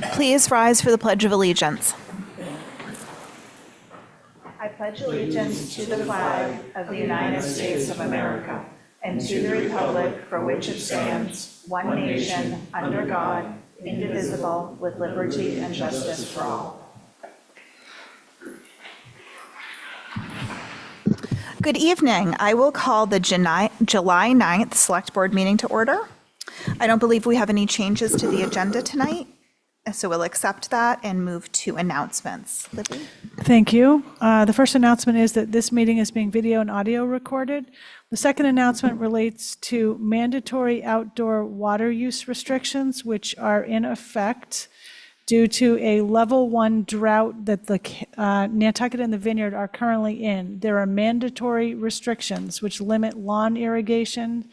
Please rise for the Pledge of Allegiance. I pledge allegiance to the flag of the United States of America and to the republic for which it stands, one nation, under God, indivisible, with liberty and justice for all. Good evening. I will call the July 9th Select Board meeting to order. I don't believe we have any changes to the agenda tonight, so we'll accept that and move to announcements. Libby? Thank you. The first announcement is that this meeting is being video and audio recorded. The second announcement relates to mandatory outdoor water use restrictions, which are in effect due to a level 1 drought that the Nantucket and the Vineyard are currently in. There are mandatory restrictions which limit lawn irrigation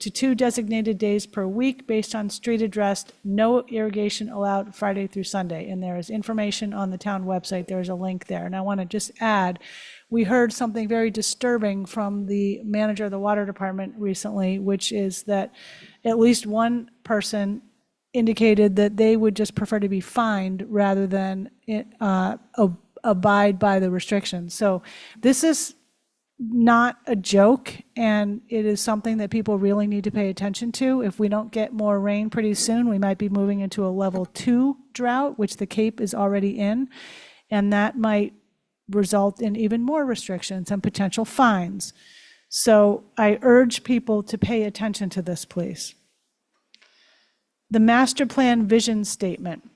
to 2 designated days per week based on street address, no irrigation allowed Friday through Sunday. And there is information on the town website. There's a link there. And I want to just add, we heard something very disturbing from the manager of the water department recently, which is that at least one person indicated that they would just prefer to be fined rather than abide by the restrictions. So this is not a joke, and it is something that people really need to pay attention to. If we don't get more rain pretty soon, we might be moving into a level 2 drought, which the Cape is already in, and that might result in even more restrictions and potential fines. So I urge people to pay attention to this, please. The master plan vision statement.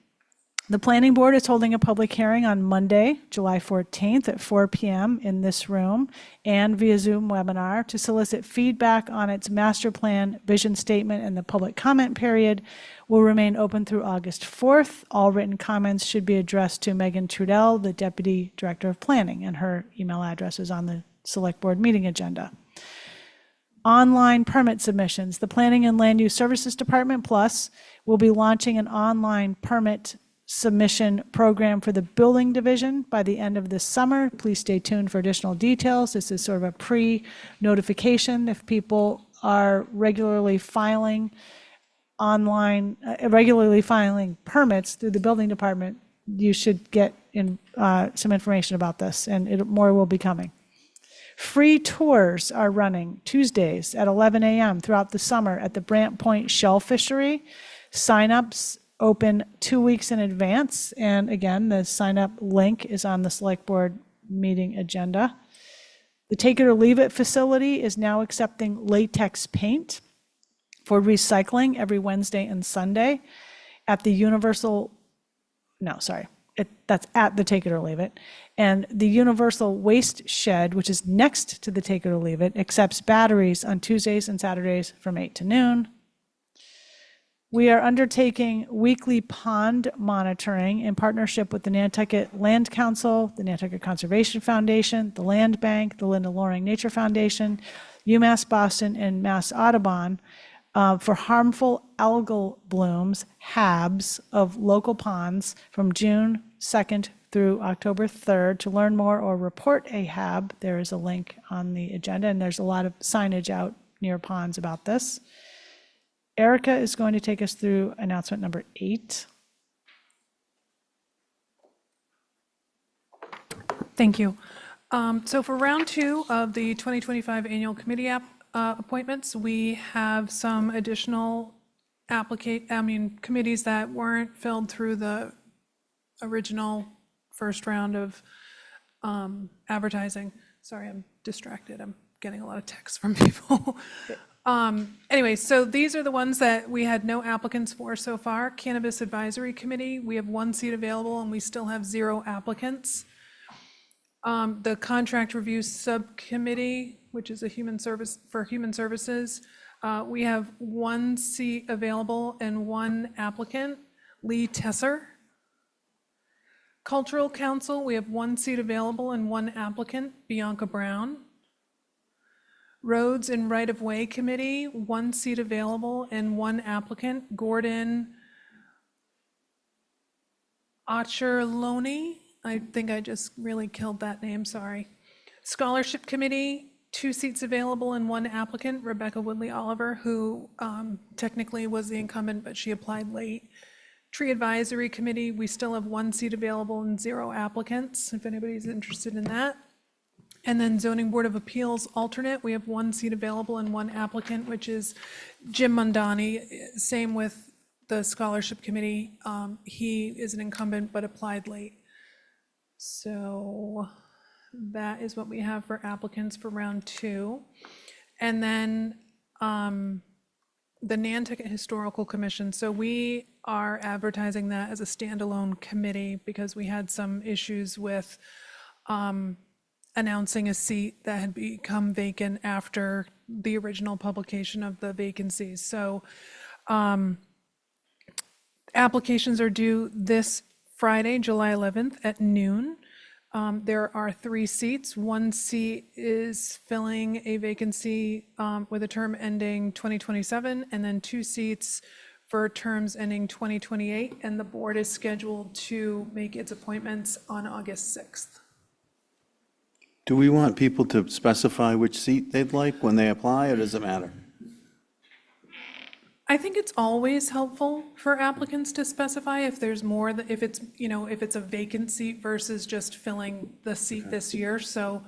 The planning board is holding a public hearing on Monday, July 14th at 4 p.m. in this room and via Zoom webinar to solicit feedback on its master plan vision statement, and the public comment period will remain open through August 4th. All written comments should be addressed to Megan Trudell, the Deputy Director of Planning, and her email address is on the Select Board meeting agenda. Online permit submissions. The Planning and Land Use Services Department Plus will be launching an online permit submission program for the building division by the end of this summer. Please stay tuned for additional details. This is sort of a pre-notification. If people are regularly filing online, regularly filing permits through the building department, you should get some information about this, and more will be coming. Free tours are running Tuesdays at 11 a.m. throughout the summer at the Brant Point Shell Fishery. Sign-ups open 2 weeks in advance. And again, the sign-up link is on the Select Board meeting agenda. The Take It or Leave It facility is now accepting latex paint for recycling every Wednesday and Sunday at the that's at the Take It or Leave It. And the Universal Waste Shed, which is next to the Take It or Leave It, accepts batteries on Tuesdays and Saturdays from 8 to noon. We are undertaking weekly pond monitoring in partnership with the Nantucket Land Council, the Nantucket Conservation Foundation, the Land Bank, the Linda Loring Nature Foundation, UMass Boston, and Mass Audubon for harmful algal blooms, HABs, of local ponds from June 2nd through October 3rd. To learn more or report a HAB, there is a link on the agenda, and there's a lot of signage out near ponds about this. Erica is going to take us through announcement number 8. Thank you. So for round 2 of the 2025 annual committee appointments, we have some additional committees that weren't filled through the original first round of advertising. Sorry, I'm distracted. I'm getting a lot of texts from people. Anyway, so these are the ones that we had no applicants for so far. Cannabis Advisory Committee, we have 1 seat available and we still have 0 applicants. The Contract Review Subcommittee, which is a human services, we have 1 seat available and 1 applicant, Lee Tesser. Cultural Council, we have 1 seat available and 1 applicant, Bianca Brown. Roads and Right-of-Way Committee, 1 seat available and 1 applicant, Gordon Ochterlony. I think I just really killed that name, sorry. Scholarship Committee, 2 seats available and 1 applicant, Rebecca Woodley Oliver, who technically was the incumbent, but she applied late. Tree Advisory Committee, we still have 1 seat available and 0 applicants, if anybody's interested in that. And then Zoning Board of Appeals alternate, we have 1 seat available and 1 applicant, which is Jim Mondani. Same with the Scholarship Committee. He is an incumbent but applied late. So that is what we have for applicants for round 2. And then the Nantucket Historical Commission. So we are advertising that as a standalone committee because we had some issues with announcing a seat that had become vacant after the original publication of the vacancies. So applications are due this Friday, July 11th at noon. There are 3 seats. 1 seat is filling a vacancy with a term ending 2027, and then 2 seats for terms ending 2028, and the board is scheduled to make its appointments on August 6th. Do we want people to specify which seat they'd like when they apply, or does it matter? I think it's always helpful for applicants to specify if there's more, if it's, if it's a vacant seat versus just filling the seat this year. So,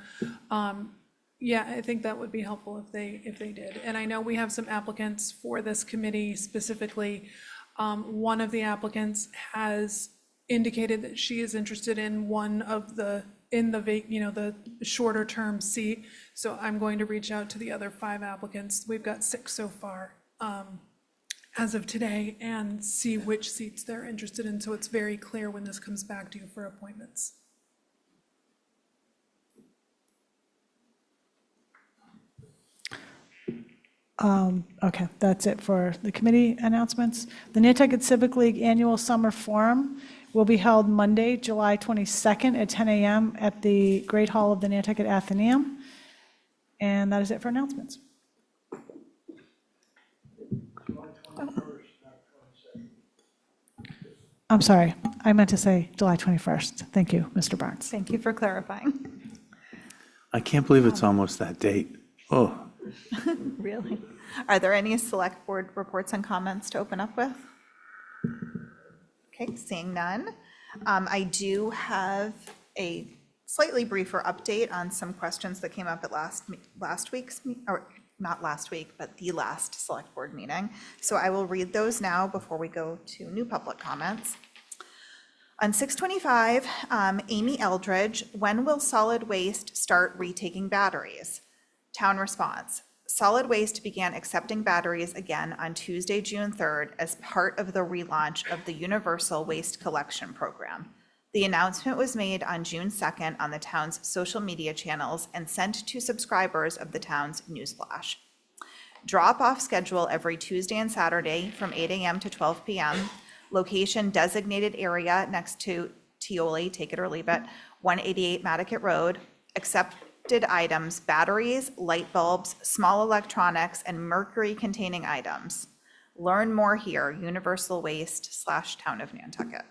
yeah, I think that would be helpful if they did. And I know we have some applicants for this committee specifically. One of the applicants has indicated that she is interested in one of the the shorter term seat. So I'm going to reach out to the other 5 applicants. We've got 6 so far as of today, and see which seats they're interested in, so it's very clear when this comes back to you for appointments. Okay, that's it for the committee announcements. The Nantucket Civic League Annual Summer Forum will be held Monday, July 22nd at 10 a.m. at the Great Hall of the Nantucket Athenaeum. And that is it for announcements. I'm sorry, I meant to say July 21st. Thank you, Mr. Barnes. Thank you for clarifying. I can't believe it's almost that date. Oh, Really? Are there any select board reports and comments to open up with? Okay, seeing none. I do have a slightly briefer update on some questions that came up at last week's, or not last week, but the last select board meeting. So I will read those now before we go to new public comments. On 625, Amy Eldridge, when will solid waste start retaking batteries? Town response: solid waste began accepting batteries again on Tuesday, June 3rd, as part of the relaunch of the Universal Waste Collection Program. The announcement was made on June 2nd on the town's social media channels and sent to subscribers of the town's newsflash. Drop-off schedule every Tuesday and Saturday from 8 a.m. to 12 p.m. Location designated area next to Tioli, take it or leave it, 188 Nantucket Road. Accepted items: batteries, light bulbs, small electronics, and mercury-containing items. Learn more here, Universal Waste / Town of Nantucket.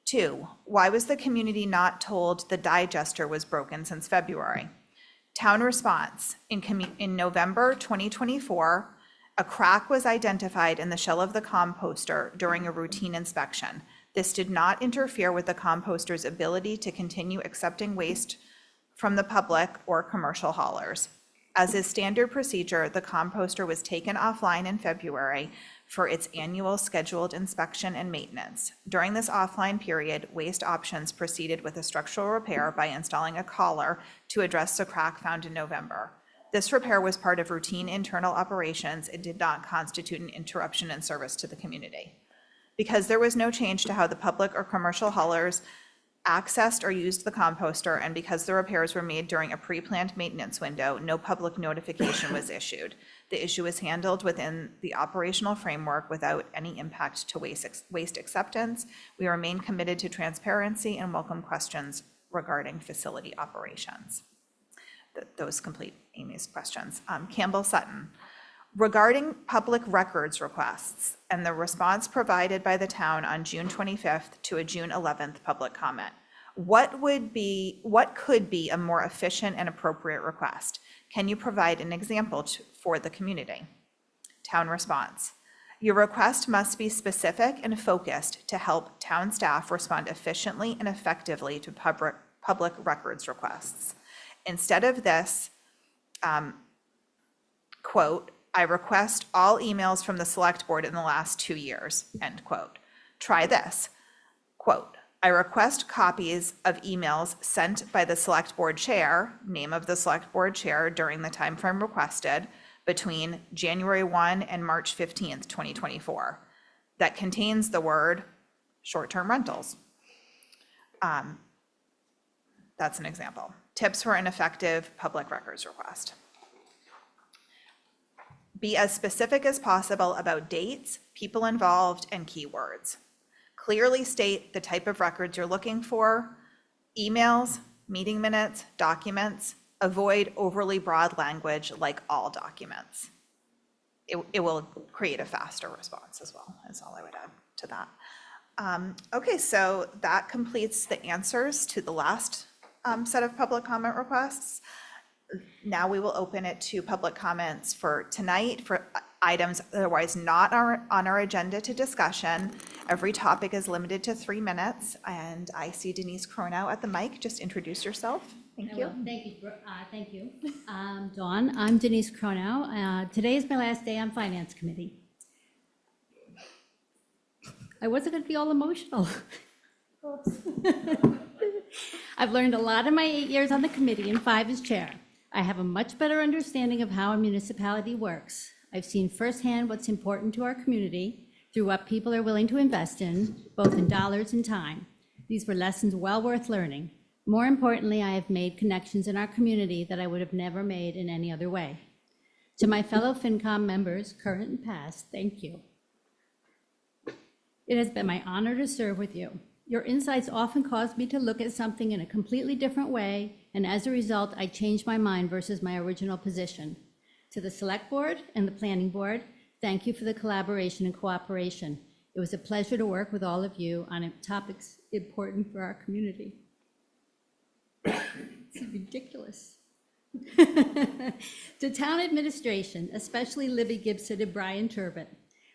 2, why was the community not told the digester was broken since February? Town response: in November 2024, a crack was identified in the shell of the composter during a routine inspection. This did not interfere with the composter's ability to continue accepting waste from the public or commercial haulers. As is standard procedure, the composter was taken offline in February for its annual scheduled inspection and maintenance. During this offline period, Waste Options proceeded with a structural repair by installing a collar to address the crack found in November. This repair was part of routine internal operations and did not constitute an interruption in service to the community. Because there was no change to how the public or commercial haulers accessed or used the composter, and because the repairs were made during a pre-planned maintenance window, no public notification was issued. The issue was handled within the operational framework without any impact to waste acceptance. We remain committed to transparency and welcome questions regarding facility operations. Those complete Amy's questions. Campbell Sutton: regarding public records requests and the response provided by the town on June 25th to a June 11th public comment, what could be a more efficient and appropriate request? Can you provide an example for the community? Town response: Your request must be specific and focused to help town staff respond efficiently and effectively to public records requests. Instead of this, quote, I request all emails from the select board in the last 2 years, end quote. Try this, quote, I request copies of emails sent by the select board chair, name of the select board chair during the time frame requested, between January 1 and March 15th, 2024, that contains the word short-term rentals. That's an example. Tips for an effective public records request. Be as specific as possible about dates, people involved, and keywords. Clearly state the type of records you're looking for, emails, meeting minutes, documents. Avoid overly broad language like all documents. It will create a faster response as well, is all I would add to that. Okay, so that completes the answers to the last set of public comment requests. Now we will open it to public comments for tonight for items otherwise not on our agenda to discussion. Every topic is limited to 3 minutes, and I see Denise Crono at the mic. Just introduce yourself. Thank you. Thank you. Dawn, I'm Denise Crono. Today is my last day on Finance Committee. I wasn't going to be all emotional. I've learned a lot in my 8 years on the committee and 5 as chair. I have a much better understanding of how a municipality works. I've seen firsthand what's important to our community through what people are willing to invest in, both in dollars and time. These were lessons well worth learning. More importantly, I have made connections in our community that I would have never made in any other way. To my fellow FinCom members, current and past, thank you. It has been my honor to serve with you. Your insights often cause me to look at something in a completely different way, and as a result, I change my mind versus my original position. To the Select Board and the Planning Board, thank you for the collaboration and cooperation. It was a pleasure to work with all of you on topics important for our community. It's ridiculous. To town administration, especially Libby Gibson and Brian Turbot,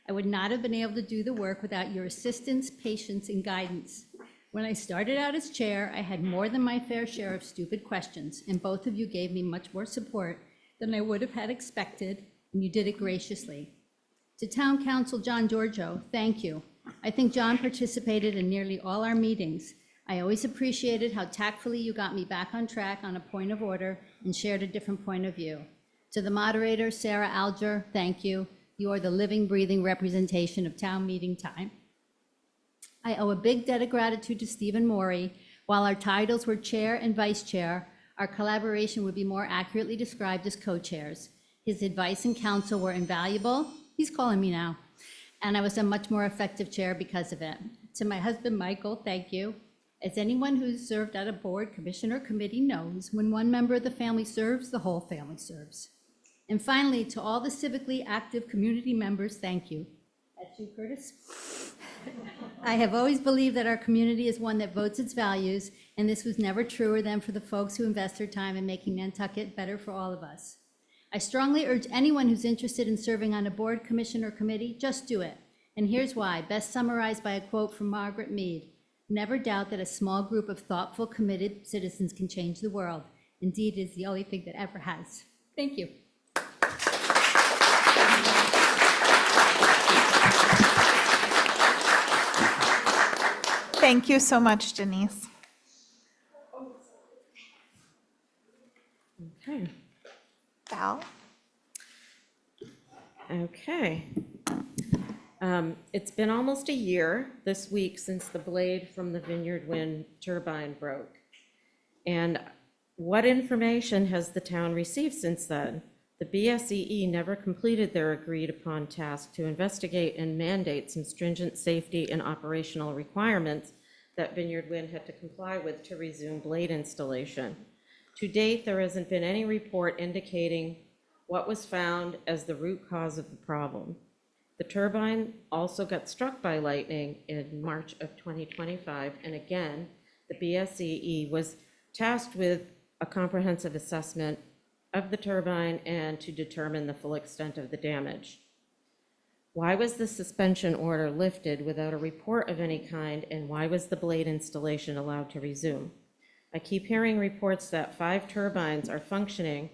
I would not have been able to do the work without your assistance, patience, and guidance. When I started out as chair, I had more than my fair share of stupid questions, and both of you gave me much more support than I would have had expected, and you did it graciously. To Town Council John Giorgio, thank you. I think John participated in nearly all our meetings. I always appreciated how tactfully you got me back on track on a point of order and shared a different point of view. To the moderator, Sarah Alger, thank you. You are the living, breathing representation of town meeting time. I owe a big debt of gratitude to Stephen Morey. While our titles were chair and vice chair, our collaboration would be more accurately described as co-chairs. His advice and counsel were invaluable. He's calling me now. And I was a much more effective chair because of it. To my husband, Michael, thank you. As anyone who's served at a board, commission, or committee knows, when one member of the family serves, the whole family serves. And finally, to all the civically active community members, thank you. That's you, Curtis. I have always believed that our community is one that votes its values, and this was never truer than for the folks who invest their time in making Nantucket better for all of us. I strongly urge anyone who's interested in serving on a board, commission, or committee, just do it. And here's why, best summarized by a quote from Margaret Mead. Never doubt that a small group of thoughtful, committed citizens can change the world. Indeed, it is the only thing that ever has. Thank you. Thank you so much, Denise. Okay. Val? Okay. It's been almost a year this week since the blade from the Vineyard Wind turbine broke. And what information has the town received since then? The BSEE never completed their agreed upon task to investigate and mandate some stringent safety and operational requirements that Vineyard Wind had to comply with to resume blade installation. To date, there hasn't been any report indicating what was found as the root cause of the problem. The turbine also got struck by lightning in March of 2025, and again, the BSEE was tasked with a comprehensive assessment of the turbine and to determine the full extent of the damage. Why was the suspension order lifted without a report of any kind, and why was the blade installation allowed to resume? I keep hearing reports that 5 turbines are functioning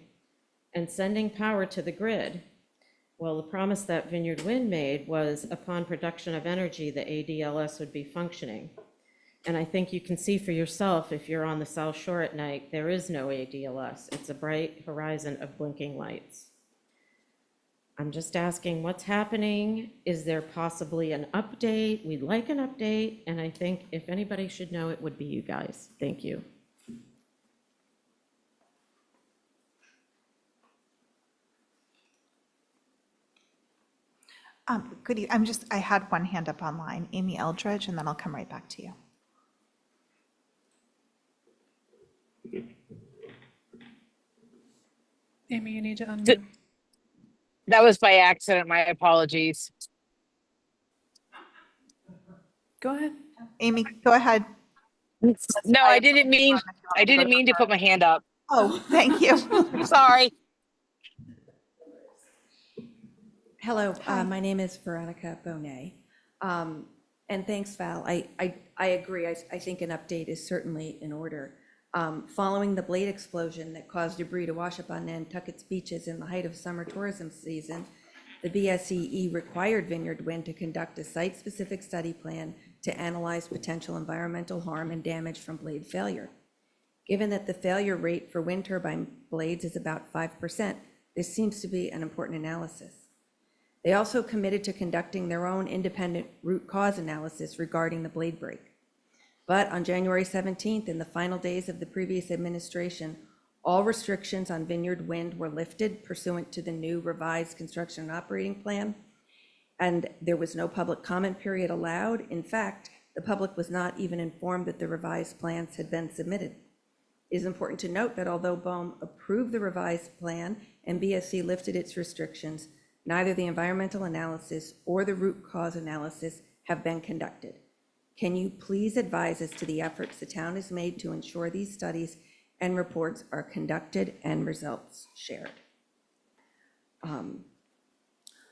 and sending power to the grid. Well, the promise that Vineyard Wind made was upon production of energy, the ADLS would be functioning. And I think you can see for yourself, if you're on the South Shore at night, there is no ADLS. It's a bright horizon of blinking lights. I'm just asking what's happening. Is there possibly an update? We'd like an update, and I think if anybody should know, it would be you guys. Thank you. I had one hand up online, Amy Eldridge, and then I'll come right back to you. Amy, you need to unmute. That was by accident. My apologies. Go ahead. Amy, go ahead. No, I didn't mean to put my hand up. Oh, thank you. Sorry. Hello, my name is Veronica Bonet. And thanks, Val. I agree. I think an update is certainly in order. Following the blade explosion that caused debris to wash up on Nantucket's beaches in the height of summer tourism season, the BSEE required Vineyard Wind to conduct a site-specific study plan to analyze potential environmental harm and damage from blade failure. Given that the failure rate for wind turbine blades is about 5%, this seems to be an important analysis. They also committed to conducting their own independent root cause analysis regarding the blade break. But on January 17th, in the final days of the previous administration, all restrictions on Vineyard Wind were lifted pursuant to the new revised construction and operating plan, and there was no public comment period allowed. In fact, the public was not even informed that the revised plans had been submitted. It is important to note that although BOEM approved the revised plan and BSC lifted its restrictions, neither the environmental analysis or the root cause analysis have been conducted. Can you please advise us to the efforts the town has made to ensure these studies and reports are conducted and results shared?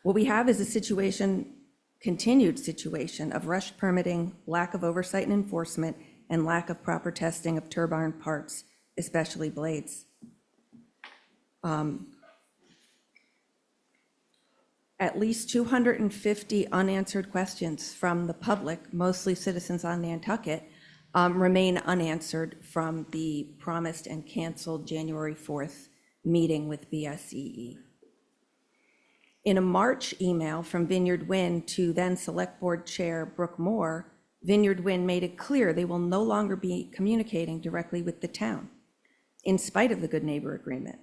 What we have is a situation, continued situation of rushed permitting, lack of oversight and enforcement, and lack of proper testing of turbine parts, especially blades. At least 250 unanswered questions from the public, mostly citizens on Nantucket, remain unanswered from the promised and canceled January 4th meeting with BSEE. In a March email from Vineyard Wind to then Select Board Chair Brooke Moore, Vineyard Wind made it clear they will no longer be communicating directly with the town, in spite of the Good Neighbor Agreement.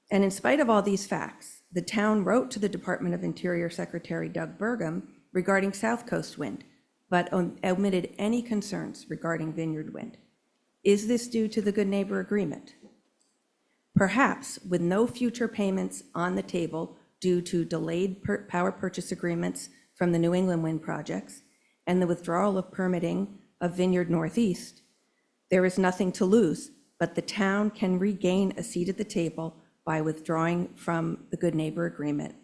And in spite of all these facts, the town wrote to the Department of Interior Secretary Doug Burgum regarding South Coast Wind, but omitted any concerns regarding Vineyard Wind. Is this due to the Good Neighbor Agreement? Perhaps with no future payments on the table due to delayed power purchase agreements from the New England wind projects and the withdrawal of permitting of Vineyard Northeast, there is nothing to lose, but the town can regain a seat at the table by withdrawing from the Good Neighbor Agreement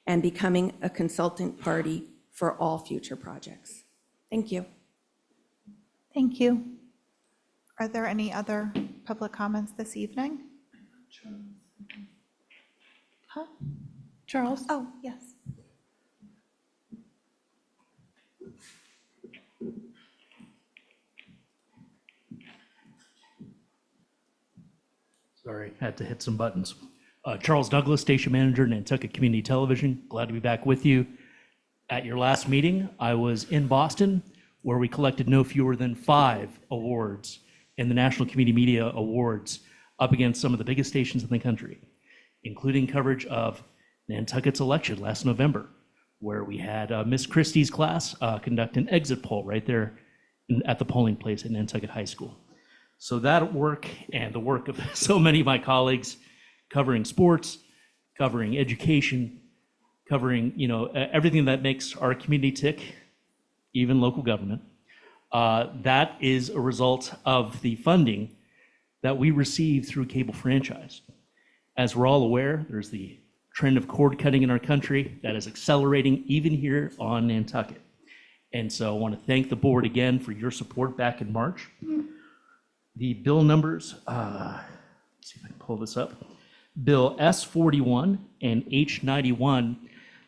and becoming a consultant party for all future projects. Thank you. Thank you. Are there any other public comments this evening? Huh? Charles? Oh, yes. Sorry, had to hit some buttons. Charles Douglas, Station Manager, Nantucket Community Television. Glad to be back with you. At your last meeting, I was in Boston, where we collected no fewer than 5 awards in the National Community Media Awards up against some of the biggest stations in the country, including coverage of Nantucket's election last November, where we had Miss Christie's class conduct an exit poll right there at the polling place at Nantucket High School. So that work and the work of so many of my colleagues covering sports, covering education, covering everything that makes our community tick, even local government, that is a result of the funding that we receive through cable franchise. As we're all aware, there's the trend of cord cutting in our country that is accelerating even here on Nantucket. And so I want to thank the board again for your support back in March. The bill numbers, let's see if I can pull this up. Bill S41 and H91,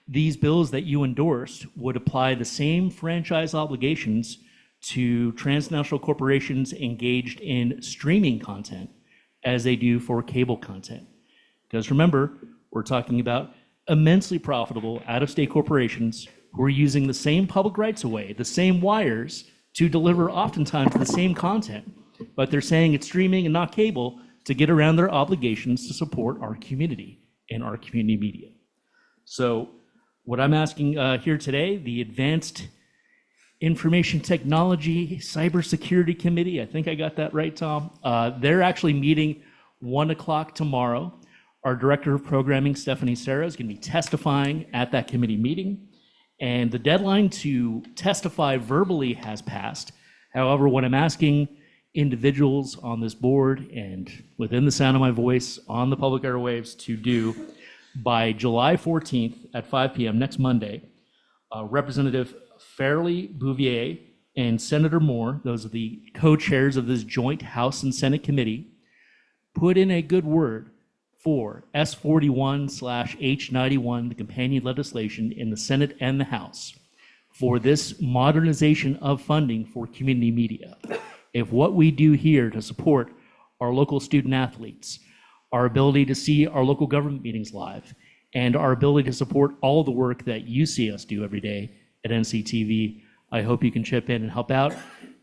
these bills that you endorsed would apply the same franchise obligations to transnational corporations engaged in streaming content as they do for cable content. Because remember, we're talking about immensely profitable out-of-state corporations who are using the same public rights-of-way, the same wires, to deliver oftentimes the same content, but they're saying it's streaming and not cable to get around their obligations to support our community and our community media. So what I'm asking here today, the Advanced Information Technology Cybersecurity Committee, I think I got that right, Tom. They're actually meeting 1 o'clock tomorrow. Our Director of Programming, Stephanie Serra, is going to be testifying at that committee meeting. And the deadline to testify verbally has passed. However, what I'm asking individuals on this board and within the sound of my voice on the public airwaves to do by July 14th at 5 p.m. next Monday, Representative Fairley Bouvier and Senator Moore, those are the co-chairs of this joint House and Senate committee, put in a good word for S41/H91, the companion legislation in the Senate and the House, for this modernization of funding for community media. If what we do here to support our local student athletes, our ability to see our local government meetings live, and our ability to support all the work that you see us do every day at NCTV, I hope you can chip in and help out.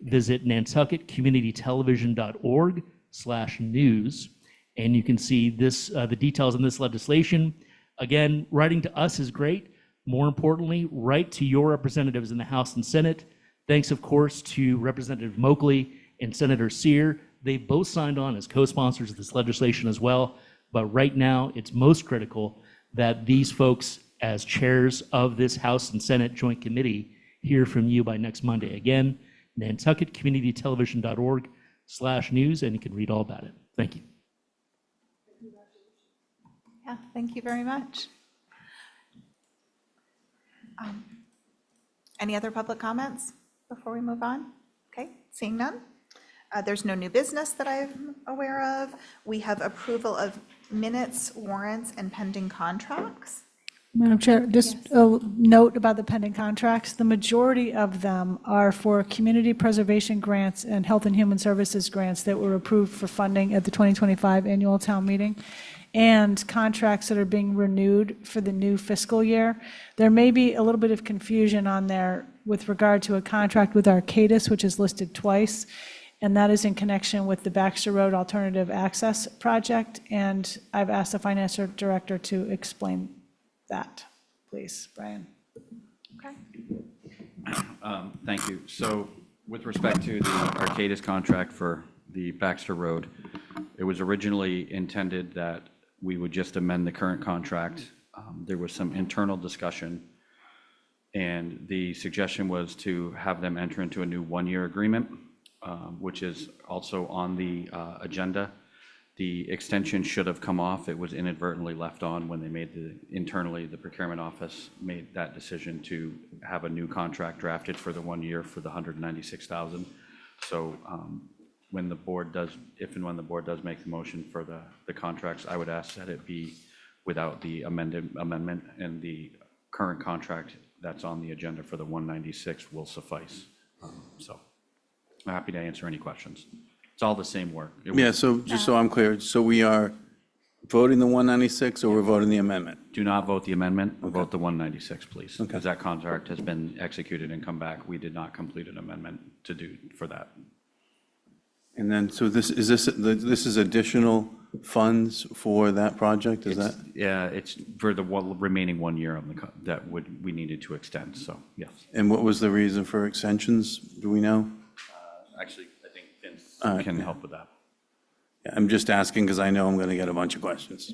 Visit nantucketcommunitytelevision.org/news, and you can see this, the details on this legislation. Again, writing to us is great. More importantly, write to your representatives in the House and Senate. Thanks, of course, to Representative Moakley and Senator Sear. They both signed on as co-sponsors of this legislation as well. But right now, it's most critical that these folks, as chairs of this House and Senate Joint Committee, hear from you by next Monday. Again, nantucketcommunitytelevision.org/news, and you can read all about it. Thank you. Yeah, thank you very much. Any other public comments before we move on? Okay, seeing none. There's no new business that I'm aware of. We have approval of minutes, warrants, and pending contracts. Madam Chair, just a note about the pending contracts. The majority of them are for community preservation grants and health and human services grants that were approved for funding at the 2025 annual town meeting, and contracts that are being renewed for the new fiscal year. There may be a little bit of confusion on there with regard to a contract with Arcadis, which is listed twice, and that is in connection with the Baxter Road Alternative Access Project, and I've asked the finance director to explain that, please, Brian. Okay. Thank you. So with respect to the Arcadis contract for the Baxter Road, it was originally intended that we would just amend the current contract. There was some internal discussion, and the suggestion was to have them enter into a new one-year agreement, which is also on the agenda. The extension should have come off. It was inadvertently left on when they made internally, the procurement office made that decision to have a new contract drafted for the 1 year for the $196,000. So when the board does, if and when the board does make the motion for the contracts, I would ask that it be without the amendment, and the current contract that's on the agenda for the 196 will suffice. So I'm happy to answer any questions. It's all the same work. Yeah, so just so I'm clear, so we are voting the 196 or we're voting the amendment? Do not vote the amendment, vote the 196, please. Because that contract has been executed and come back. We did not complete an amendment to do for that. And then, so this is additional funds for that project, is that? Yeah, it's for the remaining 1 year of that we needed to extend, so yes. And what was the reason for extensions? Do we know? Actually, I think Vince can help with that. Yeah, I'm just asking because I know I'm going to get a bunch of questions.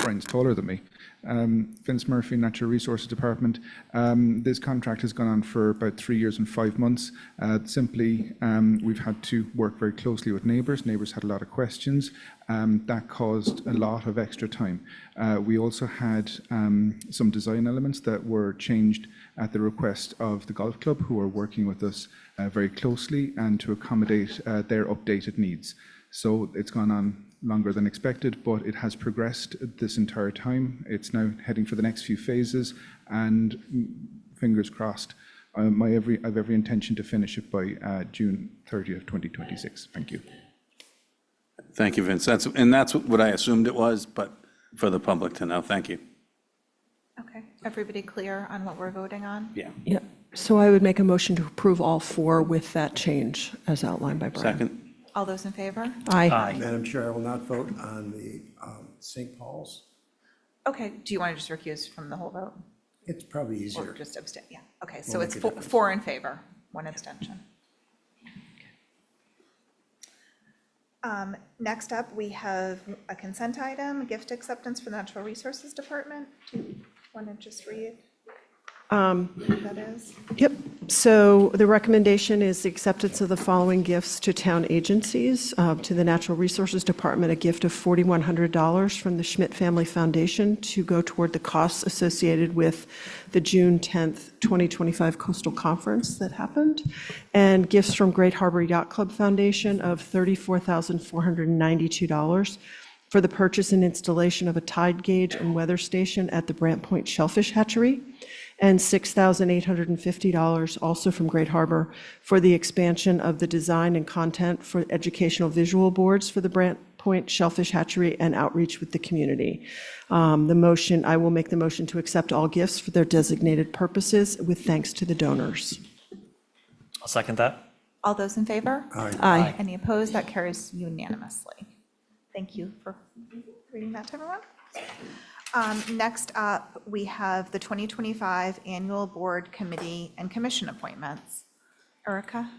Brian's taller than me. Vince Murphy, Natural Resources Department. This contract has gone on for about 3 years and 5 months. We've had to work very closely with neighbours. Neighbours had a lot of questions. That caused a lot of extra time. We also had some design elements that were changed at the request of the golf club, who are working with us very closely and to accommodate their updated needs. So it's gone on longer than expected, but it has progressed this entire time. It's now heading for the next few phases, and fingers crossed, I have every intention to finish it by June 30th, 2026. Thank you. Thank you, Vince. That's what I assumed it was, but for the public to know, thank you. Okay, everybody clear on what we're voting on? Yeah. Yeah, so I would make a motion to approve all 4 with that change as outlined by Brian. Second? All those in favor? Aye. Madam Chair, I will not vote on the St. Paul's. Okay, do you want to just recuse from the whole vote? It's probably Or easier. just abstain? Yeah, okay, so Won't it's make a difference. 4 in favor, 1 abstention. Next up, we have a consent item, gift acceptance for the Natural Resources Department. Do you want to just read what that is? Yep, so the recommendation is the acceptance of the following gifts to town agencies. To the Natural Resources Department, a gift of $4,100 from the Schmidt Family Foundation to go toward the costs associated with the June 10th, 2025 Coastal Conference that happened, and gifts from Great Harbor Yacht Club Foundation of $34,492 for the purchase and installation of a tide gauge and weather station at the Brant Point Shellfish Hatchery, and $6,850 also from Great Harbor for the expansion of the design and content for educational visual boards for the Brant Point Shellfish Hatchery and outreach with the community. I will make the motion to accept all gifts for their designated purposes with thanks to the donors. I'll second that. All those in favor? Aye. Any opposed? That carries unanimously. Thank you for reading that to everyone. Next up, we have the 2025 Annual Board, Committee, and Commission appointments. Erica?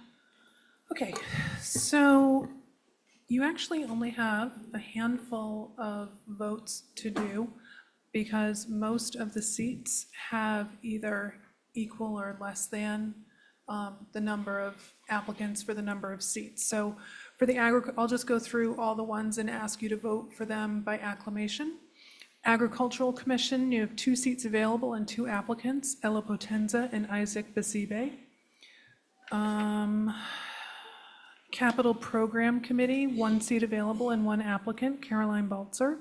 Okay, so you actually only have a handful of votes to do because most of the seats have either equal or less than the number of applicants for the number of seats. So for the I'll just go through all the ones and ask you to vote for them by acclamation. Agricultural Commission, you have 2 seats available and 2 applicants, Ella Potenza and Isaac Basibe. Capital Program Committee, 1 seat available and 1 applicant, Caroline Baltzer.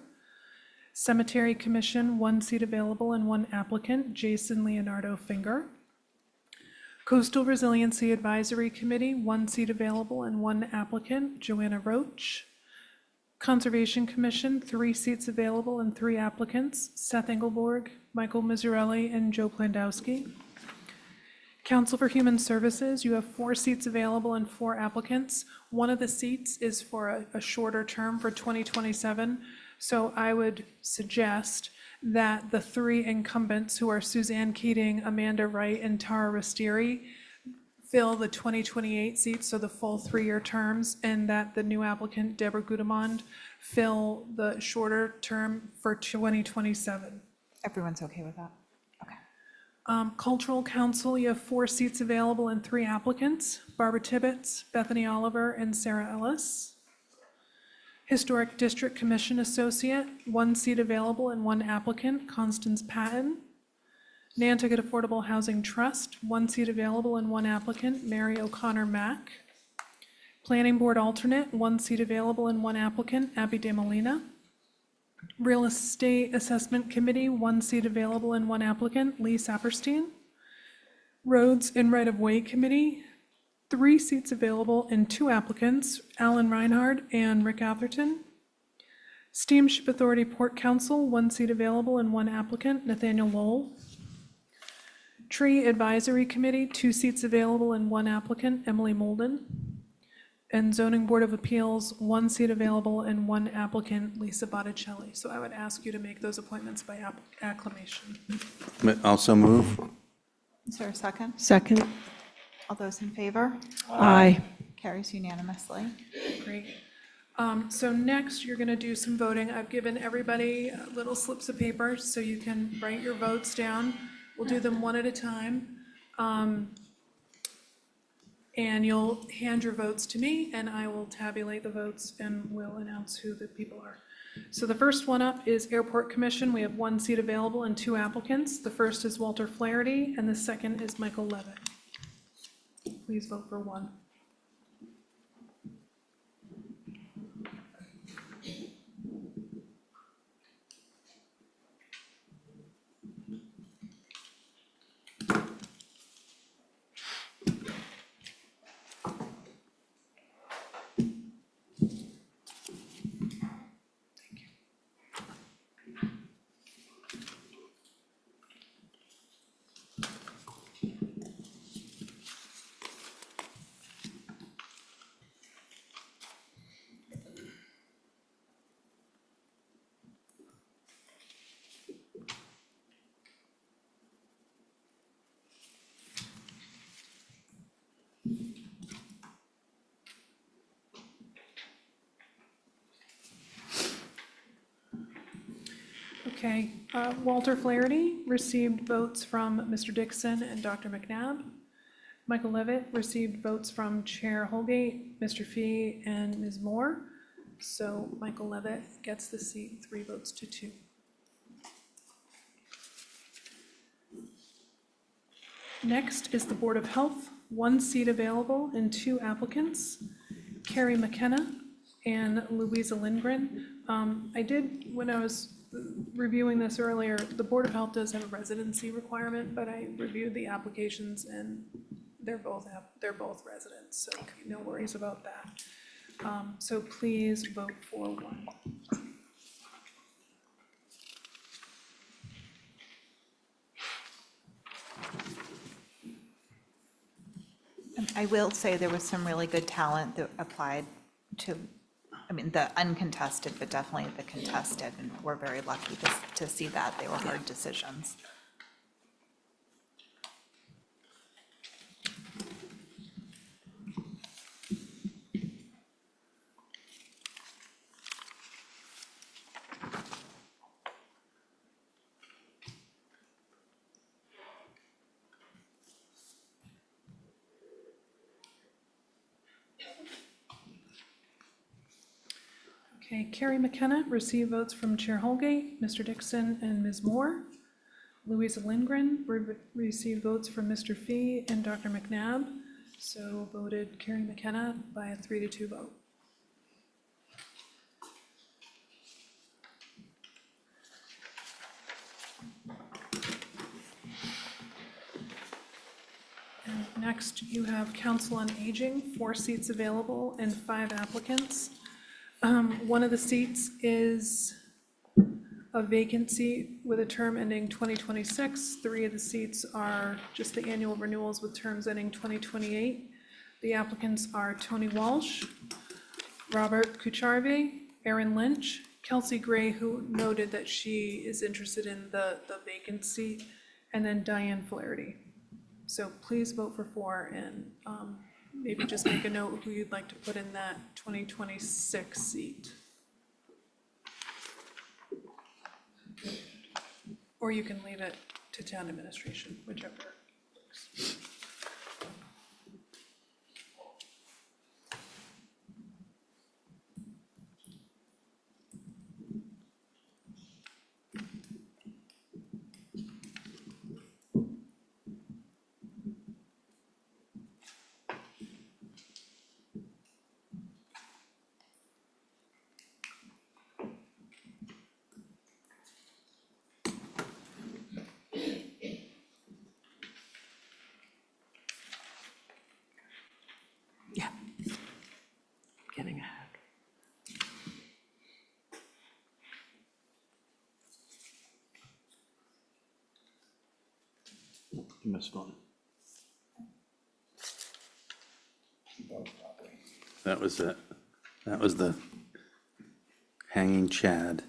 Cemetery Commission, 1 seat available and 1 applicant, Jason Leonardo Finger. Coastal Resiliency Advisory Committee, 1 seat available and 1 applicant, Joanna Roach. Conservation Commission, 3 seats available and 3 applicants, Seth Engelborg, Michael Misurelli, and Joe Plandowski. Council for Human Services, you have 4 seats available and 4 applicants. One of the seats is for a shorter term for 2027, so I would suggest that the 3 incumbents, who are Suzanne Keating, Amanda Wright, and Tara Restieri, fill the 2028 seats, so the full 3-year terms, and that the new applicant, Deborah Gudemond, fill the shorter term for 2027. Everyone's okay with that? Okay. Cultural Council, you have 4 seats available and 3 applicants, Barbara Tibbetts, Bethany Oliver, and Sarah Ellis. Historic District Commission Associate, 1 seat available and 1 applicant, Constance Patton. Nantucket Affordable Housing Trust, 1 seat available and 1 applicant, Mary O'Connor Mack. Planning Board Alternate, 1 seat available and 1 applicant, Abby De Molina. Real Estate Assessment Committee, 1 seat available and 1 applicant, Lee Saperstein. Roads and Right-of-Way Committee, 3 seats available and 2 applicants, Alan Reinhard and Rick Atherton. Steamship Authority Port Council, 1 seat available and 1 applicant, Nathaniel Lowell. Tree Advisory Committee, 2 seats available and 1 applicant, Emily Molden. And Zoning Board of Appeals, 1 seat available and 1 applicant, Lisa Botticelli. So I would ask you to make those appointments by acclamation. Also move. Is there a second? Second. All those in favor? Aye. Carries unanimously. Great. So next, you're going to do some voting. I've given everybody little slips of paper so you can write your votes down. We'll do them one at a time. And you'll hand your votes to me, and I will tabulate the votes, and we'll announce who the people are. So the first one up is Airport Commission. We have 1 seat available and 2 applicants. The first is Walter Flaherty, and the second is Michael Levitt. Please vote for 1. Okay, Walter Flaherty received votes from Mr. Dixon and Dr. McNabb. Michael Levitt received votes from Chair Holgate, Mr. Fee, and Ms. Moore. So Michael Levitt gets the seat, 3 votes to 2. Next is the Board of Health, 1 seat available and 2 applicants, Carrie McKenna and Louisa Lindgren. I did, when I was reviewing this earlier, the Board of Health does have a residency requirement, but I reviewed the applications and they're both residents, so no worries about that. So please vote for 1. And I will say there was some really good talent that applied to, I mean, the uncontested, but definitely the contested, and we're very lucky to see that. They were hard decisions. Okay, Carrie McKenna received votes from Chair Holgate, Mr. Dixon, and Ms. Moore. Louisa Lindgren received votes from Mr. Fee and Dr. McNabb, so voted Carrie McKenna by a 3-2 vote. And next, you have Council on Aging, 4 seats available and 5 applicants. One of the seats is a vacancy with a term ending 2026. 3 of the seats are just the annual renewals with terms ending 2028. The applicants are Tony Walsh, Robert Kucharve, Erin Lynch, Kelsey Gray, who noted that she is interested in the vacancy, and then Diane Flaherty. So please vote for 4 and maybe just make a note who you'd like to put in that 2026 seat. Or you can leave it to town administration, whichever works. Getting ahead. You missed one. That was it. That was the hanging Chad.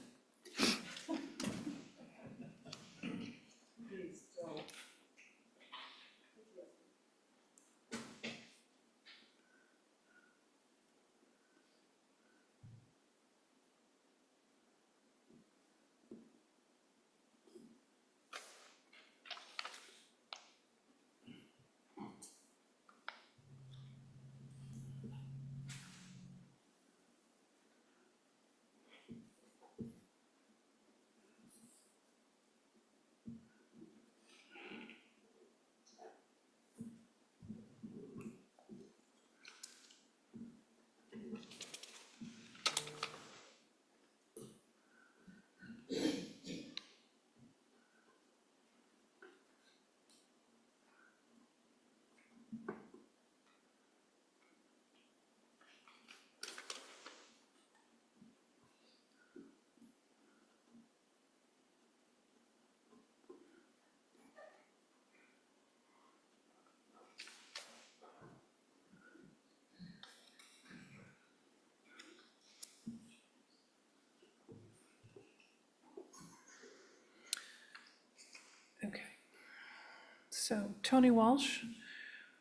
So Tony Walsh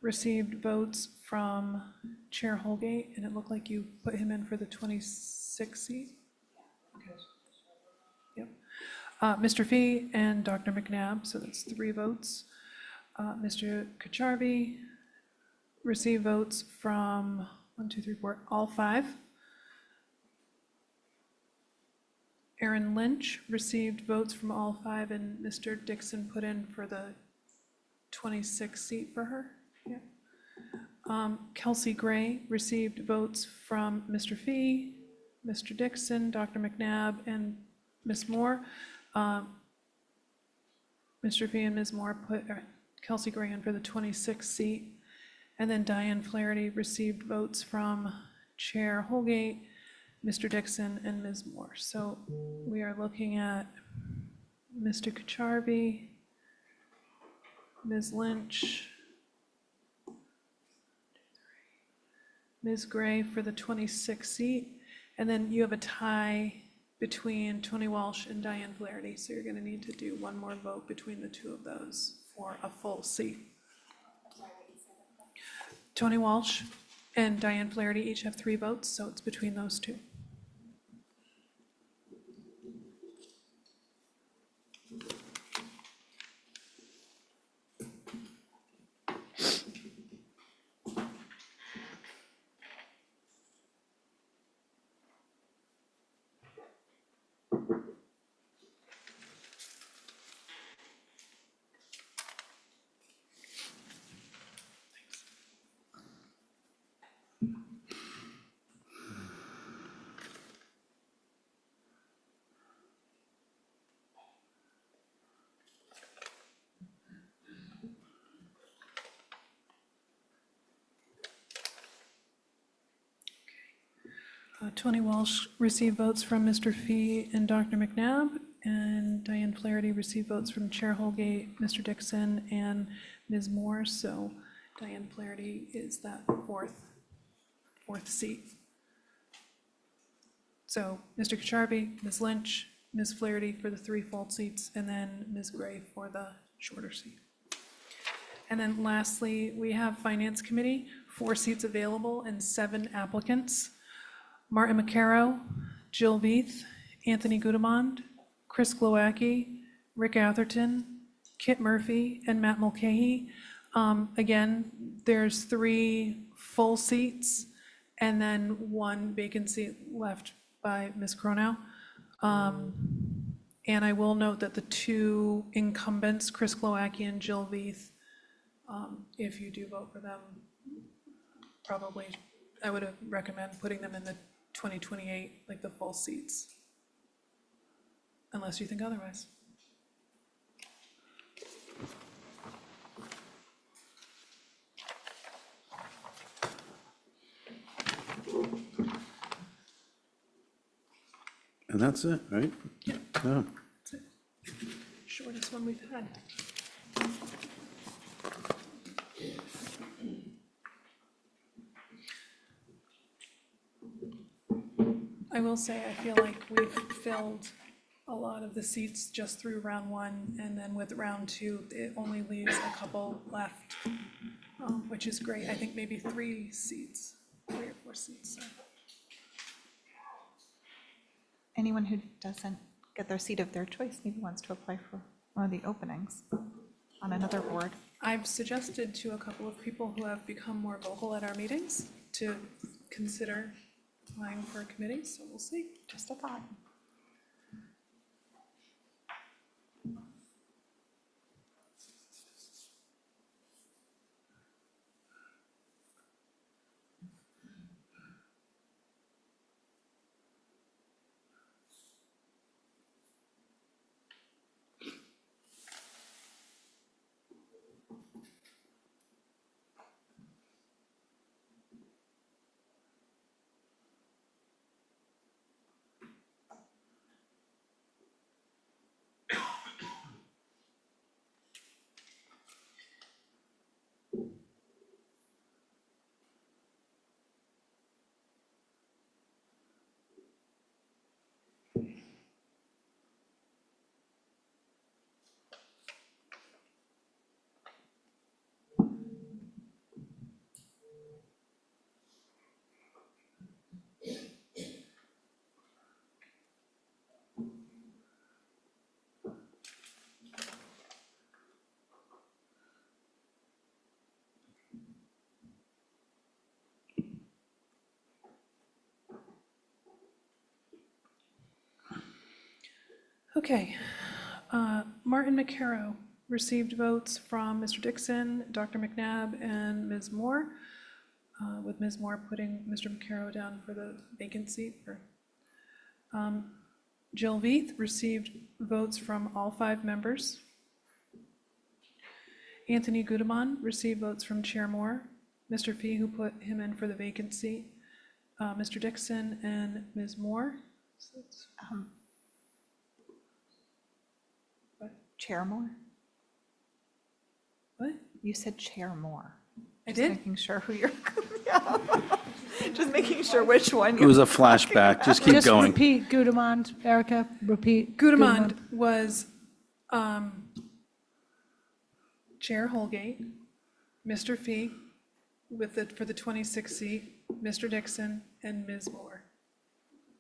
received votes from Chair Holgate, and it looked like you put him in for the 26th seat. Yep. Mr. Fee and Dr. McNabb, so that's 3 votes. Mr. Kacharvi received votes from 1, 2, 3, 4, all 5. Aaron Lynch received votes from all 5, and Mr. Dixon put in for the 26th seat for her. Yeah. Kelsey Gray received votes from Mr. Fee, Mr. Dixon, Dr. McNabb, and Ms. Moore. Mr. Fee and Ms. Moore put Kelsey Gray in for the 26th seat. And then Diane Flaherty received votes from Chair Holgate, Mr. Dixon, and Ms. Moore. So we are looking at Mr. Kacharvi, Ms. Lynch, Ms. Gray for the 26th seat, and then you have a tie between Tony Walsh and Diane Flaherty, so you're going to need to do one more vote between the 2 of those for a full seat. Tony Walsh and Diane Flaherty each have 3 votes, so it's between those 2. Tony Walsh received votes from Mr. Fee and Dr. McNabb, and Diane Flaherty received votes from Chair Holgate, Mr. Dixon, and Ms. Moore. So Diane Flaherty is that fourth seat. So Mr. Kacharvi, Ms. Lynch, Ms. Flaherty for the 3 full seats, and then Ms. Gray for the shorter seat. And then lastly, we have Finance Committee, 4 seats available and 7 applicants. Martin McCarrow, Jill Veith, Anthony Gudemond, Chris Glowacki, Rick Atherton, Kit Murphy, and Matt Mulcahy. Again, there's 3 full seats and then 1 vacancy left by Ms. Crono. And I will note that the 2 incumbents, Chris Glowacki and Jill Veith, if you do vote for them, probably I would recommend putting them in the 2028, like the full seats, unless you think otherwise. And that's it, right? Yeah. Yeah. That's it. Shortest one we've had. I will say, I feel like we've filled a lot of the seats just through round 1, and then with round 2, it only leaves a couple left, which is great. I think maybe 3 seats, 3 or 4 seats. So. Anyone who doesn't get their seat of their choice maybe wants to apply for one of the openings on another board. I've suggested to a couple of people who have become more vocal at our meetings to consider applying for a committee, so we'll see. Just a thought. Okay. Martin McCarrow received votes from Mr. Dixon, Dr. McNabb, and Ms. Moore, with Ms. Moore putting Mr. McCarrow down for the vacant seat. Jill Veith received votes from all 5 members. Anthony Gudeman received votes from Chair Moore, Mr. Fee, who put him in for the vacant seat, Mr. Dixon, and Ms. Moore. So that's- Chair Moore? What? You said Chair Moore. I Just did? making sure who you're, yeah. Just making sure which one. It was a flashback, just keep Just going. repeat Gudemond, Erica, repeat. Gudemond was Chair Holgate, Mr. Fee for the 26th seat, Mr. Dixon, and Ms. Moore.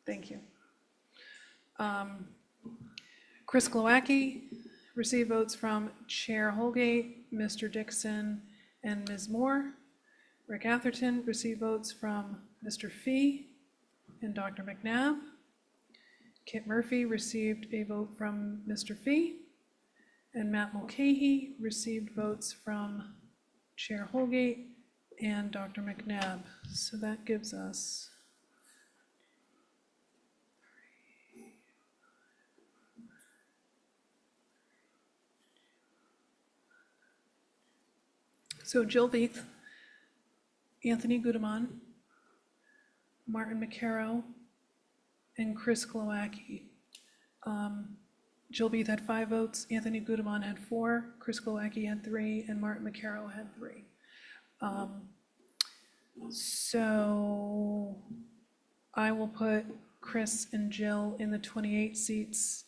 Thank you. Chris Glowacki received votes from Chair Holgate, Mr. Dixon, and Ms. Moore. Rick Atherton received votes from Mr. Fee and Dr. McNabb. Kit Murphy received a vote from Mr. Fee. And Matt Mulcahy received votes from Chair Holgate and Dr. McNabb. So that gives us Jill Veith, Anthony Gudeman, Martin McCarrow, and Chris Glowacki. Jill Veith had 5 votes, Anthony Gudeman had 4, Chris Glowacki had 3, and Martin McCarrow had 3. So I will put Chris and Jill in the 28 seats,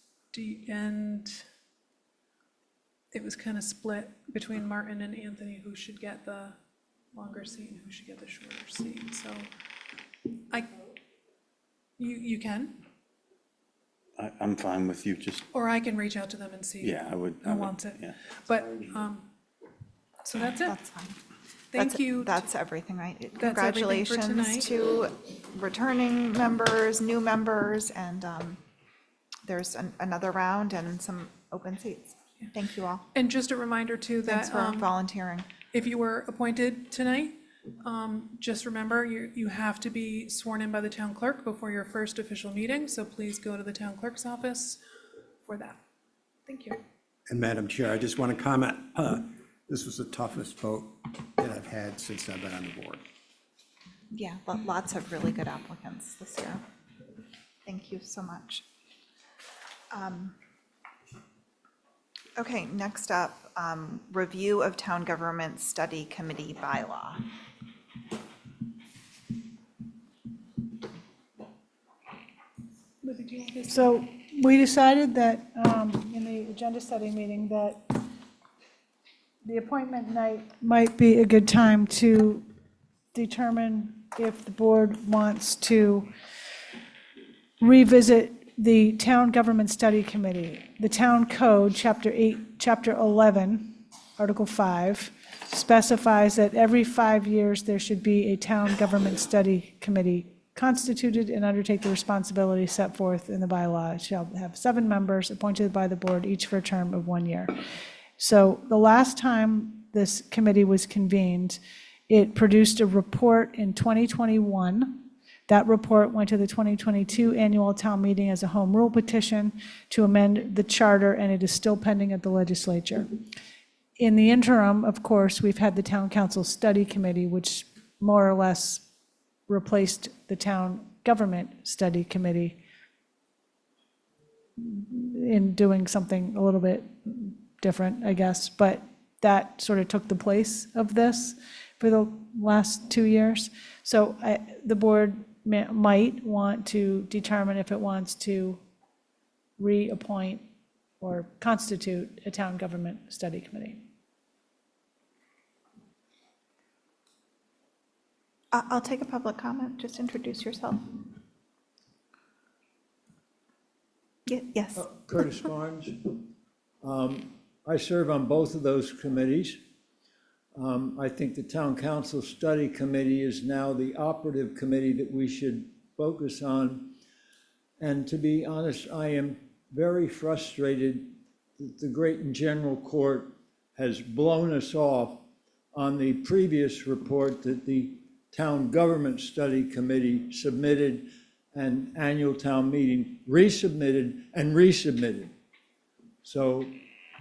and it was kind of split between Martin and Anthony, who should get the longer seat and who should get the shorter seat. So you can, I'm fine with you, just, or I can reach out to them and see yeah, I would. who wants it. Yeah. But, so that's it. That's fine. Thank you. That's everything, right? That's everything for tonight. Congratulations to returning members, new members, and there's another round and some open seats. Thank you all. And just a reminder too Thanks that for volunteering. if you were appointed tonight, just remember you have to be sworn in by the town clerk before your first official meeting. So please go to the town clerk's office for that. Thank you. And Madam Chair, I just want to comment, this was the toughest vote that I've had since I've been on the board. Yeah, lots of really good applicants this year. Thank you so much. Okay, next up, review of town government study committee bylaw. Libby, do you want this? So we decided that in the agenda setting meeting that the appointment night might be a good time to determine if the board wants to revisit the Town Government Study Committee. The Town Code, Chapter 8, Chapter 11, Article 5, specifies that every 5 years there should be a Town Government Study Committee constituted and undertake the responsibility set forth in the bylaw. It shall have 7 members appointed by the board, each for a term of 1 year. So the last time this committee was convened, it produced a report in 2021. That report went to the 2022 annual town meeting as a home rule petition to amend the charter, and it is still pending at the legislature. In the interim, of course, we've had the Town Council Study Committee, which more or less replaced the Town Government Study Committee in doing something a little bit different, I guess, but that sort of took the place of this for the last 2 years. So the board might want to determine if it wants to reappoint or constitute a town government study committee. I'll take a public comment. Just introduce yourself. Yes. Curtis Barnes. I serve on both of those committees. I think the Town Council Study Committee is now the operative committee that we should focus on. And to be honest, I am very frustrated that the Great and General Court has blown us off on the previous report that the Town Government Study Committee submitted and annual town meeting resubmitted and resubmitted. So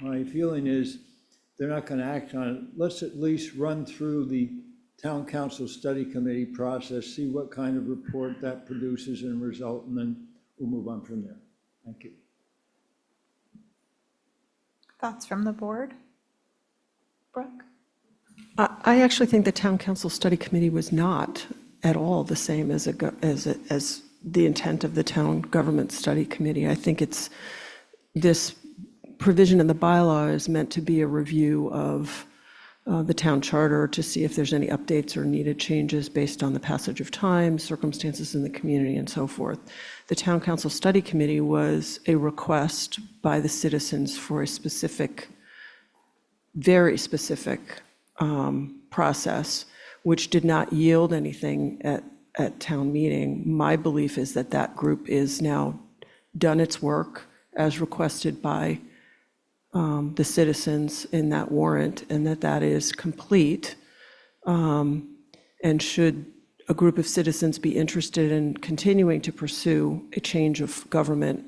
my feeling is they're not going to act on it. Let's at least run through the Town Council Study Committee process, see what kind of report that produces and result, and then we'll move on from there. Thank you. Thoughts from the board? Brooke? I actually think the Town Council Study Committee was not at all the same as as the intent of the Town Government Study Committee. I think it's, this provision in the bylaw is meant to be a review of the town charter to see if there's any updates or needed changes based on the passage of time, circumstances in the community, and so forth. The Town Council Study Committee was a request by the citizens for a specific, very specific process, which did not yield anything at town meeting. My belief is that that group is now done its work as requested by the citizens in that warrant, and that is complete. And should a group of citizens be interested in continuing to pursue a change of government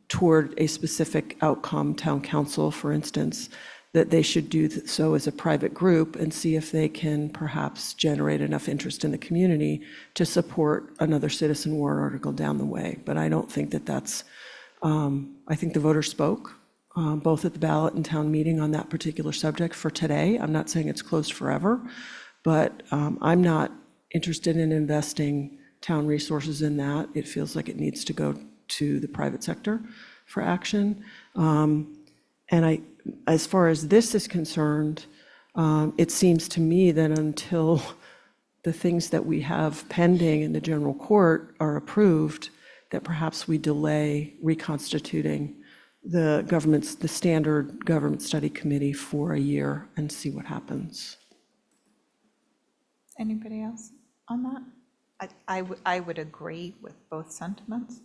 toward a specific outcome, town council, for instance, that they should do so as a private group and see if they can perhaps generate enough interest in the community to support another citizen warrant article down the way. But I don't think that that's, I think the voters spoke, both at the ballot and town meeting on that particular subject for today. I'm not saying it's closed forever, but I'm not interested in investing town resources in that. It feels like it needs to go to the private sector for action. And as far as this is concerned, it seems to me that until the things that we have pending in the general court are approved, that perhaps we delay reconstituting the standard government study committee for a year and see what happens. Anybody else on that? I would agree with both sentiments.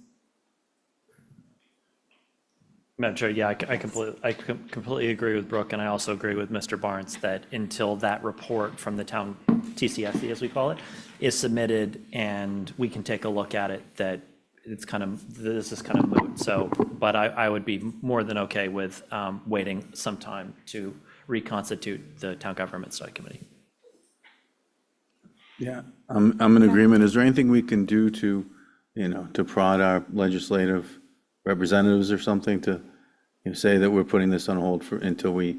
Madam Chair, yeah, I completely agree with Brooke, and I also agree with Mr. Barnes that until that report from the town TCSC, as we call it, is submitted and we can take a look at it, that it's kind of, this is kind of moot. So, but I would be more than okay with waiting some time to reconstitute the Town Government Study Committee. Yeah, I'm in agreement. Is there anything we can do to, to prod our legislative representatives or something to say that we're putting this on hold until we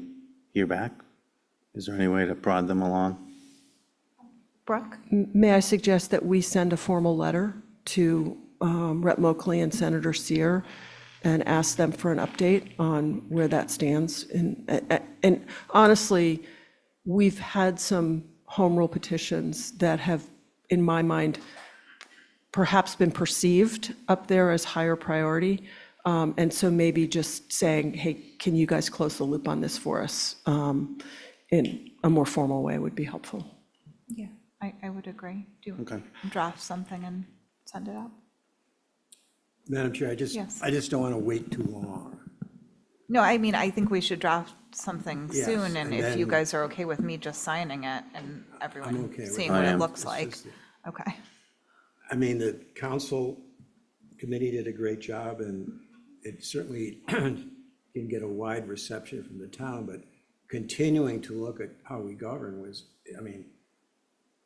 hear back? Is there any way to prod them along? Brooke? May I suggest that we send a formal letter to Rep. Moakley and Senator Sear and ask them for an update on where that stands? And honestly, we've had some home rule petitions that have, in my mind, perhaps been perceived up there as higher priority. And so maybe just saying, hey, can you guys close the loop on this for us in a more formal way would be helpful. Yeah, I would agree. Do Okay. draft something and send it out? Madam Chair, Yes. I just don't want to wait too long. No, I mean, I think we should draft something Yes, soon, and and if you then- guys are okay with me just signing it and everyone okay with seeing that. what I it am. looks It's like. just- Okay. I mean, the council committee did a great job, and it certainly can get a wide reception from the town, but continuing to look at how we govern was, I mean,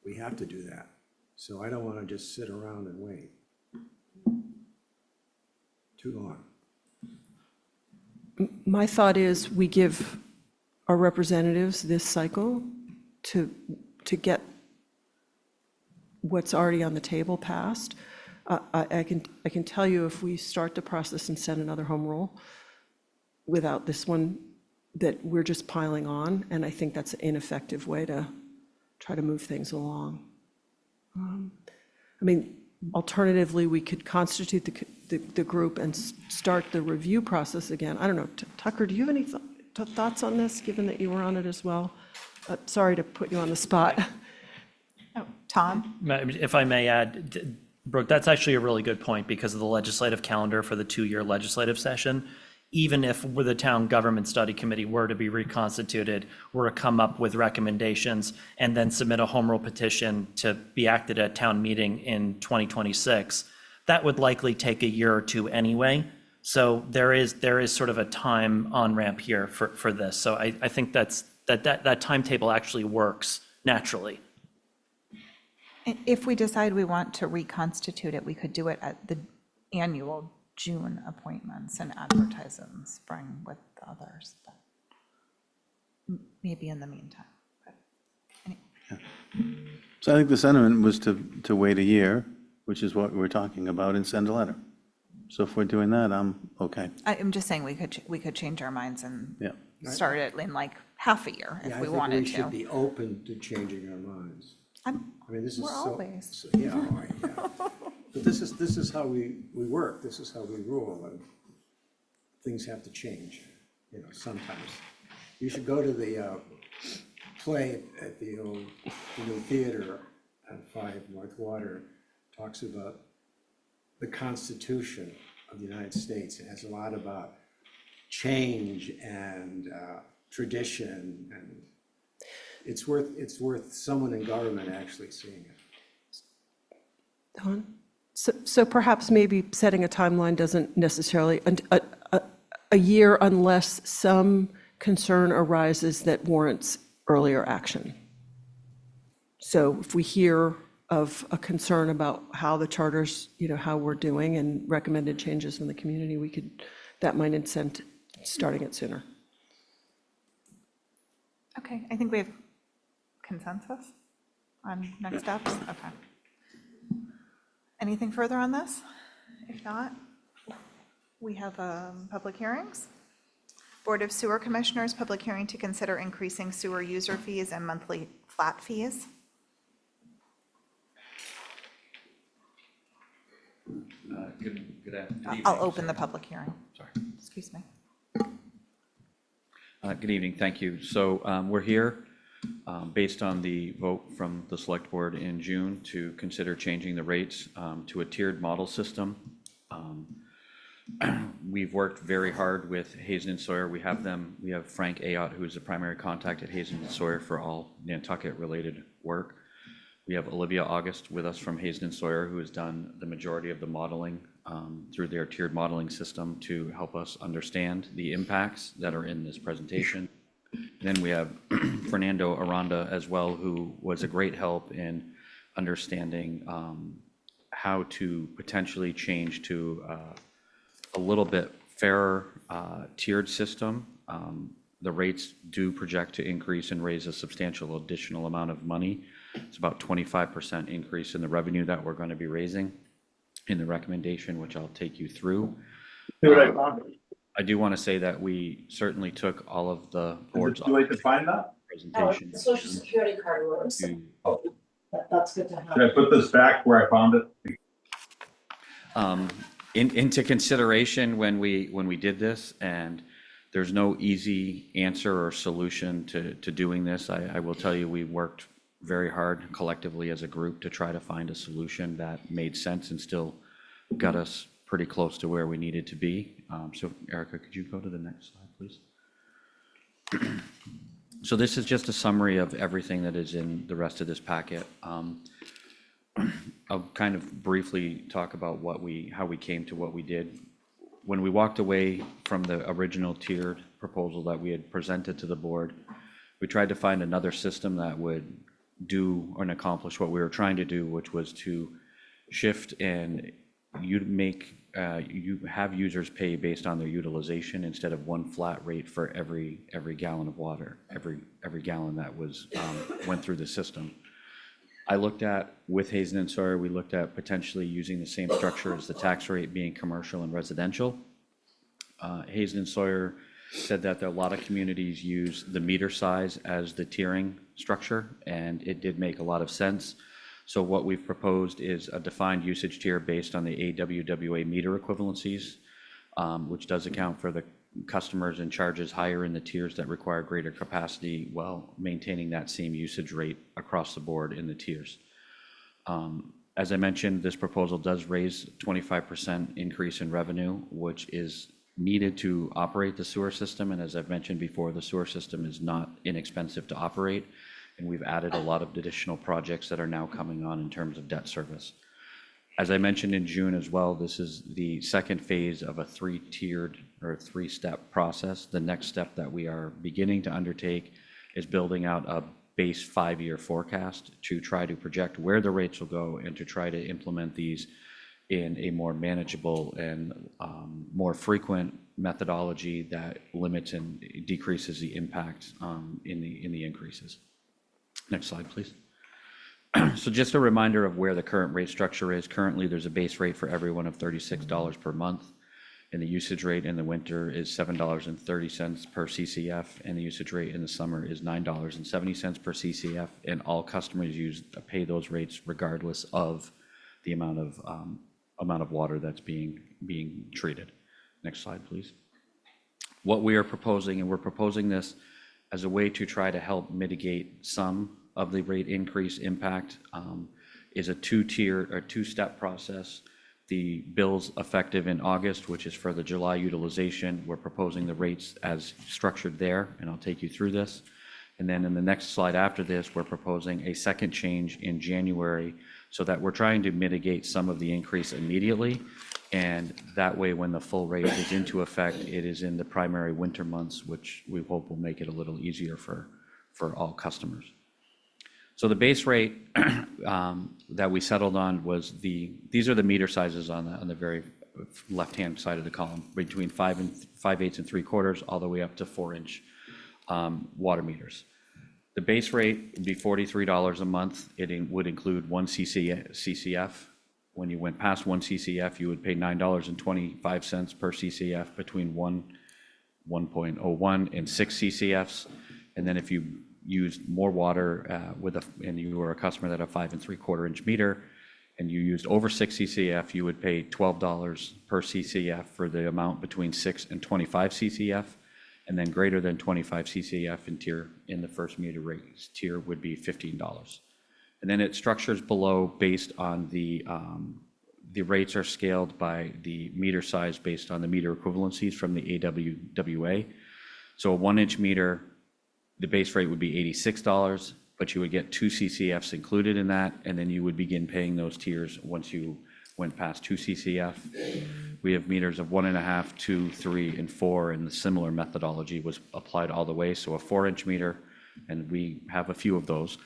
we have to do that. So I don't want to just sit around and wait too long. My thought is we give our representatives this cycle to get what's already on the table passed. I can tell you, if we start the process and send another home rule without this one, that we're just piling on, and I think that's an ineffective way to try to move things along. I mean, alternatively, we could constitute the group and start the review process again. I don't know, Tucker, do you have any thoughts on this, given that you were on it as well? Sorry to put you on the spot. Oh, Tom? If I may add, Brooke, that's actually a really good point because of the legislative calendar for the 2-year legislative session. Even if the town government study committee were to be reconstituted, were to come up with recommendations and then submit a home rule petition to be acted at town meeting in 2026, that would likely take a year or two anyway. So there is sort of a time on-ramp here for this. So I think that timetable actually works naturally. If we decide we want to reconstitute it, we could do it at the annual June appointments and advertise it in the spring with the others. But maybe in the meantime. But anyway. So I think the sentiment was to wait a year, which is what we're talking about, and send a letter. So if we're doing that, I'm okay. I'm just saying we could change our minds and Yeah. start it in like half a year if we wanted I think we to. should be open to changing our minds. I mean, this is We're so. always. Yeah, all right, yeah. But this is how we work, this is how we rule, and things have to change, sometimes. You should go to the play at the new theater on 5 North Water, talks about the Constitution of the United States. It has a lot about change and tradition, and it's worth someone in government actually seeing it. Don? So perhaps maybe setting a timeline doesn't necessarily, a year unless some concern arises that warrants earlier action. So if we hear of a concern about how the charters, how we're doing and recommended changes from the community, that might incent starting it sooner. Okay, I think we have consensus on next steps. Okay. Anything further on this? If not, we have public hearings. Board of Sewer Commissioners, public hearing to consider increasing sewer user fees and monthly flat fees. Good evening. I'll open the public hearing. Sorry. Excuse me. Good evening, thank you. So we're here based on the vote from the Select Board in June to consider changing the rates to a tiered model system. We've worked very hard with Hazen and Sawyer. We have Frank Ayotte, who is the primary contact at Hazen and Sawyer for all Nantucket-related work. We have Olivia August with us from Hazen and Sawyer, who has done the majority of the modeling through their tiered modeling system to help us understand the impacts that are in this presentation. And then we have Fernando Aranda as well, who was a great help in understanding how to potentially change to a little bit fairer tiered system. The rates do project to increase and raise a substantial additional amount of money. It's about 25% increase in the revenue that we're going to be raising in the recommendation, which I'll take you through. I do want to say that we certainly took all of the board's presentation. Social Security card rules. That's good to have. Should I put this back where I found it? Into consideration when we did this, and there's no easy answer or solution to doing this. I will tell you, we worked very hard collectively as a group to try to find a solution that made sense and still got us pretty close to where we needed to be. So Erica, could you go to the next slide, please? So this is just a summary of everything that is in the rest of this packet. I'll kind of briefly talk about how we came to what we did. When we walked away from the original tiered proposal that we had presented to the board, we tried to find another system that would do and accomplish what we were trying to do, which was to shift and you have users pay based on their utilization instead of one flat rate for every gallon of water, every gallon that was went through the system. I looked at, with Hazen and Sawyer, we looked at potentially using the same structure as the tax rate being commercial and residential. Hazen and Sawyer said that there are a lot of communities use the meter size as the tiering structure, and it did make a lot of sense. So what we've proposed is a defined usage tier based on the AWWA meter equivalencies, which does account for the customers and charges higher in the tiers that require greater capacity while maintaining that same usage rate across the board in the tiers. As I mentioned, this proposal does raise 25% increase in revenue, which is needed to operate the sewer system. And as I've mentioned before, the sewer system is not inexpensive to operate. And we've added a lot of additional projects that are now coming on in terms of debt service. As I mentioned in June as well, this is the second phase of a three-tiered or three-step process. The next step that we are beginning to undertake is building out a base 5-year forecast to try to project where the rates will go and to try to implement these in a more manageable and more frequent methodology that limits and decreases the impact in the increases. Next slide, please. So just a reminder of where the current rate structure is. Currently, there's a base rate for everyone of $36 per month. And the usage rate in the winter is $7.30 per CCF, and the usage rate in the summer is $9.70 per CCF, and all customers pay those rates regardless of the amount of water that's being treated. Next slide, please. What we are proposing, and we're proposing this as a way to try to help mitigate some of the rate increase impact, is a two-tier or two-step process. The bills effective in August, which is for the July utilization, we're proposing the rates as structured there, and I'll take you through this. And then in the next slide after this, we're proposing a second change in January so that we're trying to mitigate some of the increase immediately. And that way, when the full rate is into effect, it is in the primary winter months, which we hope will make it a little easier for all customers. So the base rate that we settled on was these are the meter sizes on the very left-hand side of the column, between 5 5/8 and 3/4, all the way up to 4-inch water meters. The base rate would be $43 a month. It would include 1 CCF. When you went past 1 CCF, you would pay $9.25 per CCF between 1.01 and 6 CCFs. And then if you used more water and you were a customer that had a 5 3/4-inch meter, and you used over 6 CCF, you would pay $12 per CCF for the amount between 6 and 25 CCF, and then greater than 25 CCF in the first meter rate tier would be $15. And then it structures below based on the rates are scaled by the meter size based on the meter equivalencies from the AWWA. So a 1-inch meter, the base rate would be $86, but you would get 2 CCFs included in that, and then you would begin paying those tiers once you went past 2 CCF. We have meters of 1.5, 2, 3, and 4, and the similar methodology was applied all the way. So a 4-inch meter, and we have a few of those,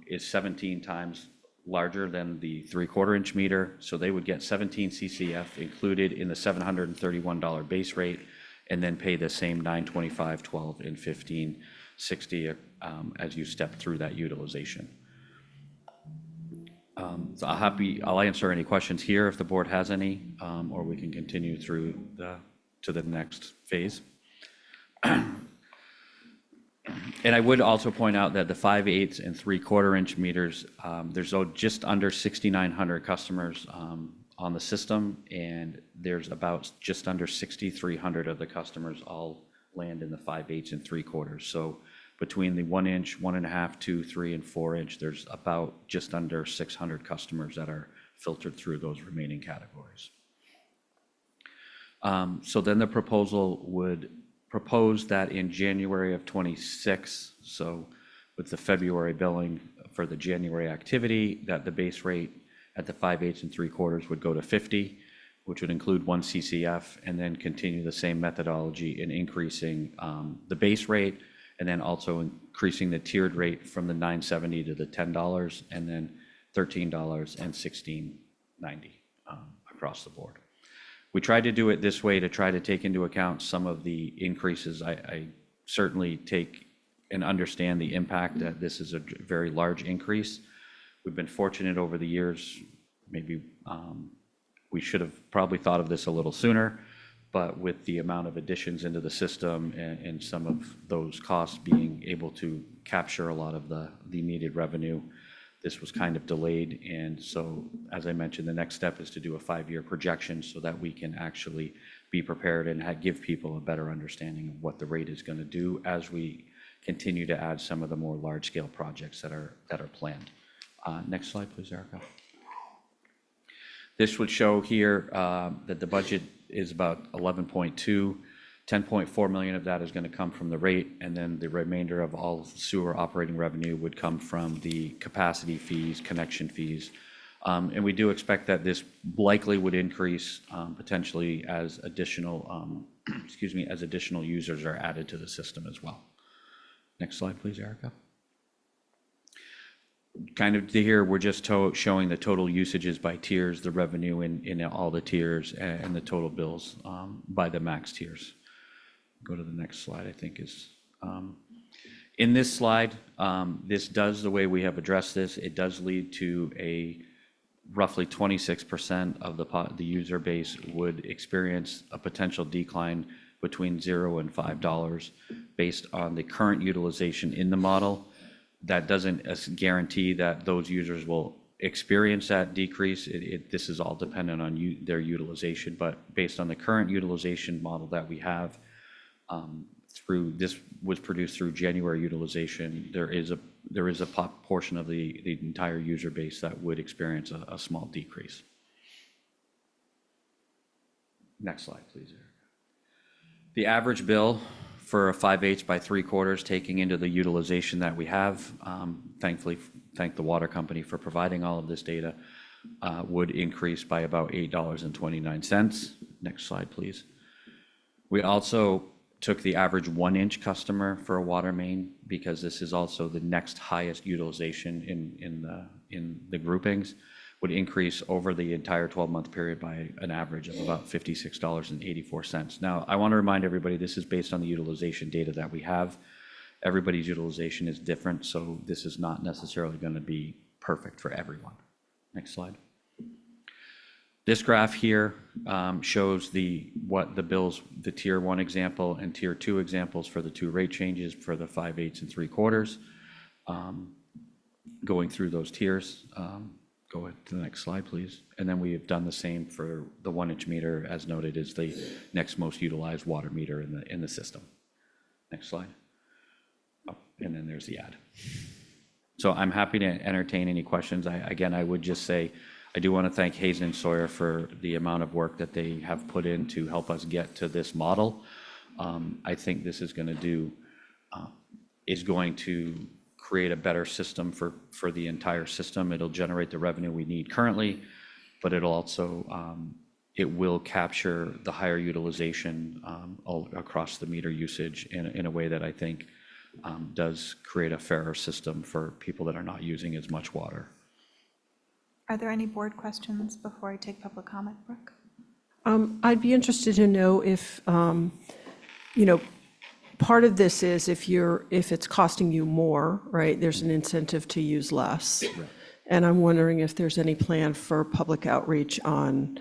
is 17 times larger than the 3/4-inch meter. So they would get 17 CCF included in the $731 base rate, and then pay the same $9.25, $12, and $15.60 as you step through that utilization. So I'll answer any questions here if the board has any, or we can continue through to the next phase. And I would also point out that the 5/8 and 3/4-inch meters, there's just under 6,900 customers on the system, and there's about just under 6,300 of the customers all land in the 5/8 and 3/4. So between the 1-inch, 1.5, 2, 3, and 4-inch, there's about just under 600 customers that are filtered through those remaining categories. So then the proposal would propose that in January of '26, so with the February billing for the January activity, that the base rate at the 5/8 and 3/4 would go to 50, which would include 1 CCF, and then continue the same methodology in increasing the base rate, and then also increasing the tiered rate from the $9.70 to the $10, and then $13 and $16.90 across the board. We tried to do it this way to try to take into account some of the increases. I certainly take and understand the impact that this is a very large increase. We've been fortunate over the years, maybe we should have probably thought of this a little sooner, but with the amount of additions into the system and some of those costs being able to capture a lot of the needed revenue, this was kind of delayed. And so, as I mentioned, the next step is to do a 5-year projection so that we can actually be prepared and give people a better understanding of what the rate is going to do as we continue to add some of the more large-scale projects that are planned. Next slide, please, Erica. This would show here that the budget is about 11.2. 10.4 million of that is going to come from the rate, and then the remainder of all sewer operating revenue would come from the capacity fees, connection fees. And we do expect that this likely would increase potentially as additional, as additional users are added to the system as well. Next slide, please, Erica. Kind of here, we're just showing the total usages by tiers, the revenue in all the tiers, and the total bills by the max tiers. Go to the next slide, I think is. In this slide, this does, the way we have addressed this, it does lead to a roughly 26% of the user base would experience a potential decline between $0 and $5 based on the current utilization in the model. That doesn't guarantee that those users will experience that decrease. This is all dependent on their utilization, but based on the current utilization model that we have, this was produced through January utilization, there is a portion of the entire user base that would experience a small decrease. Next slide, please, Eric. The average bill for a 5/8 by 3/4, taking into the utilization that we have, thankfully, thank the water company for providing all of this data, would increase by about $8.29. Next slide, please. We also took the average 1-inch customer for a water main because this is also the next highest utilization in the groupings, would increase over the entire 12-month period by an average of about $56.84. Now, I want to remind everybody, this is based on the utilization data that we have. Everybody's utilization is different, so this is not necessarily going to be perfect for everyone. Next slide. This graph here shows what the bills, the tier 1 example and tier 2 examples for the 2 rate changes for the 5/8 and 3/4. Going through those tiers. Go ahead to the next slide, please. And then we have done the same for the 1-inch meter, as noted, is the next most utilized water meter in the system. Next slide. Oh, and then there's the ad. So I'm happy to entertain any questions. Again, I would just say, I do want to thank Hazen and Sawyer for the amount of work that they have put in to help us get to this model. I think this is going to create a better system for the entire system. It'll generate the revenue we need currently, but it'll also, it will capture the higher utilization all across the meter usage in a way that I think does create a fairer system for people that are not using as much water. Are there any board questions before I take public comment, Brooke? I'd be interested to know if, part of this is if it's costing you more, right, there's an incentive to use less. Right. And I'm wondering if there's any plan for public outreach on,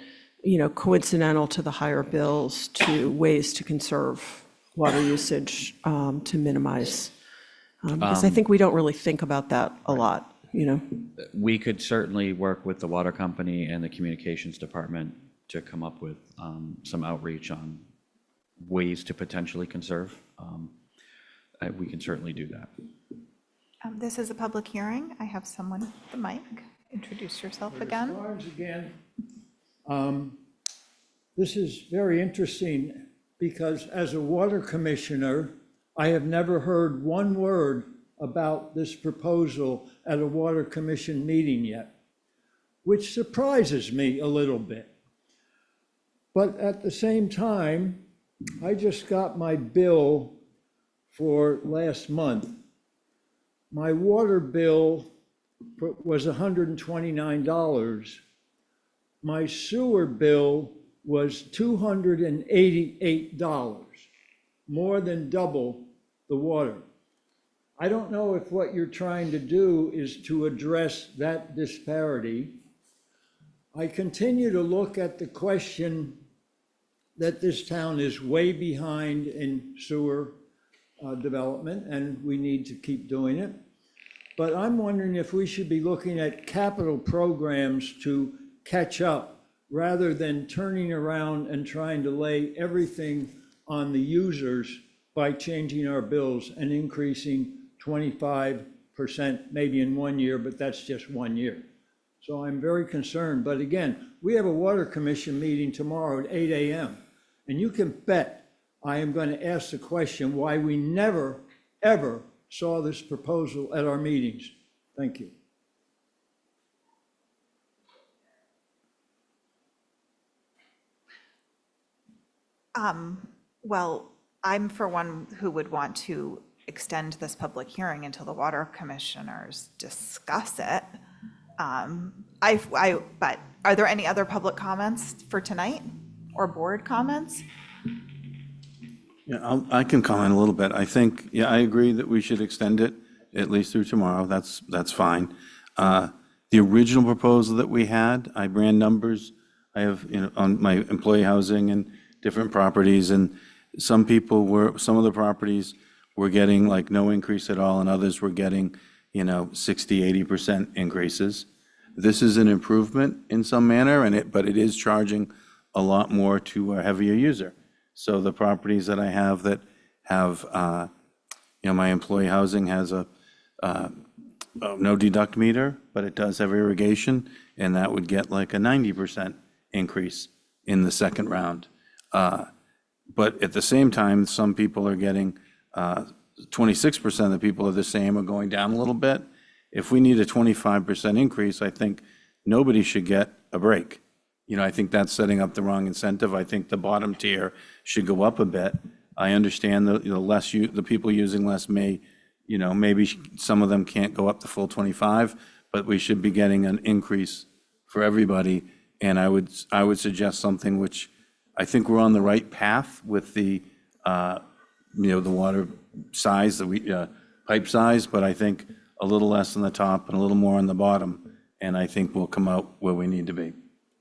coincidental to the higher bills, to ways to conserve water usage, to minimize. Because I think we don't really think about that a lot. We could certainly work with the water company and the communications department to come up with some outreach on ways to potentially conserve. We can certainly do that. This is a public hearing. I have someone at the mic. Introduce yourself again. Barnes again. This is very interesting because as a water commissioner, I have never heard one word about this proposal at a water commission meeting yet, which surprises me a little bit. But at the same time, I just got my bill for last month. My water bill was $129. My sewer bill was $288, more than double the water. I don't know if what you're trying to do is to address that disparity. I continue to look at the question that this town is way behind in sewer development, and we need to keep doing it. But I'm wondering if we should be looking at capital programs to catch up rather than turning around and trying to lay everything on the users by changing our bills and increasing 25%, maybe in 1 year, but that's just 1 year. So I'm very concerned. But again, we have a Water Commission meeting tomorrow at 8 a.m. And you can bet I am going to ask the question why we never, ever saw this proposal at our meetings. Thank you. Well, I'm for one who would want to extend this public hearing until the water commissioners discuss it. But are there any other public comments for tonight or board comments? Yeah, I can comment a little bit. I think, yeah, I agree that we should extend it at least through tomorrow. That's fine. The original proposal that we had, I ran numbers. I have, on my employee housing and different properties, and some of the properties were getting like no increase at all, and others were getting, 60, 80% increases. This is an improvement in some manner, but it is charging a lot more to a heavier user. So the properties that I have that have, my employee housing has a no deduct meter, but it does have irrigation, and that would get like a 90% increase in the second round. But at the same time, some people are getting, 26% of the people are the same or going down a little bit. If we need a 25% increase, I think nobody should get a break. I think that's setting up the wrong incentive. I think the bottom tier should go up a bit. I understand the people using less may, maybe some of them can't go up the full 25, but we should be getting an increase for everybody. And I would suggest something which I think we're on the right path with the, the water size, the pipe size, but I think a little less on the top and a little more on the bottom. And I think we'll come out where we need to be.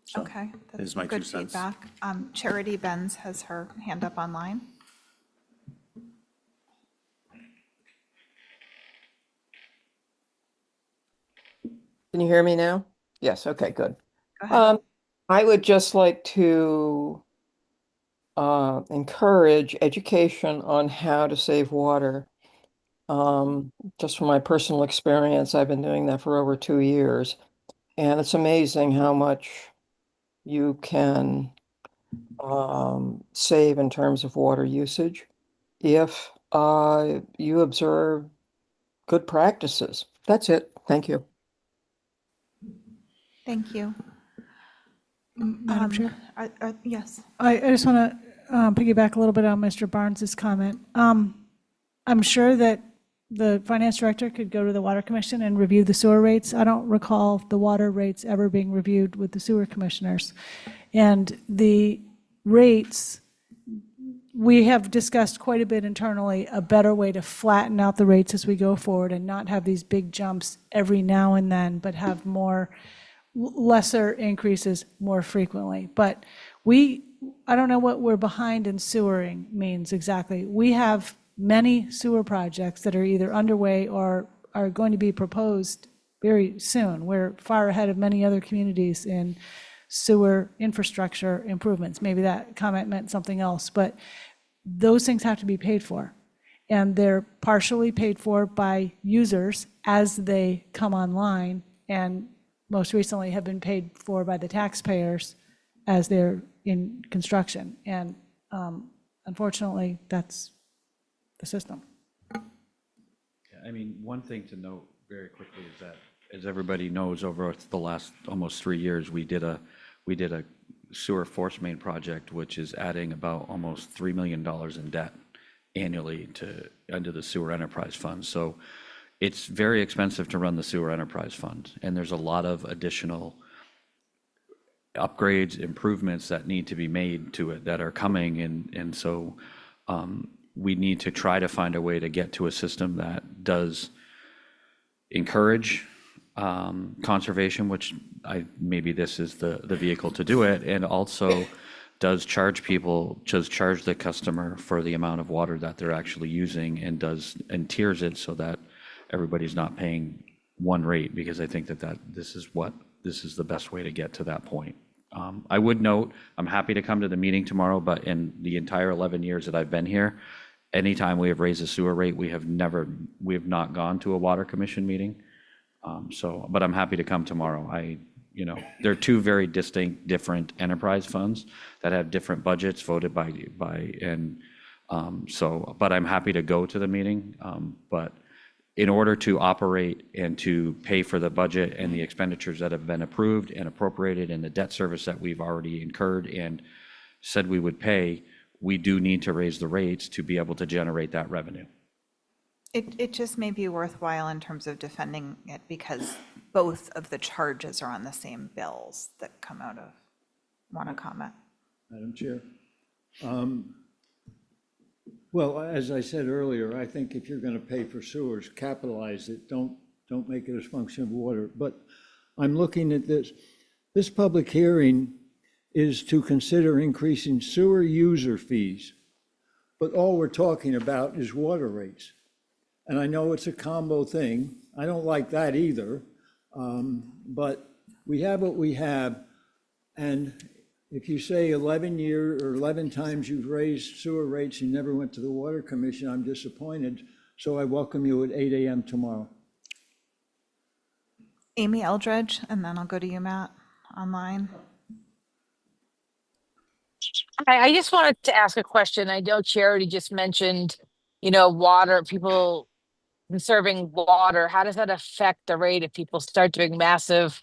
So, Okay, is that's my good 2 cents. feedback. Charity Benz has her hand up online. Can you hear me now? Yes, okay, good. Go ahead. I would just like to encourage education on how to save water. Just from my personal experience, I've been doing that for over 2 years. And it's amazing how much you can save in terms of water usage if you observe good practices. That's it. Thank you. Thank you. Madam Chair? Yes. I just want to piggyback a little bit on Mr. Barnes's comment. I'm sure that the finance director could go to the water commission and review the sewer rates. I don't recall the water rates ever being reviewed with the sewer commissioners. And the rates, we have discussed quite a bit internally, a better way to flatten out the rates as we go forward and not have these big jumps every now and then, but have lesser increases more frequently. But I don't know what we're behind in sewering means exactly. We have many sewer projects that are either underway or are going to be proposed very soon. We're far ahead of many other communities in sewer infrastructure improvements. Maybe that comment meant something else, but those things have to be paid for. And they're partially paid for by users as they come online, and most recently have been paid for by the taxpayers as they're in construction. And unfortunately, that's the system. I mean, one thing to note very quickly is that, as everybody knows, over the last almost 3 years, we did a sewer force main project, which is adding about almost $3 million in debt annually under the sewer enterprise fund. So it's very expensive to run the sewer enterprise fund, and there's a lot of additional upgrades, improvements that need to be made to it that are coming, and so we need to try to find a way to get to a system that does encourage conservation, which maybe this is the vehicle to do it, and also does charge the customer for the amount of water that they're actually using, and tiers it so that everybody's not paying one rate, because I think that this is the best way to get to that point. I would note, I'm happy to come to the meeting tomorrow, but in the entire 11 years that I've been here, anytime we have raised a sewer rate, we have not gone to a water commission meeting. But I'm happy to come tomorrow. you know, they're two very distinct, different enterprise funds that have different budgets voted and so, but I'm happy to go to the meeting. But in order to operate and to pay for the budget and the expenditures that have been approved and appropriated and the debt service that we've already incurred and said we would pay, we do need to raise the rates to be able to generate that revenue. It just may be worthwhile in terms of defending it because both of the charges are on the same bills that come out of. Want to comment? Madam Chair. Well, as I said earlier, I think if you're going to pay for sewers, capitalize it. Don't make it a function of water. But I'm looking at this. This public hearing is to consider increasing sewer user fees. But all we're talking about is water rates. And I know it's a combo thing. I don't like that either. But we have what we have. And if you say 11 times you've raised sewer rates and never went to the Water Commission, I'm disappointed. So I welcome you at 8 a.m. tomorrow. Amy Eldridge, and then I'll go to you, Matt, online. I just wanted to ask a question. I know Charity just mentioned, water, people conserving water. How does that affect the rate if people start doing massive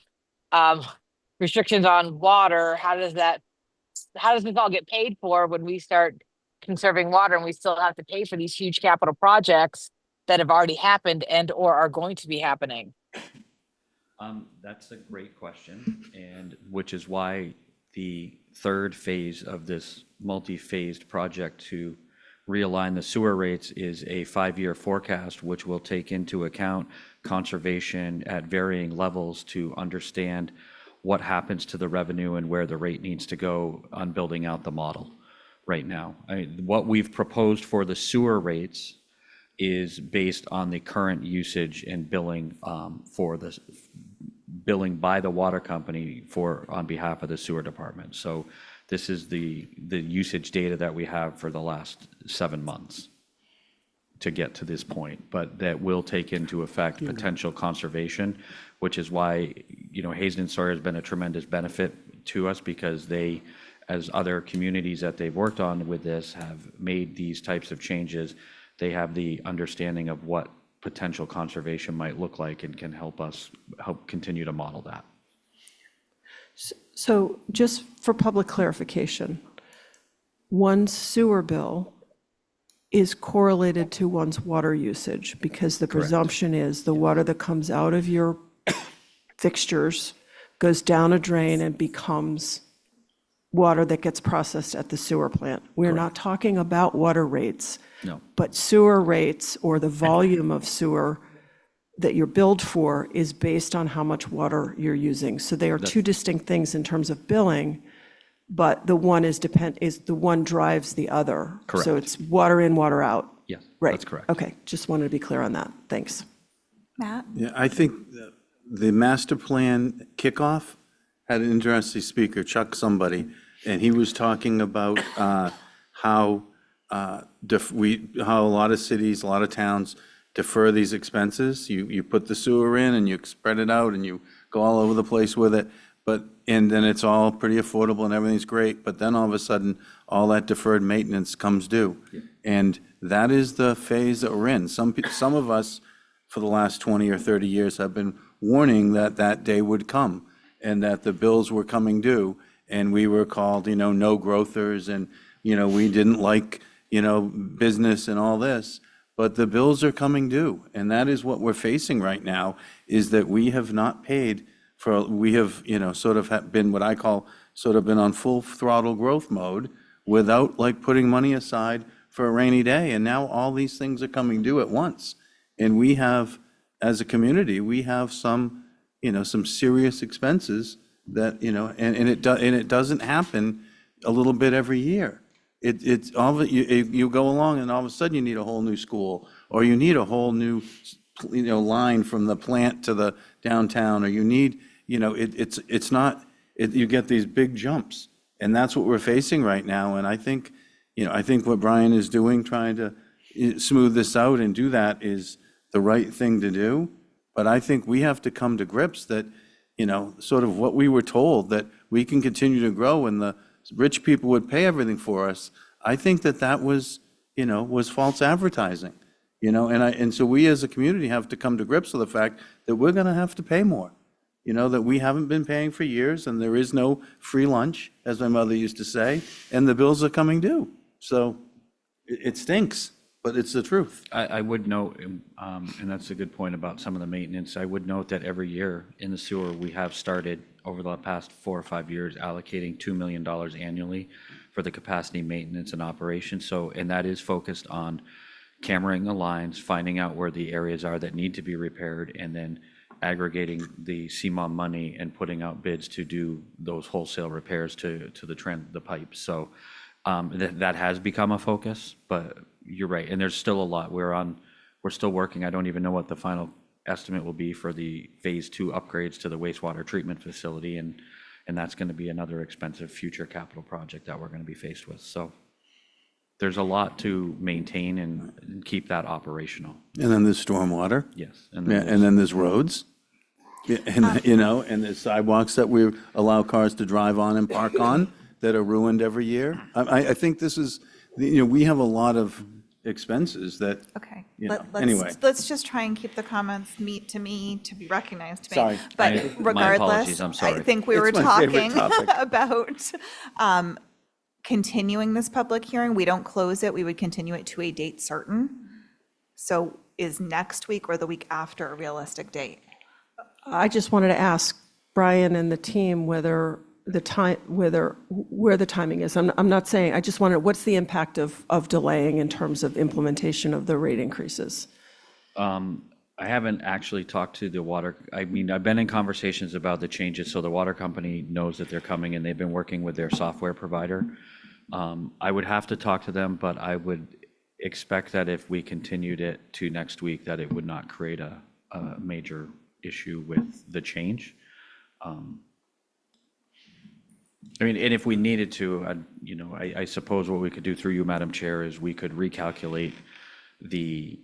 restrictions on water? How does this all get paid for when we start conserving water and we still have to pay for these huge capital projects that have already happened and or are going to be happening? That's a great question, and which is why the third phase of this multi-phased project to realign the sewer rates is a 5-year forecast, which will take into account conservation at varying levels to understand what happens to the revenue and where the rate needs to go on building out the model right now. What we've proposed for the sewer rates is based on the current usage and billing for the billing by the water company on behalf of the sewer department. So this is the usage data that we have for the last 7 months to get to this point, but that will take into effect potential conservation, which is why, Hazen Sawyer has been a tremendous benefit to us because they, as other communities that they've worked on with this, have made these types of changes. They have the understanding of what potential conservation might look like and can help continue to model that. So just for public clarification, one's sewer bill is correlated to one's water usage because the presumption is the water that comes out of your fixtures goes down a drain and becomes water that gets processed at the sewer plant. We're not talking about water rates. No. But sewer rates or the volume of sewer that you're billed for is based on how much water you're using. So they are two distinct things in terms of billing, but the one is the one drives the other. Correct. So it's water in, water out. Yes, Right. that's correct. Okay, just wanted to be clear on that. Thanks. Matt? Yeah, I think the master plan kickoff had an interesting speaker, Chuck somebody, and he was talking about how a lot of cities, a lot of towns defer these expenses. You put the sewer in and you spread it out and you go all over the place with it, and then it's all pretty affordable and everything's great, but then all of a sudden, all that deferred maintenance comes due. Yeah. And that is the phase that we're in. Some of us, for the last 20 or 30 years, have been warning that that day would come and that the bills were coming due, and we were called, no growthers, and, we didn't like, business and all this, but the bills are coming due. And that is what we're facing right now, is that we have not paid we have, sort of been what I call been on full throttle growth mode without putting money aside for a rainy day. And now all these things are coming due at once. And we have, as a community, we have some serious expenses that, and it doesn't happen a little bit every year. It's all you go along and all of a sudden you need a whole new school, or you need a whole new line from the plant to the downtown, or you need it's not you get these big jumps, and that's what we're facing right now. And I think what Brian is doing, trying to smooth this out and do that, is the right thing to do. But I think we have to come to grips that sort of what we were told, that we can continue to grow and the rich people would pay everything for us. I think that was, was false advertising, and so we as a community have to come to grips with the fact that we're going to have to pay more, that we haven't been paying for years, and there is no free lunch, as my mother used to say, and the bills are coming due. So it stinks, but it's the truth. I would note, and that's a good point about some of the maintenance, I would note that every year in the sewer, we have started over the past 4 or 5 years allocating $2 million annually for the capacity maintenance and operation. So, and that is focused on cameraing the lines, finding out where the areas are that need to be repaired, and then aggregating the CMOM money and putting out bids to do those wholesale repairs to the pipes. So that has become a focus, but you're right. And there's still a lot. We're still working. I don't even know what the final estimate will be for the phase 2 upgrades to the wastewater treatment facility. And that's going to be another expensive future capital project that we're going to be faced with. So there's a lot to maintain and keep that operational. And then there's stormwater. Yes. And then there's roads. And, and the sidewalks that we allow cars to drive on and park on that are ruined every year. I think this is, we have a lot of expenses that, Okay, anyway. let's just try and keep the comments to me to be recognized to me. Sorry. But My regardless, apologies, I'm sorry. I think we were It's my favorite talking topic. about continuing this public hearing. We don't close it, we would continue it to a date certain. So is next week or the week after a realistic date? I just wanted to ask Brian and the team where the timing is. I'm not saying, I just wondered, what's the impact of delaying in terms of implementation of the rate increases? I haven't actually talked to the water. I mean, I've been in conversations about the changes, so the water company knows that they're coming and they've been working with their software provider. I would have to talk to them, but I would expect that if we continued it to next week, that it would not create a major issue with the change. I mean, and if we needed to, I suppose what we could do through you, Madam Chair, is we could recalculate the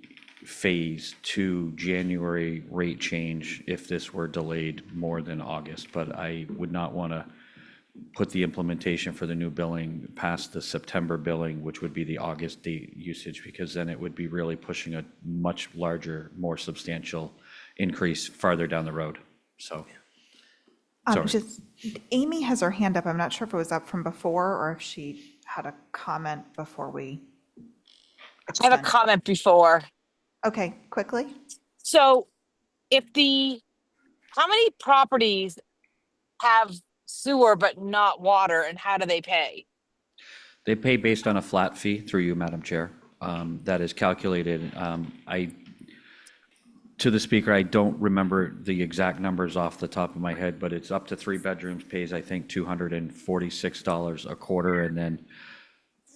phase 2 January rate change if this were delayed more than August. But I would not want to put the implementation for the new billing past the September billing, which would be the August date usage, because then it would be really pushing a much larger, more substantial increase farther down the road. So, sorry. Amy has her hand up. I'm not sure if it was up from before or if she had a comment before we. I have a comment before. Okay, quickly. So how many properties have sewer but not water, and how do they pay? They pay based on a flat fee through you, Madam Chair. That is calculated. To the speaker, I don't remember the exact numbers off the top of my head, but it's up to 3 bedrooms pays, I think, $246 a quarter, and then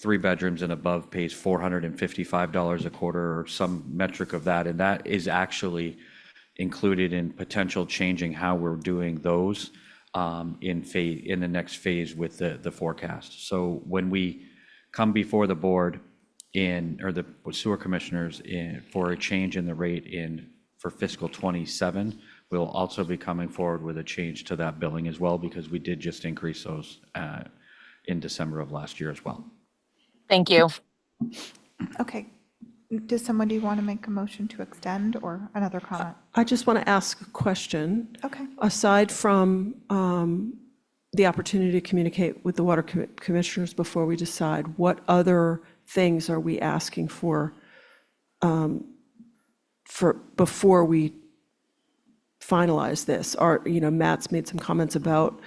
3 bedrooms and above pays $455 a quarter, or some metric of that. And that is actually included in potential changing how we're doing those in the next phase with the forecast. So when we come before the board or the sewer commissioners for a change in the rate for fiscal 27, we'll also be coming forward with a change to that billing as well, because we did just increase those in December of last year as well. Thank you. Okay. Does somebody want to make a motion to extend or another comment? I just want to ask a question. Okay. Aside from the opportunity to communicate with the water commissioners before we decide, what other things are we asking for before we finalize this? Matt's made some comments about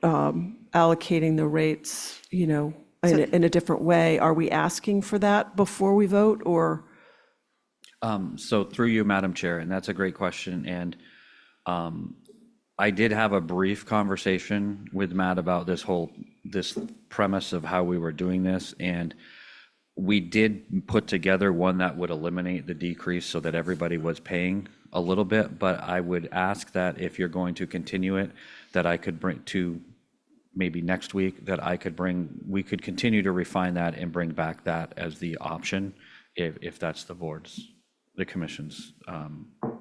allocating the rates, in a different way. Are we asking for that before we vote, or? So through you, Madam Chair, and that's a great question. And I did have a brief conversation with Matt about this premise of how we were doing this. And we did put together one that would eliminate the decrease so that everybody was paying a little bit. But I would ask that if you're going to continue it, that I could bring to maybe next week, we could continue to refine that and bring back that as the option if that's the commission's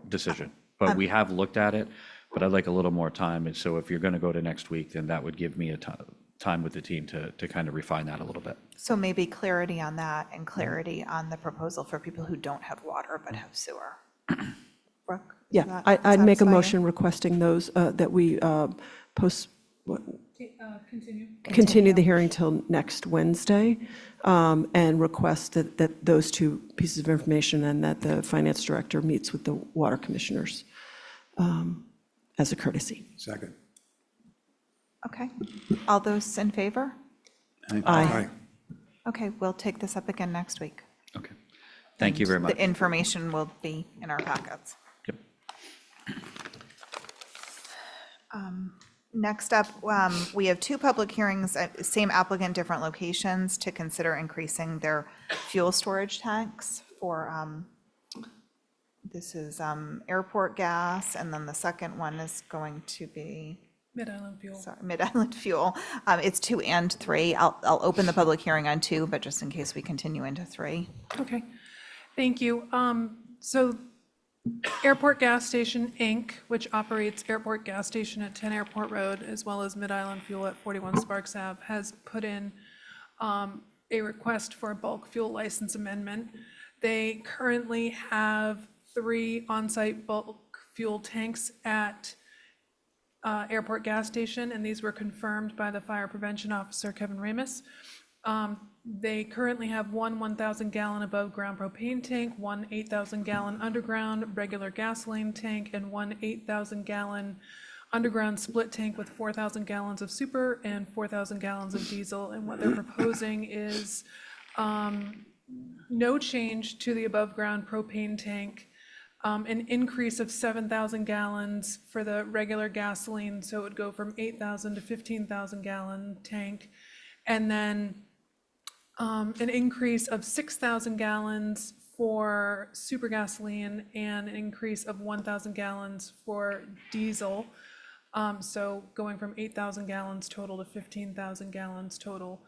decision. But we have looked at it. but I'd like a little more time. And so if you're going to go to next week, then that would give me a time with the team to kind of refine that a little bit. So maybe clarity on that and clarity on the proposal for people who don't have water but have sewer. Brooke? does Yeah, that I'd make a satisfy you? motion requesting those, that we Continue. continue the hearing till next Wednesday, and request that those two pieces of information and that the finance director meets with the water commissioners as a courtesy. Second. Okay. All those in favor? Aye. Okay, we'll take this up again next week. Okay. Thank you very much. The information will be in our packets. Yep. Next up, we have two public hearings, same applicant, different locations, to consider increasing their fuel storage tanks for, this is airport gas, and then the second one is going to be, Mid-Island Fuel. sorry, Mid-Island Fuel. It's 2 and 3. I'll open the public hearing on 2, but just in case we continue into 3. Okay, thank you. So Airport Gas Station, Inc., which operates Airport Gas Station at 10 Airport Road, as well as Mid-Island Fuel at 41 Sparks Ave, has put in a request for a bulk fuel license amendment. They currently have 3 on-site bulk fuel tanks at Airport Gas Station, and these were confirmed by the Fire Prevention Officer, Kevin Ramus. They currently have one 1,000-gallon above-ground propane tank, one 8,000-gallon underground regular gasoline tank, and one 8,000-gallon underground split tank with 4,000 gallons of super and 4,000 gallons of diesel. And what they're proposing is no change to the above-ground propane tank, an increase of 7,000 gallons for the regular gasoline, so it would go from 8,000 to 15,000-gallon tank, and then an increase of 6,000 gallons for super gasoline and an increase of 1,000 gallons for diesel. So going from 8,000 gallons total to 15,000 gallons total.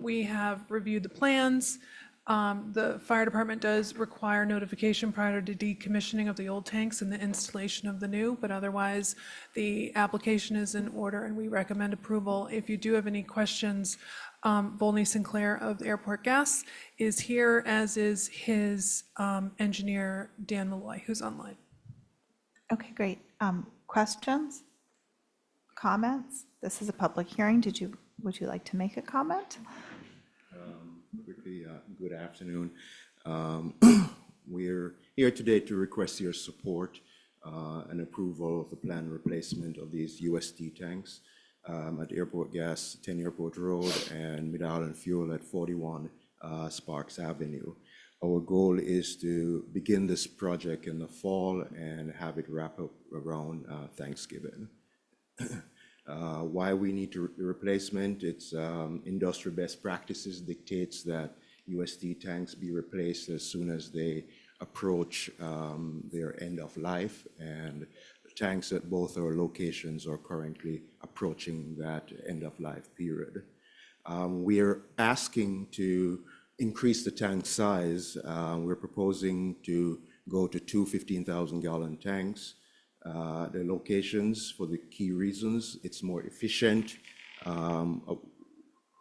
We have reviewed the plans. The fire department does require notification prior to decommissioning of the old tanks and the installation of the new, but otherwise the application is in order and we recommend approval. If you do have any questions, Volney Sinclair of Airport Gas is here, as is his engineer, Dan Malloy, who's online. Okay, great. Questions? Comments? This is a public hearing. Would you like to make a comment? Quickly, good afternoon. We're here today to request your support and approval of the planned replacement of these USD tanks at Airport Gas, 10 Airport Road, and Mid-Island Fuel at 41 Sparks Avenue. Our goal is to begin this project in the fall and have it wrap up around Thanksgiving. Why we need the replacement, it's industry best practices dictates that USD tanks be replaced as soon as they approach their end of life, and the tanks at both our locations are currently approaching that end of life period. We're asking to increase the tank size. We're proposing to go to 2 15,000-gallon tanks. The locations, for the key reasons, it's more efficient.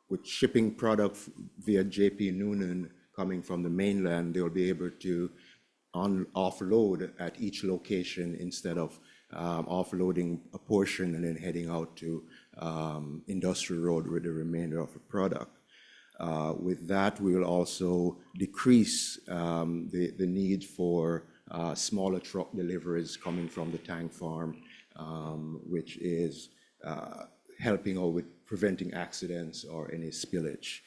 With shipping product via JP Noonan coming from the mainland, they'll be able to offload at each location instead of offloading a portion and then heading out to Industrial Road with the remainder of the product. With that, we will also decrease the need for smaller truck deliveries coming from the tank farm, which is helping out with preventing accidents or any spillage.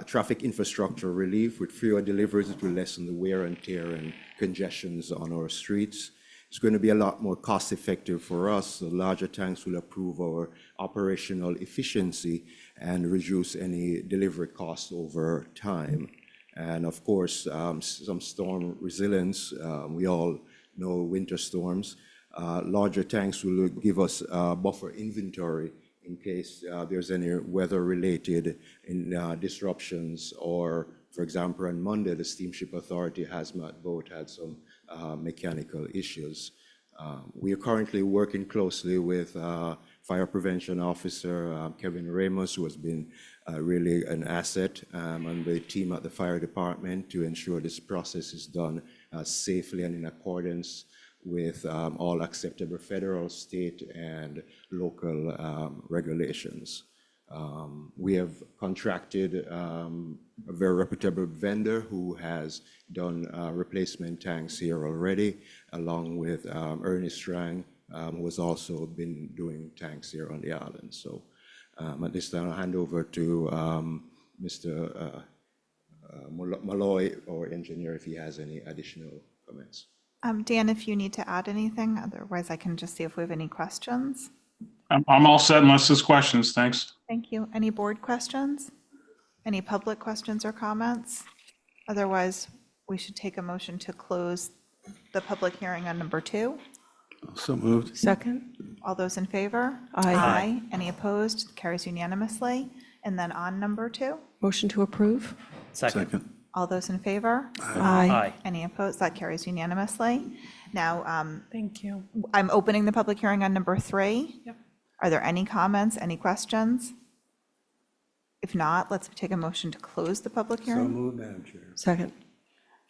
Traffic infrastructure relief, with fewer deliveries, it will lessen the wear and tear and congestions on our streets. It's going to be a lot more cost effective for us. The larger tanks will improve our operational efficiency and reduce any delivery costs over time. And of course, some storm resilience. We all know winter storms. Larger tanks will give us buffer inventory in case there's any weather-related disruptions, or, for example, on Monday, the Steamship Authority hazmat boat had some mechanical issues. We are currently working closely with Fire Prevention Officer Kevin Ramos, who has been really an asset, and the team at the fire department to ensure this process is done safely and in accordance with all acceptable federal, state, and local regulations. We have contracted a very reputable vendor who has done replacement tanks here already, along with Ernest Strang, who has also been doing tanks here on the island. So at this time, I'll hand over to Mr. Malloy, our engineer, if he has any additional comments. Dan, if you need to add anything, otherwise I can just see if we have any questions. I'm all set unless there's questions. Thanks. Thank you. Any board questions? Any public questions or comments? Otherwise, we should take a motion to close the public hearing on number 2. So moved. Second? All those in favor? Aye. Any opposed? Carries unanimously. And then on number 2? Motion to approve? Second. All those in favor? Aye. Any opposed? That carries unanimously. Now, Thank you. I'm opening the public hearing on number 3. Yep. Are there any comments, any questions? If not, let's take a motion to close the public So hearing. moved, Madam Chair. Second?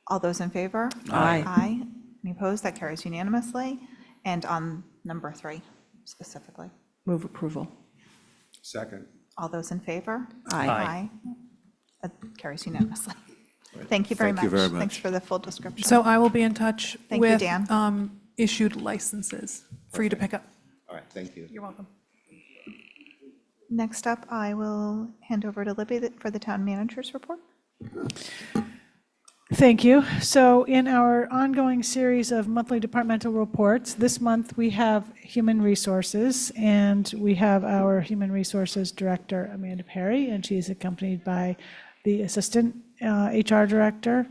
All those in favor? Aye. Any opposed? That carries unanimously. And on number 3 specifically, Move approval. Second. all those in favor? Aye. That carries unanimously. Thank you very much. Thank you very much. Thanks for the full description. So I will be in touch Thank you, with Dan. issued licenses for you to pick up. All right, thank you. You're welcome. Next up, I will hand over to Libby for the town manager's report. Thank you. So in our ongoing series of monthly departmental reports, this month we have Human Resources, and we have our Human Resources Director, Amanda Perry, and she's accompanied by the Assistant HR Director,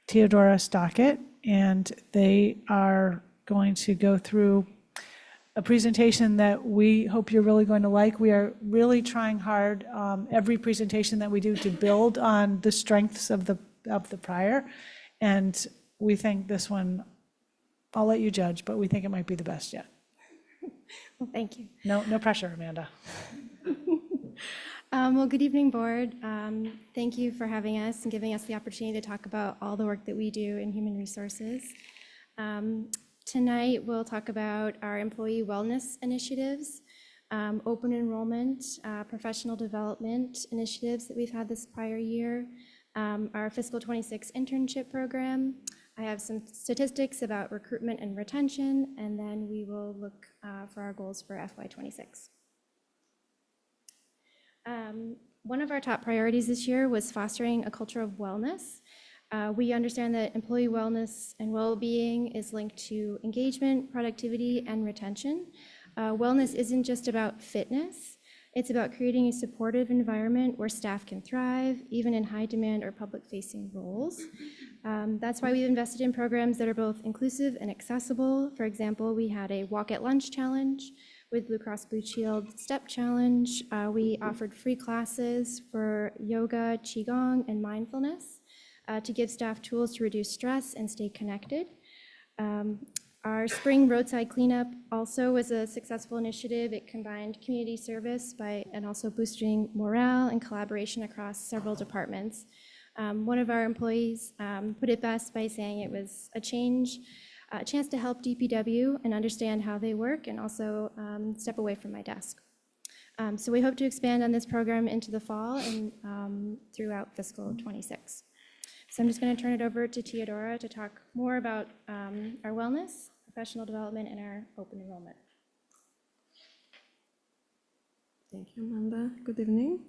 Theodora Stockett, and they are going to go through a presentation that we hope you're really going to like. We are really trying hard, every presentation that we do, to build on the strengths of the prior. And we think this one, I'll let you judge, but we think it might be the best yet. Well, thank you. No pressure, Amanda. Well, good evening, board. Thank you for having us and giving us the opportunity to talk about all the work that we do in human resources. Tonight, we'll talk about our employee wellness initiatives, open enrollment, professional development initiatives that we've had this prior year, our fiscal 26 internship program. I have some statistics about recruitment and retention, and then we will look for our goals for FY26. One of our top priorities this year was fostering a culture of wellness. We understand that employee wellness and well-being is linked to engagement, productivity, and retention. Wellness isn't just about fitness. It's about creating a supportive environment where staff can thrive, even in high-demand or public-facing roles. That's why we've invested in programs that are both inclusive and accessible. For example, we had a Walk at Lunch challenge with Blue Cross Blue Shield Step Challenge. We offered free classes for yoga, qigong, and mindfulness to give staff tools to reduce stress and stay connected. Our spring roadside cleanup also was a successful initiative. It combined community service and also boosting morale and collaboration across several departments. One of our employees put it best by saying it was a chance to help DPW and understand how they work, and also step away from my desk. So we hope to expand on this program into the fall and throughout fiscal 26. So I'm just going to turn it over to Theodora to talk more about our wellness, professional development, and our open enrollment. Thank you, Amanda. Good evening.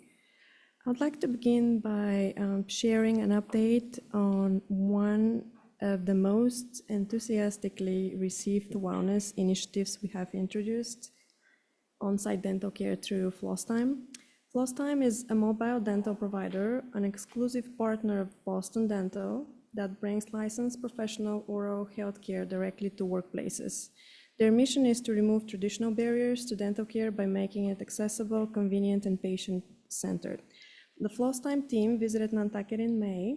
I'd like to begin by sharing an update on one of the most enthusiastically received wellness initiatives we have introduced: on-site dental care through Floss Time. Floss Time is a mobile dental provider, an exclusive partner of Boston Dental that brings licensed professional oral health care directly to workplaces. Their mission is to remove traditional barriers to dental care by making it accessible, convenient, and patient-centered. The Floss Time team visited Nantucket in May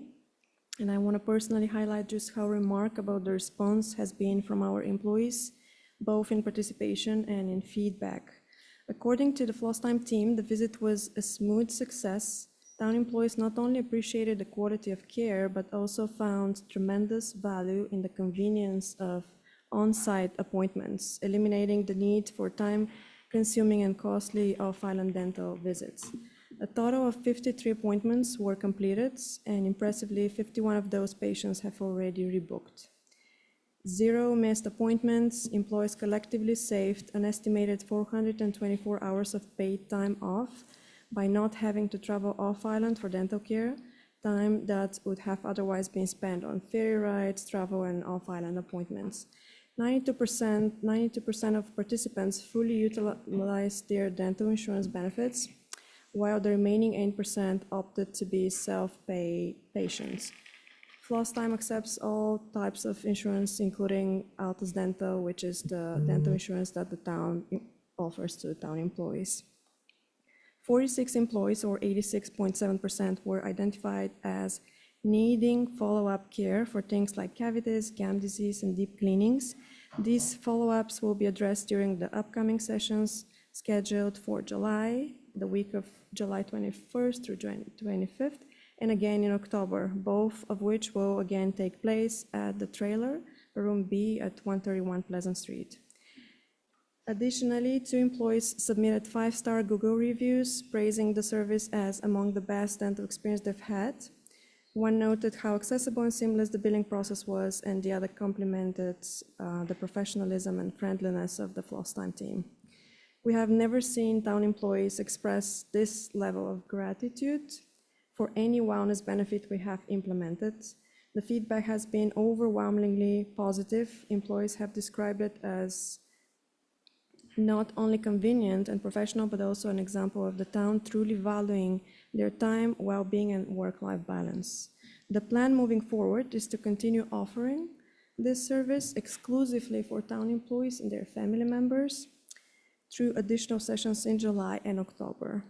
And I want to personally highlight just how remarkable the response has been from our employees, both in participation and in feedback. According to the Floss Time team, the visit was a smooth success. Town employees not only appreciated the quality of care, but also found tremendous value in the convenience of on-site appointments, eliminating the need for time-consuming and costly off-island dental visits. A total of 53 appointments were completed, and impressively, 51 of those patients have already rebooked. 0 missed appointments. Employees collectively saved an estimated 424 hours of paid time off by not having to travel off-island for dental care, time that would have otherwise been spent on ferry rides, travel, and off-island appointments. 92% of participants fully utilized their dental insurance benefits, while the remaining 8% opted to be self-pay patients. Floss Time accepts all types of insurance, including Altus Dental, which is the dental insurance that the town offers to town employees. 46 employees, or 86.7%, were identified as needing follow-up care for things like cavities, gum disease, and deep cleanings. These follow-ups will be addressed during the upcoming sessions scheduled for July, the week of July 21st through 25th, and again in October, both of which will again take place at the trailer, room B at 131 Pleasant Street. Additionally, 2 employees submitted 5-star Google reviews, praising the service as among the best dental experience they've had. One noted how accessible and seamless the billing process was, and the other complimented the professionalism and friendliness of the Floss Time team. We have never seen town employees express this level of gratitude for any wellness benefit we have implemented. The feedback has been overwhelmingly positive. Employees have described it as not only convenient and professional, but also an example of the town truly valuing their time, well-being, and work-life balance. The plan moving forward is to continue offering this service exclusively for town employees and their family members through additional sessions in July and October.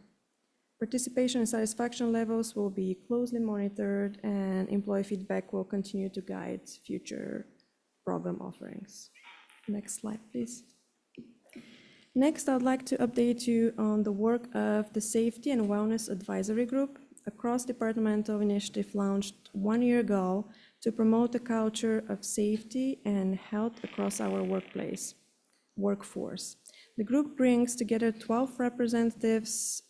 Participation and satisfaction levels will be closely monitored, and employee feedback will continue to guide future program offerings. Next slide, please. Next, I'd like to update you on the work of the Safety and Wellness Advisory Group, a cross-departmental initiative launched 1 year ago to promote a culture of safety and health across our workforce. The group brings together 12 representatives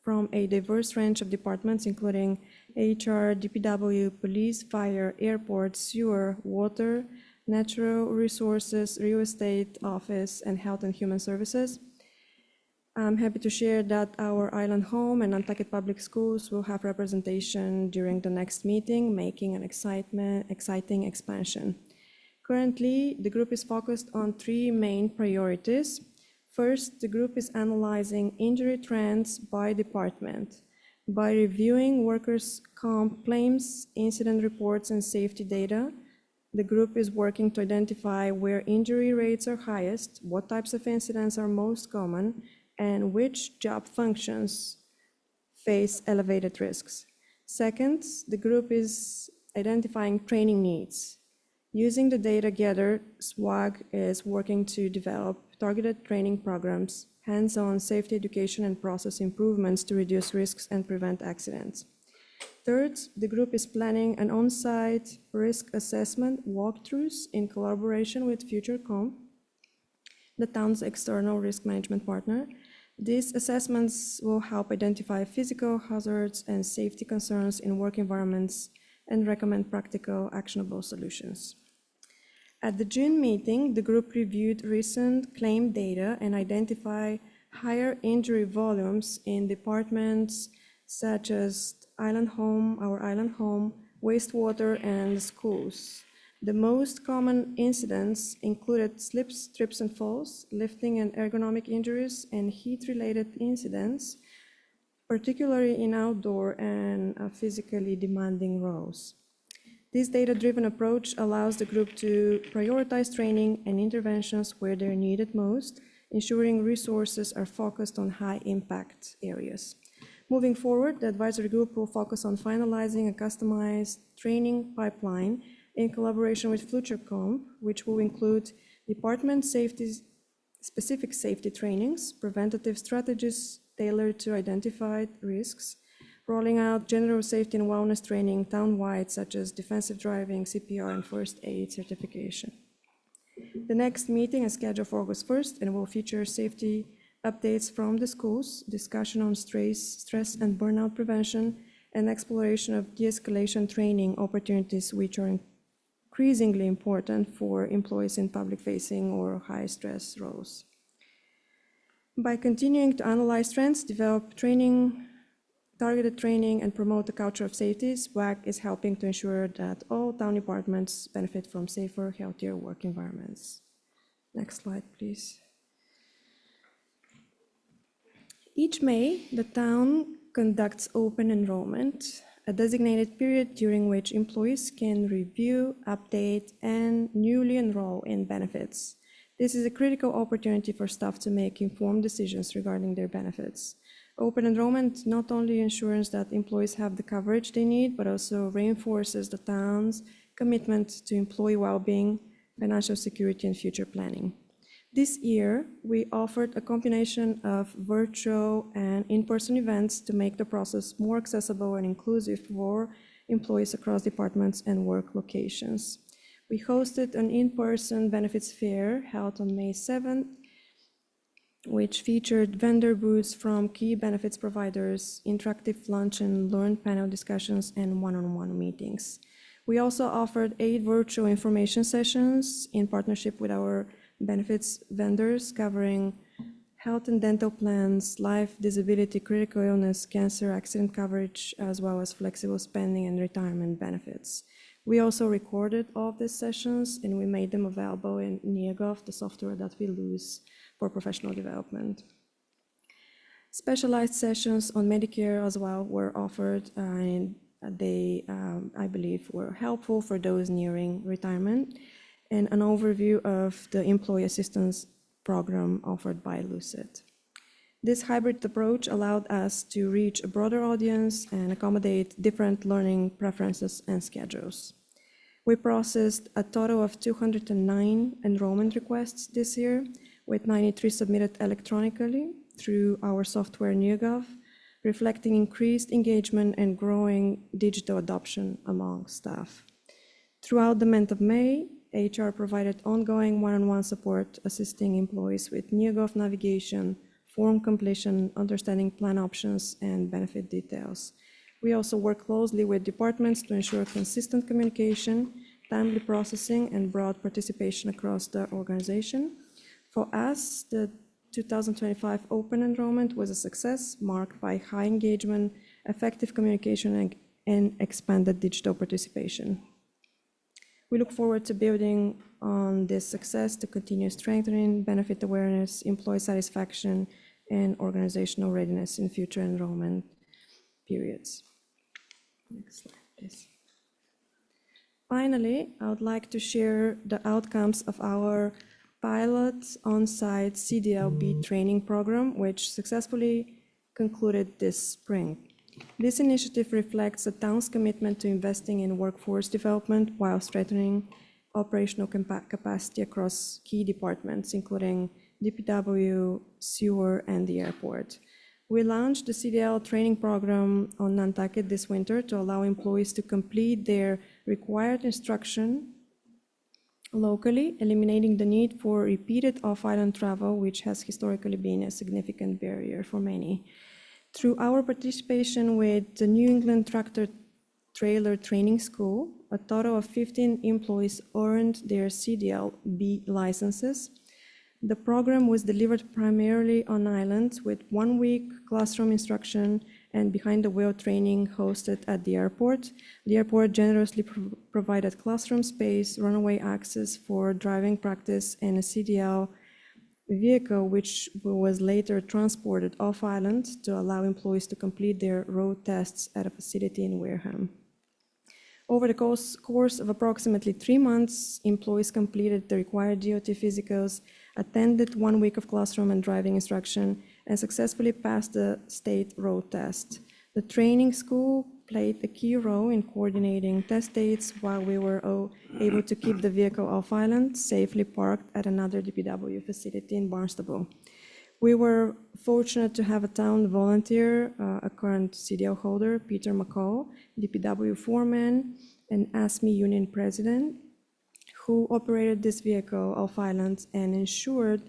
from a diverse range of departments, including HR, DPW, police, fire, airport, sewer, water, natural resources, real estate, office, and health and human services. I'm happy to share that our Island Home and Nantucket Public Schools will have representation during the next meeting, making an exciting expansion. Currently, the group is focused on 3 main priorities. First, the group is analyzing injury trends by department. By reviewing workers' comp claims, incident reports, and safety data, the group is working to identify where injury rates are highest, what types of incidents are most common, and which job functions face elevated risks. Second, the group is identifying training needs. Using the data gathered, SWAG is working to develop targeted training programs, hands-on safety education, and process improvements to reduce risks and prevent accidents. Third, the group is planning an on-site risk assessment walkthroughs in collaboration with FutureCom, the town's external risk management partner. These assessments will help identify physical hazards and safety concerns in work environments and recommend practical, actionable solutions. At the June meeting, the group reviewed recent claim data and identified higher injury volumes in departments such as our Island Home, wastewater, and schools. The most common incidents included slips, trips, and falls, lifting and ergonomic injuries, and heat-related incidents, particularly in outdoor and physically demanding roles. This data-driven approach allows the group to prioritize training and interventions where they're needed most, ensuring resources are focused on high-impact areas. Moving forward, the advisory group will focus on finalizing a customized training pipeline in collaboration with FutureComp, which will include department specific safety trainings, preventative strategies tailored to identified risks, rolling out general safety and wellness training town-wide, such as defensive driving, CPR, and first aid certification. The next meeting is scheduled for August 1st and will feature safety updates from the schools, discussion on stress and burnout prevention, and exploration of de-escalation training opportunities, which are increasingly important for employees in public-facing or high-stress roles. By continuing to analyze trends, develop targeted training, and promote the culture of safety, SWAC is helping to ensure that all town departments benefit from safer, healthier work environments. Next slide, please. Each May, the town conducts open enrollment, a designated period during which employees can review, update, and newly enroll in benefits. This is a critical opportunity for staff to make informed decisions regarding their benefits. Open enrollment not only ensures that employees have the coverage they need, but also reinforces the town's commitment to employee well-being, financial security, and future planning. This year, we offered a combination of virtual and in-person events to make the process more accessible and inclusive for employees across departments and work locations. We hosted an in-person benefits fair held on May 7th, which featured vendor booths from key benefits providers, interactive lunch and learn panel discussions, and one-on-one meetings. We also offered 8 virtual information sessions in partnership with our benefits vendors covering health and dental plans, life, disability, critical illness, cancer, accident coverage, as well as flexible spending and retirement benefits. We also recorded all of these sessions and we made them available in NeoGov, the software that we use for professional development. Specialized sessions on Medicare as well were offered, and they, I believe, were helpful for those nearing retirement, and an overview of the employee assistance program offered by Lucid. This hybrid approach allowed us to reach a broader audience and accommodate different learning preferences and schedules. We processed a total of 209 enrollment requests this year, with 93 submitted electronically through our software NeoGov, reflecting increased engagement and growing digital adoption among staff. Throughout the month of May, HR provided ongoing one-on-one support, assisting employees with NeoGov navigation, form completion, understanding plan options, and benefit details. We also work closely with departments to ensure consistent communication, timely processing, and broad participation across the organization. For us, the 2025 open enrollment was a success, marked by high engagement, effective communication, and expanded digital participation. We look forward to building on this success to continue strengthening benefit awareness, employee satisfaction, and organizational readiness in future enrollment periods. Next slide, please. Finally, I would like to share the outcomes of our pilot on-site CDLB training program, which successfully concluded this spring. This initiative reflects the town's commitment to investing in workforce development while strengthening operational capacity across key departments, including DPW, sewer, and the airport. We launched the CDL training program on Nantucket this winter to allow employees to complete their required instruction locally, eliminating the need for repeated off-island travel, which has historically been a significant barrier for many. Through our participation with the New England Tractor Trailer Training School, a total of 15 employees earned their CDL-B licenses. The program was delivered primarily on island with 1 week classroom instruction and behind-the-wheel training hosted at the airport. The airport generously provided classroom space, runway access for driving practice, and a CDL vehicle, which was later transported off-island to allow employees to complete their road tests at a facility in Wareham. Over the course of approximately 3 months, employees completed the required DOT physicals, attended 1 week of classroom and driving instruction, and successfully passed the state road test. The training school played a key role in coordinating test dates while we were able to keep the vehicle off-island, safely parked at another DPW facility in Barnstable. We were fortunate to have a town volunteer, a current CDL holder, Peter McCall, DPW foreman, and ASME union president, who operated this vehicle off-island and ensured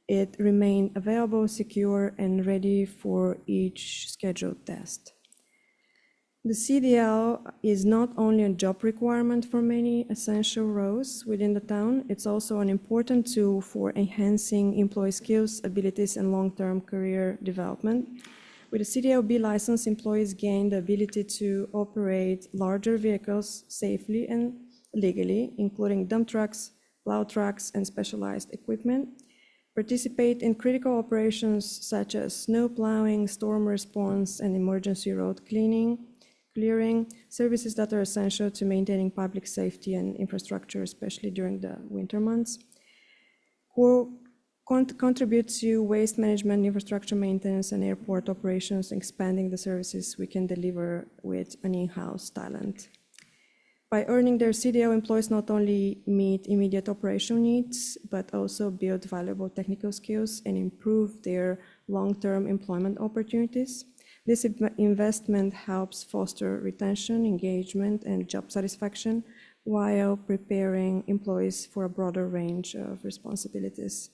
it remained available, secure, and ready for each scheduled test. The CDL is not only a job requirement for many essential roles within the town, it's also an important tool for enhancing employee skills, abilities, and long-term career development. With a CDL-B license, employees gain the ability to operate larger vehicles safely and legally, including dump trucks, plow trucks, and specialized equipment, participate in critical operations such as snow plowing, storm response, and emergency road clearing, services that are essential to maintaining public safety and infrastructure, especially during the winter months. Contribute to waste management, infrastructure maintenance, and airport operations, expanding the services we can deliver with an in-house talent. By earning their CDL, employees not only meet immediate operational needs, but also build valuable technical skills and improve their long-term employment opportunities. This investment helps foster retention, engagement, and job satisfaction while preparing employees for a broader range of responsibilities.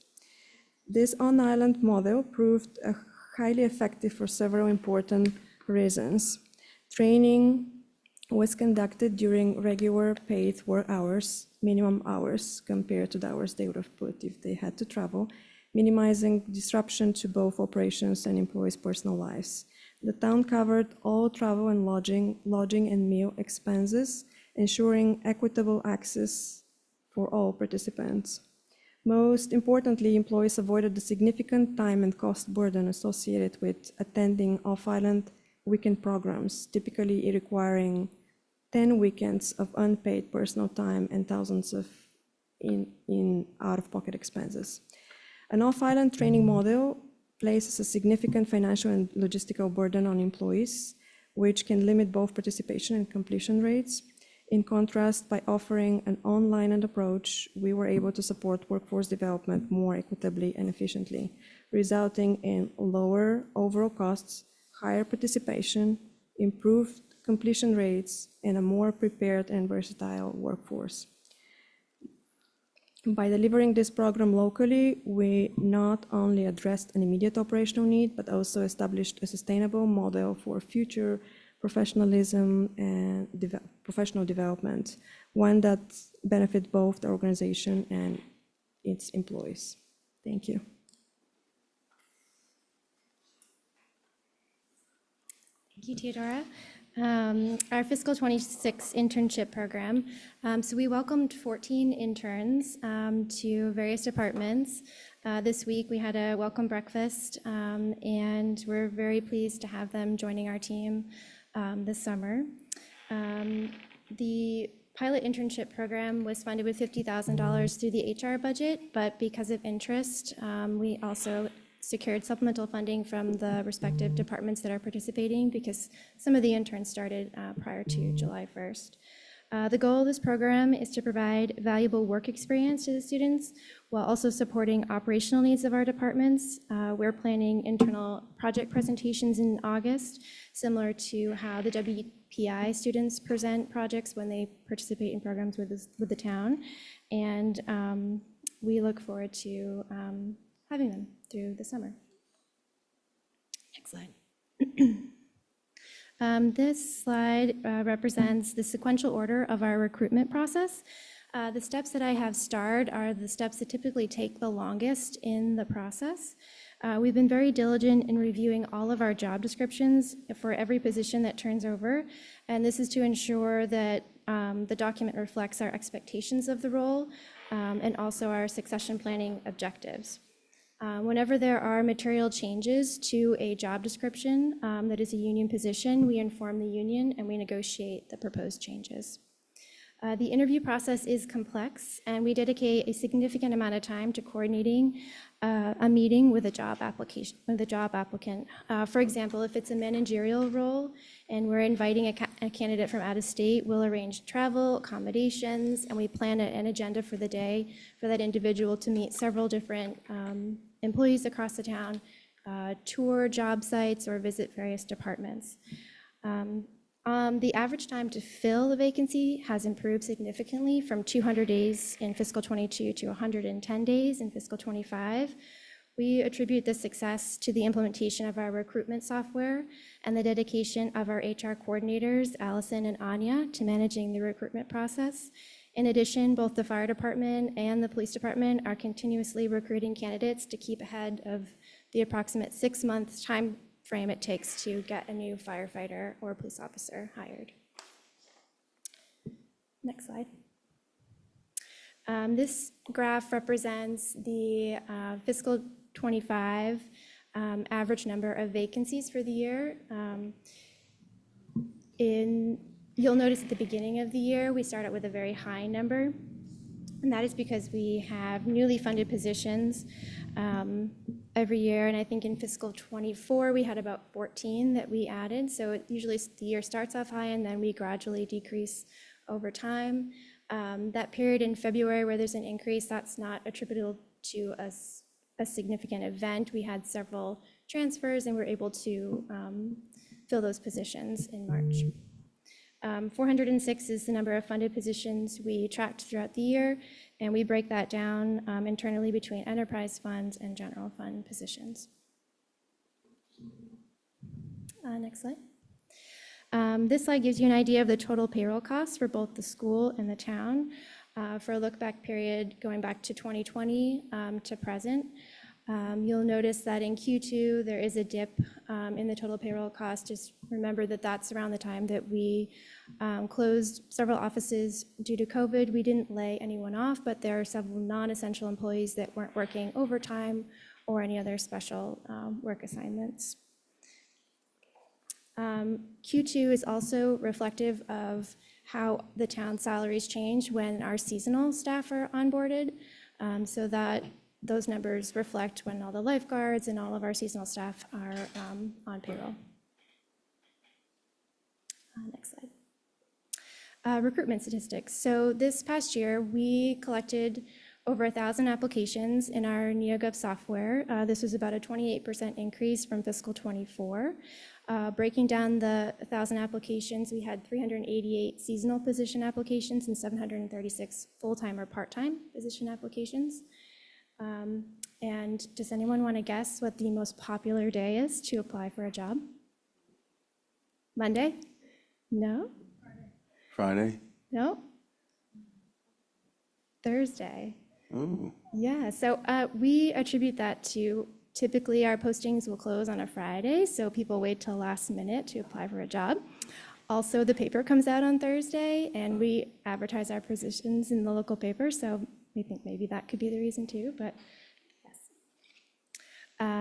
This on-island model proved highly effective for several important reasons. Training was conducted during regular paid work hours, minimum hours compared to the hours they would have put if they had to travel, minimizing disruption to both operations and employees' personal lives. The town covered all travel and lodging and meal expenses, ensuring equitable access for all participants. Most importantly, employees avoided the significant time and cost burden associated with attending off-island weekend programs, typically requiring 10 weekends of unpaid personal time and thousands of in out-of-pocket expenses. An off-island training model places a significant financial and logistical burden on employees, which can limit both participation and completion rates. In contrast, by offering an online approach, we were able to support workforce development more equitably and efficiently, resulting in lower overall costs, higher participation, improved completion rates, and a more prepared and versatile workforce. By delivering this program locally, we not only addressed an immediate operational need, but also established a sustainable model for future professionalism and professional development, one that benefits both the organization and its employees. Thank you. Thank you, Teodora. Our fiscal 26 internship program. So we welcomed 14 interns to various departments. This week we had a welcome breakfast, and we're very pleased to have them joining our team this summer. The pilot internship program was funded with $50,000 through the HR budget, but because of interest, we also secured supplemental funding from the respective departments that are participating because some of the interns started prior to July 1st. The goal of this program is to provide valuable work experience to the students while also supporting operational needs of our departments. We're planning internal project presentations in August, similar to how the WPI students present projects when they participate in programs with the town. And we look forward to having them through the summer. Next slide. This slide represents the sequential order of our recruitment process. The steps that I have starred are the steps that typically take the longest in the process. We've been very diligent in reviewing all of our job descriptions for every position that turns over, and this is to ensure that the document reflects our expectations of the role and also our succession planning objectives. Whenever there are material changes to a job description that is a union position, we inform the union and we negotiate the proposed changes. The interview process is complex, and we dedicate a significant amount of time to coordinating a meeting with a job applicant. For example, if it's a managerial role and we're inviting a candidate from out of state, we'll arrange travel, accommodations, and we plan an agenda for the day for that individual to meet several different employees across the town, tour job sites, or visit various departments. The average time to fill the vacancy has improved significantly from 200 days in fiscal '22 to 110 days in fiscal '25. We attribute this success to the implementation of our recruitment software and the dedication of our HR coordinators, Allison and Anya, to managing the recruitment process. In addition, both the fire department and the police department are continuously recruiting candidates to keep ahead of the approximate 6-month time frame it takes to get a new firefighter or police officer hired. Next slide. This graph represents the fiscal '25 average number of vacancies for the year. You'll notice at the beginning of the year, we start out with a very high number, and that is because we have newly funded positions every year, and I think in fiscal '24, we had about 14 that we added, so usually the year starts off high and then we gradually decrease over time. That period in February where there's an increase, that's not attributable to a significant event. We had several transfers and we're able to fill those positions in March. 406 is the number of funded positions we tracked throughout the year, and we break that down internally between enterprise funds and general fund positions. Next slide. This slide gives you an idea of the total payroll costs for both the school and the town for a look back period going back to 2020 to present. You'll notice that in Q2, there is a dip in the total payroll cost. Just remember that that's around the time that we closed several offices due to COVID. We didn't lay anyone off, but there are several non-essential employees that weren't working overtime or any other special work assignments. Q2 is also reflective of how the town's salaries change when our seasonal staff are onboarded, so that those numbers reflect when all the lifeguards and all of our seasonal staff are on payroll. Next slide. Recruitment statistics. So this past year, we collected over 1,000 applications in our NeoGov software. This was about a 28% increase from fiscal '24. Breaking down the 1,000 applications, we had 388 seasonal position applications and 736 full-time or part-time position applications. And does anyone want to guess what the most popular day is to apply for a job? Monday? No? Friday? No? Thursday. Ooh. Yeah, so we attribute that to typically our postings will close on a Friday, so people wait till last minute to apply for a job. Also, the paper comes out on Thursday, and we advertise our positions in the local paper, so we think maybe that could be the reason too, but yes.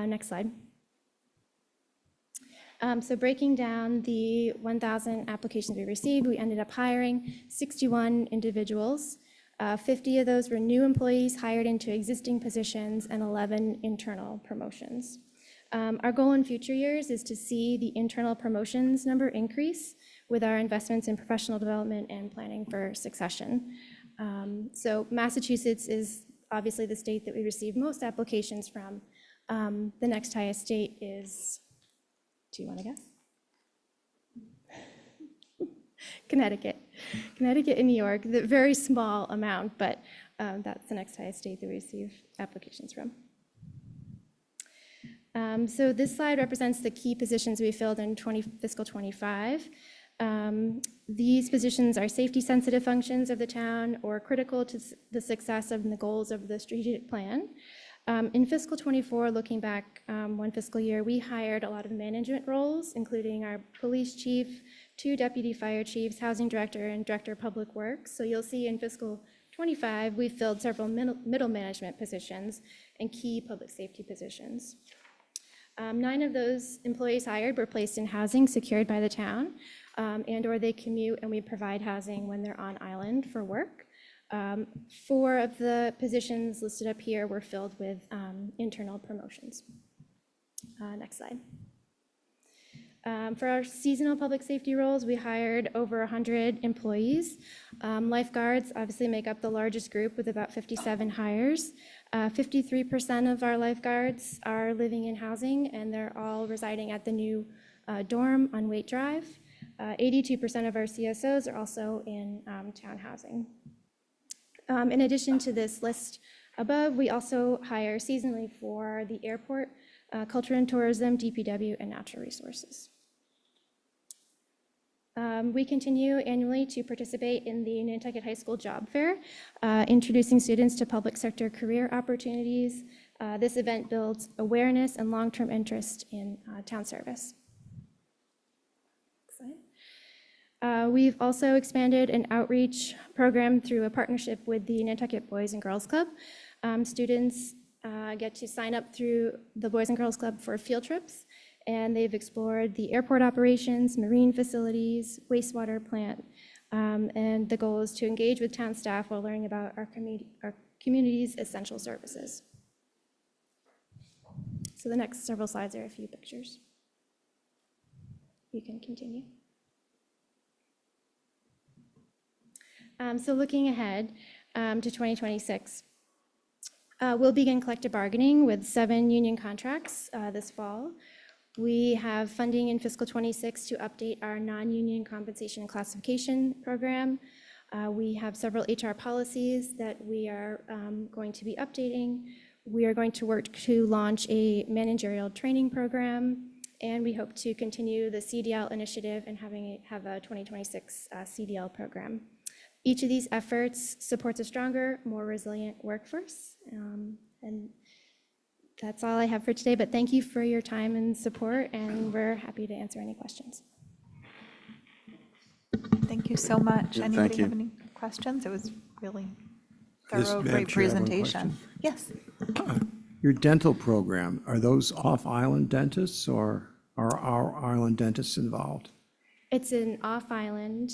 Next slide. So breaking down the 1,000 applications we received, we ended up hiring 61 individuals. 50 of those were new employees hired into existing positions and 11 internal promotions. Our goal in future years is to see the internal promotions number increase with our investments in professional development and planning for succession. So Massachusetts is obviously the state that we receive most applications from. The next highest state is, do you want to guess? Connecticut. Connecticut and New York, the very small amount, but that's the next highest state that we receive applications from. So this slide represents the key positions we filled in fiscal '25. These positions are safety-sensitive functions of the town or critical to the success of the goals of the strategic plan. In fiscal '24, looking back one fiscal year, we hired a lot of management roles, including our police chief, 2 deputy fire chiefs, housing director, and director of public works. So you'll see in fiscal '25, we filled several middle management positions and key public safety positions. 9 of those employees hired were placed in housing secured by the town, and/or they commute, and we provide housing when they're on island for work. 4 of the positions listed up here were filled with internal promotions. Next slide. For our seasonal public safety roles, we hired over 100 employees. Lifeguards obviously make up the largest group with about 57 hires. 53% of our lifeguards are living in housing, and they're all residing at the new dorm on Waite Drive. 82% of our CSOs are also in town housing. In addition to this list above, we also hire seasonally for the airport, culture and tourism, DPW, and natural resources. We continue annually to participate in the Nantucket High School Job Fair, introducing students to public sector career opportunities. This event builds awareness and long-term interest in town service. We've also expanded an outreach program through a partnership with the Nantucket Boys and Girls Club. Students get to sign up through the Boys and Girls Club for field trips, and they've explored the airport operations, marine facilities, wastewater plant, and the goal is to engage with town staff while learning about our community's essential services. So the next several slides are a few pictures. You can continue. So looking ahead to 2026, we'll begin collective bargaining with 7 union contracts this fall. We have funding in fiscal 26 to update our non-union compensation and classification program. We have several HR policies that we are going to be updating. We are going to work to launch a managerial training program, and we hope to continue the CDL initiative and have a 2026 CDL program. Each of these efforts supports a stronger, more resilient workforce. And that's all I have for today, but thank you for your time and support, and we're happy to answer any questions. Thank you so much. Yeah, Anybody thank you. have any questions? It was really Yes, thorough, Madam great Chair, I have one presentation. Yes. Your dental program, are those off-island dentists or are our island dentists involved? It's an off-island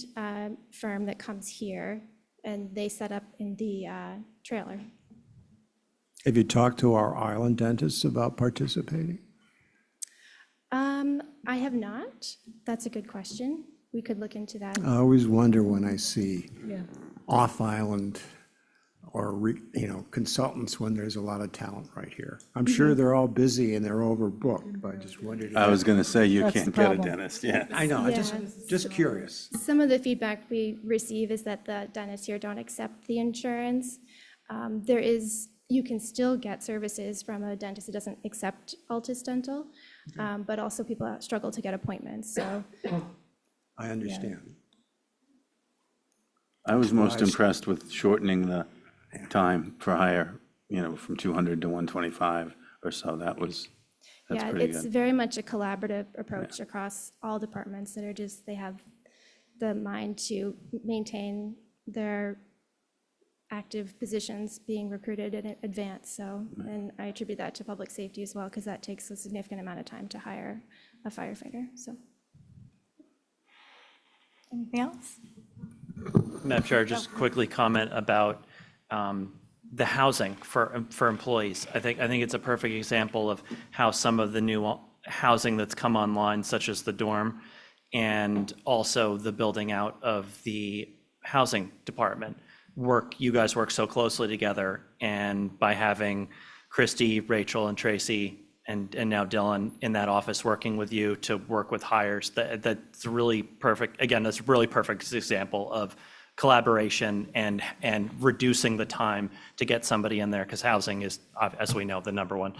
firm that comes here, and they set up in the trailer. Have you talked to our island dentists about participating? I have not. That's a good question. We could look into that. I always wonder when I see Yeah. off-island or, consultants when there's a lot of talent right here. I'm sure they're all busy and they're overbooked, but I just wondered. I was going to say, you That's the can't get a problem. dentist, yeah. I know, I Yeah. just curious. Some of the feedback we receive is that the dentists here don't accept the insurance. You can still get services from a dentist that doesn't accept Altus Dental, but also people struggle to get appointments, so. I understand. I was most Well, I- impressed with shortening the time for hire, from 200 to 125 or so. That's Yeah, pretty it's good. very much a collaborative approach across all departments that they have the mind to maintain their active positions being recruited in advance, so, and I attribute that to public safety as well, because that takes a significant amount of time to hire a firefighter, so. Anything else? Madam Chair, just quickly comment about the housing for employees. I think it's a perfect example of how some of the new housing that's come online, such as the dorm, and also the building out of the housing department, you guys work so closely together, and by having Christy, Rachel, and Tracy, and now Dylan in that office working with you to work with hires, that's really perfect. Again, that's a really perfect example of collaboration and reducing the time to get somebody in there, because housing is, as we know, the number one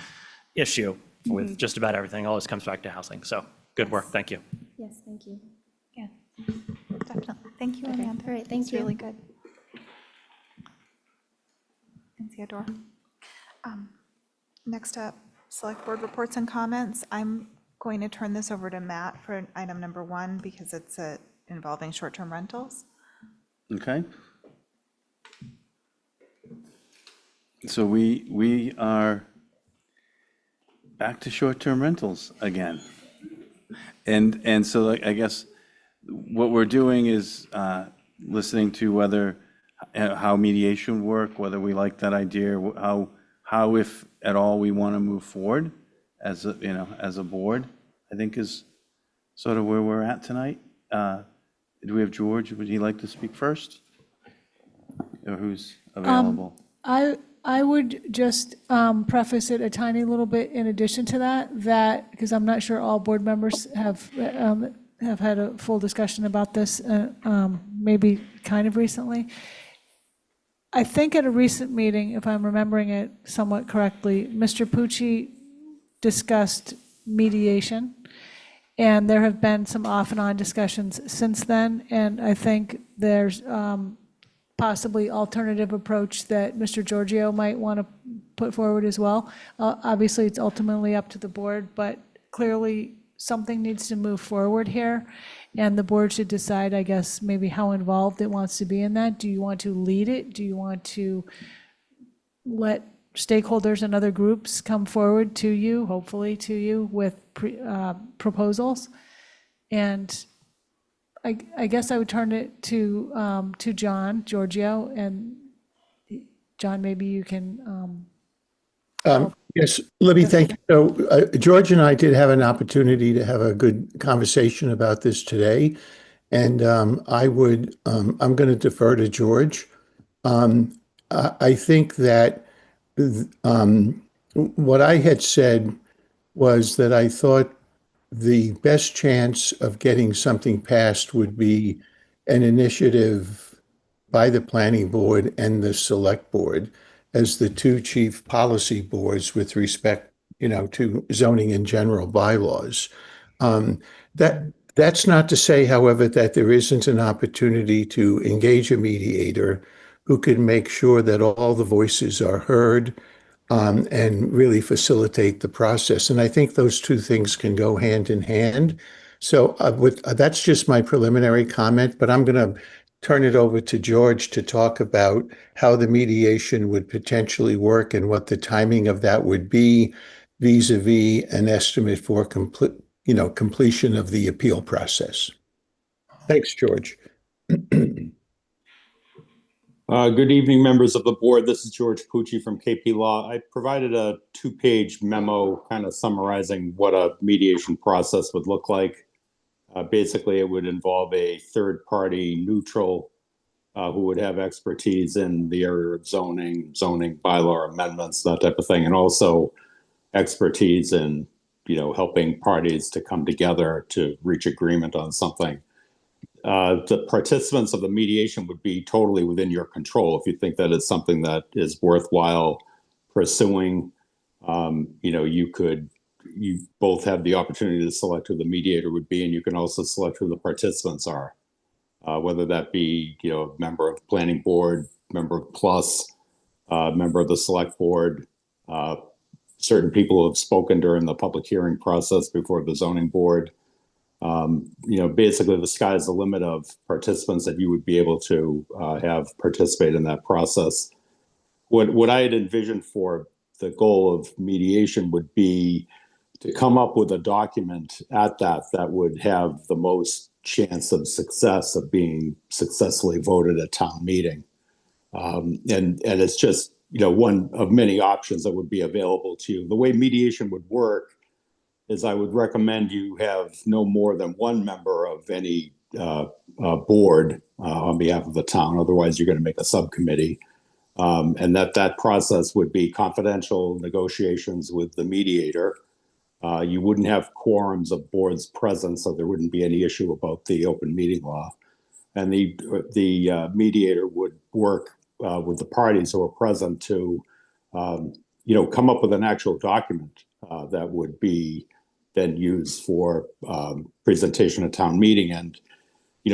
issue with just about everything. Always comes back to housing. So good work. Thank you. Yes, thank you. Yeah, definitely. Thank you, Okay, Amanda. all right, thank It's you. really good. And Theodore. Next up, select board reports and comments. I'm going to turn this over to Matt for item number 1 because it's involving short-term rentals. Okay. So we are, back to short-term rentals again. And so like, I guess what we're doing is listening to whether, how mediation work, whether we like that idea, how if at all we want to move forward as a, as a board, I think is sort of where we're at tonight. Do we have George? Would he like to speak first? Or who's available? I would just preface it a tiny little bit in addition to that, because I'm not sure all board members have had a full discussion about this, maybe kind of recently. I think at a recent meeting, if I'm remembering it somewhat correctly, Mr. Pucci discussed mediation, and there have been some off and on discussions since then, and I think there's possibly alternative approach that Mr. Giorgio might want to put forward as well. Obviously, it's ultimately up to the board, but clearly something needs to move forward here, and the board should decide, I guess, maybe how involved it wants to be in that. Do you want to lead it? Do you want to let stakeholders and other groups come forward to you, hopefully to you, with proposals? And I guess I would turn it to John Giorgio, and John, maybe you can. Yes, Libby, thank you. So George and I did have an opportunity to have a good conversation about this today, and I'm going to defer to George. I think that what I had said was that I thought the best chance of getting something passed would be an initiative by the planning board and the select board as the two chief policy boards with respect, to zoning and general bylaws. That's not to say, however, that there isn't an opportunity to engage a mediator who can make sure that all the voices are heard, and really facilitate the process. And I think those two things can go hand in hand. So that's just my preliminary comment, but I'm going to turn it over to George to talk about how the mediation would potentially work and what the timing of that would be vis-a-vis an estimate for completion of the appeal process. Thanks, George. Good evening, members of the board. This is George Pucci from KP Law. I provided a 2-page memo kind of summarizing what a mediation process would look like. Basically, it would involve a third-party neutral who would have expertise in the area of zoning bylaw amendments, that type of thing, and also expertise in, helping parties to come together to reach agreement on something. The participants of the mediation would be totally within your control. If you think that it's something that is worthwhile pursuing, you both have the opportunity to select who the mediator would be, and you can also select who the participants are, whether that be, a member of the planning board, member of plus, member of the select board. Certain people have spoken during the public hearing process before the zoning board. Basically the sky's the limit of participants that you would be able to have participate in that process. What I had envisioned for the goal of mediation would be to come up with a document that would have the most chance of success of being successfully voted at town meeting. And it's just, one of many options that would be available to you. The way mediation would work is I would recommend you have no more than one member of any board on behalf of the town. Otherwise, you're going to make a subcommittee. And that process would be confidential negotiations with the mediator. You wouldn't have quorums of boards present, so there wouldn't be any issue about the open meeting law. And the mediator would work with the parties who are present to, come up with an actual document that would be then used for presentation at town meeting. And,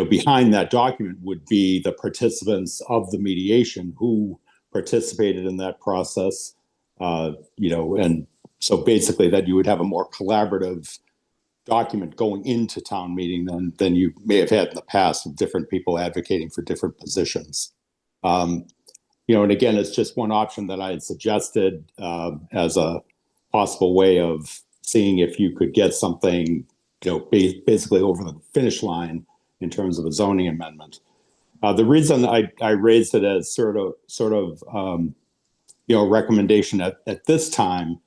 behind that document would be the participants of the mediation who participated in that process, and so basically that you would have a more collaborative document going into town meeting than you may have had in the past with different people advocating for different positions. And again, it's just one option that I had suggested as a possible way of seeing if you could get something, basically over the finish line in terms of a zoning amendment. The reason I raised it as sort of recommendation at this time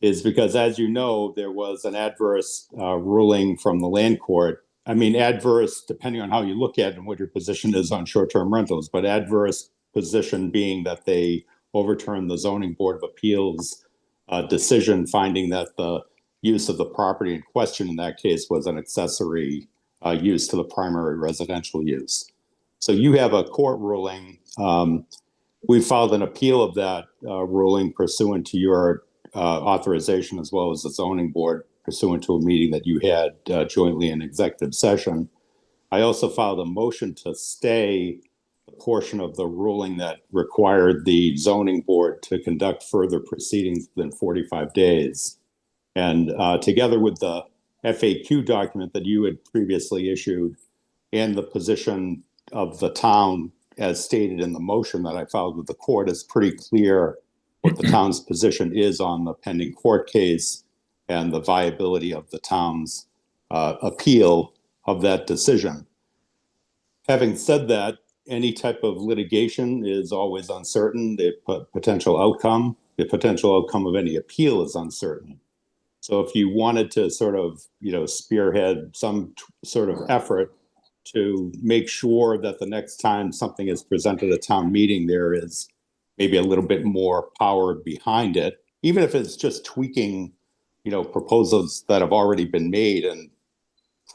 is because, as you know, there was an adverse ruling from the land court. I mean, adverse depending on how you look at it and what your position is on short-term rentals, but adverse position being that they overturned the Zoning Board of Appeals decision, finding that the use of the property in question in that case was an accessory use to the primary residential use. So you have a court ruling. We filed an appeal of that ruling pursuant to your authorization, as well as the zoning board, pursuant to a meeting that you had jointly in executive session. I also filed a motion to stay the portion of the ruling that required the zoning board to conduct further proceedings within 45 days. And together with the FAQ document that you had previously issued and the position of the town as stated in the motion that I filed with the court, is pretty clear what the town's position is on the pending court case and the viability of the town's appeal of that decision. Having said that, any type of litigation is always uncertain. The potential outcome of any appeal is uncertain. So if you wanted to sort of, spearhead some sort of effort to make sure that the next time something is presented at a town meeting, there is maybe a little bit more power behind it, even if it's just tweaking, proposals that have already been made and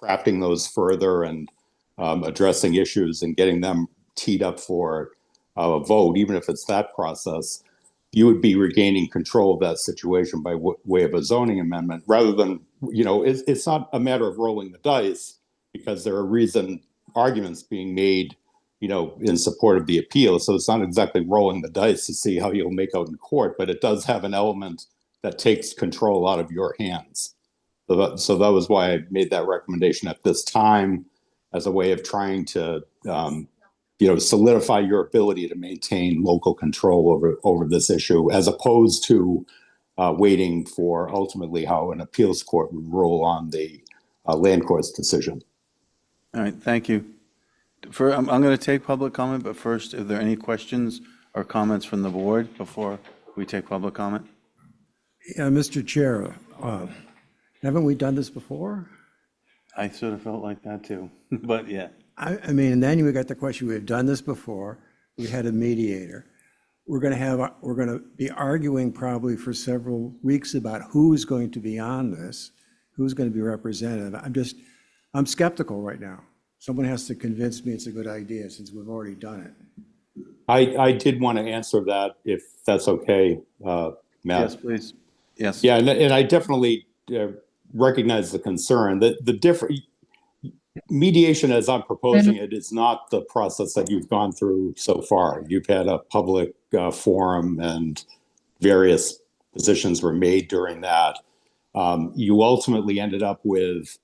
crafting those further and addressing issues and getting them teed up for a vote, even if it's that process, you would be regaining control of that situation by way of a zoning amendment, rather than, it's not a matter of rolling the dice, because there are arguments being made, in support of the appeal. So it's not exactly rolling the dice to see how you'll make out in court, but it does have an element that takes control out of your hands. So that was why I made that recommendation at this time, as a way of trying to, solidify your ability to maintain local control over this issue, as opposed to waiting for ultimately how an appeals court would rule on the land court's decision. All right, thank you. I'm going to take public comment, but first, are there any questions or comments from the board before we take public comment? Yeah, Mr. Chair, haven't we done this before? I sort of felt like that too, but yeah. I mean, and then we got the question, we've done this before, we had a mediator. We're going to be arguing probably for several weeks about who's going to be on this, who's going to be represented. I'm skeptical right now. Someone has to convince me it's a good idea, since we've already done it. I did want to answer that, if that's okay, Matt. Yes, please. Yes. Yeah, and I definitely recognize the concern that the different mediation, as I'm proposing it, is not the process that you've gone through so far. You've had a public forum, and various positions were made during that. You ultimately ended up with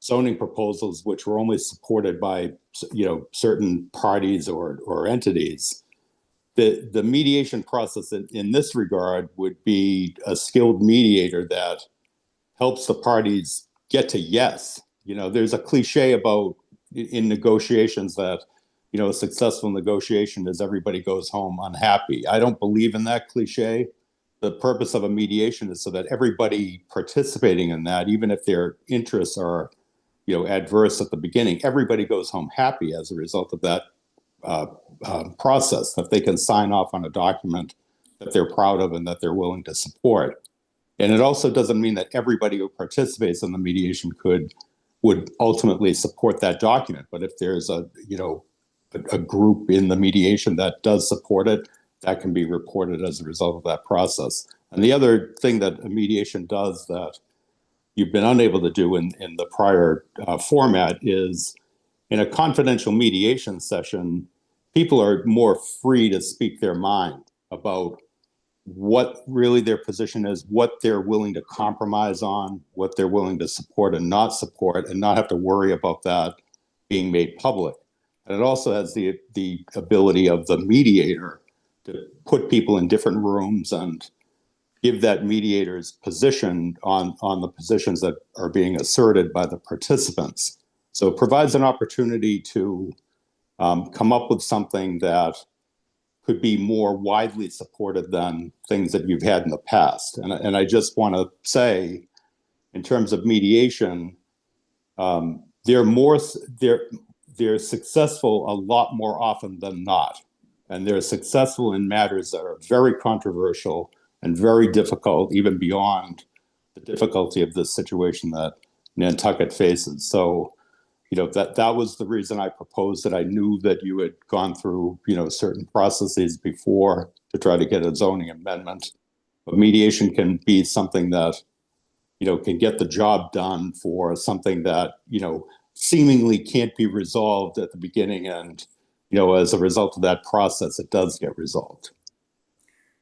zoning proposals which were only supported by, certain parties or entities. The mediation process in this regard would be a skilled mediator that helps the parties get to yes. There's a cliche about in negotiations that, a successful negotiation is everybody goes home unhappy. I don't believe in that cliche. The purpose of a mediation is so that everybody participating in that, even if their interests are, adverse at the beginning, everybody goes home happy as a result of that process, that they can sign off on a document that they're proud of and that they're willing to support. And it also doesn't mean that everybody who participates in the mediation would ultimately support that document. But if there's a group in the mediation that does support it, that can be reported as a result of that process. And the other thing that a mediation does that you've been unable to do in the prior format is, in a confidential mediation session, people are more free to speak their mind about what really their position is, what they're willing to compromise on, what they're willing to support and not support, and not have to worry about that being made public. And it also has the ability of the mediator to put people in different rooms and give that mediator's position on the positions that are being asserted by the participants. So it provides an opportunity to come up with something that could be more widely supported than things that you've had in the past. And I just want to say, in terms of mediation, they're successful a lot more often than not. And they're successful in matters that are very controversial and very difficult, even beyond the difficulty of this situation that Nantucket faces. So, that was the reason I proposed it. I knew that you had gone through, certain processes before to try to get a zoning amendment. But mediation can be something that, can get the job done for something that, seemingly can't be resolved at the beginning. And, as a result of that process, it does get resolved.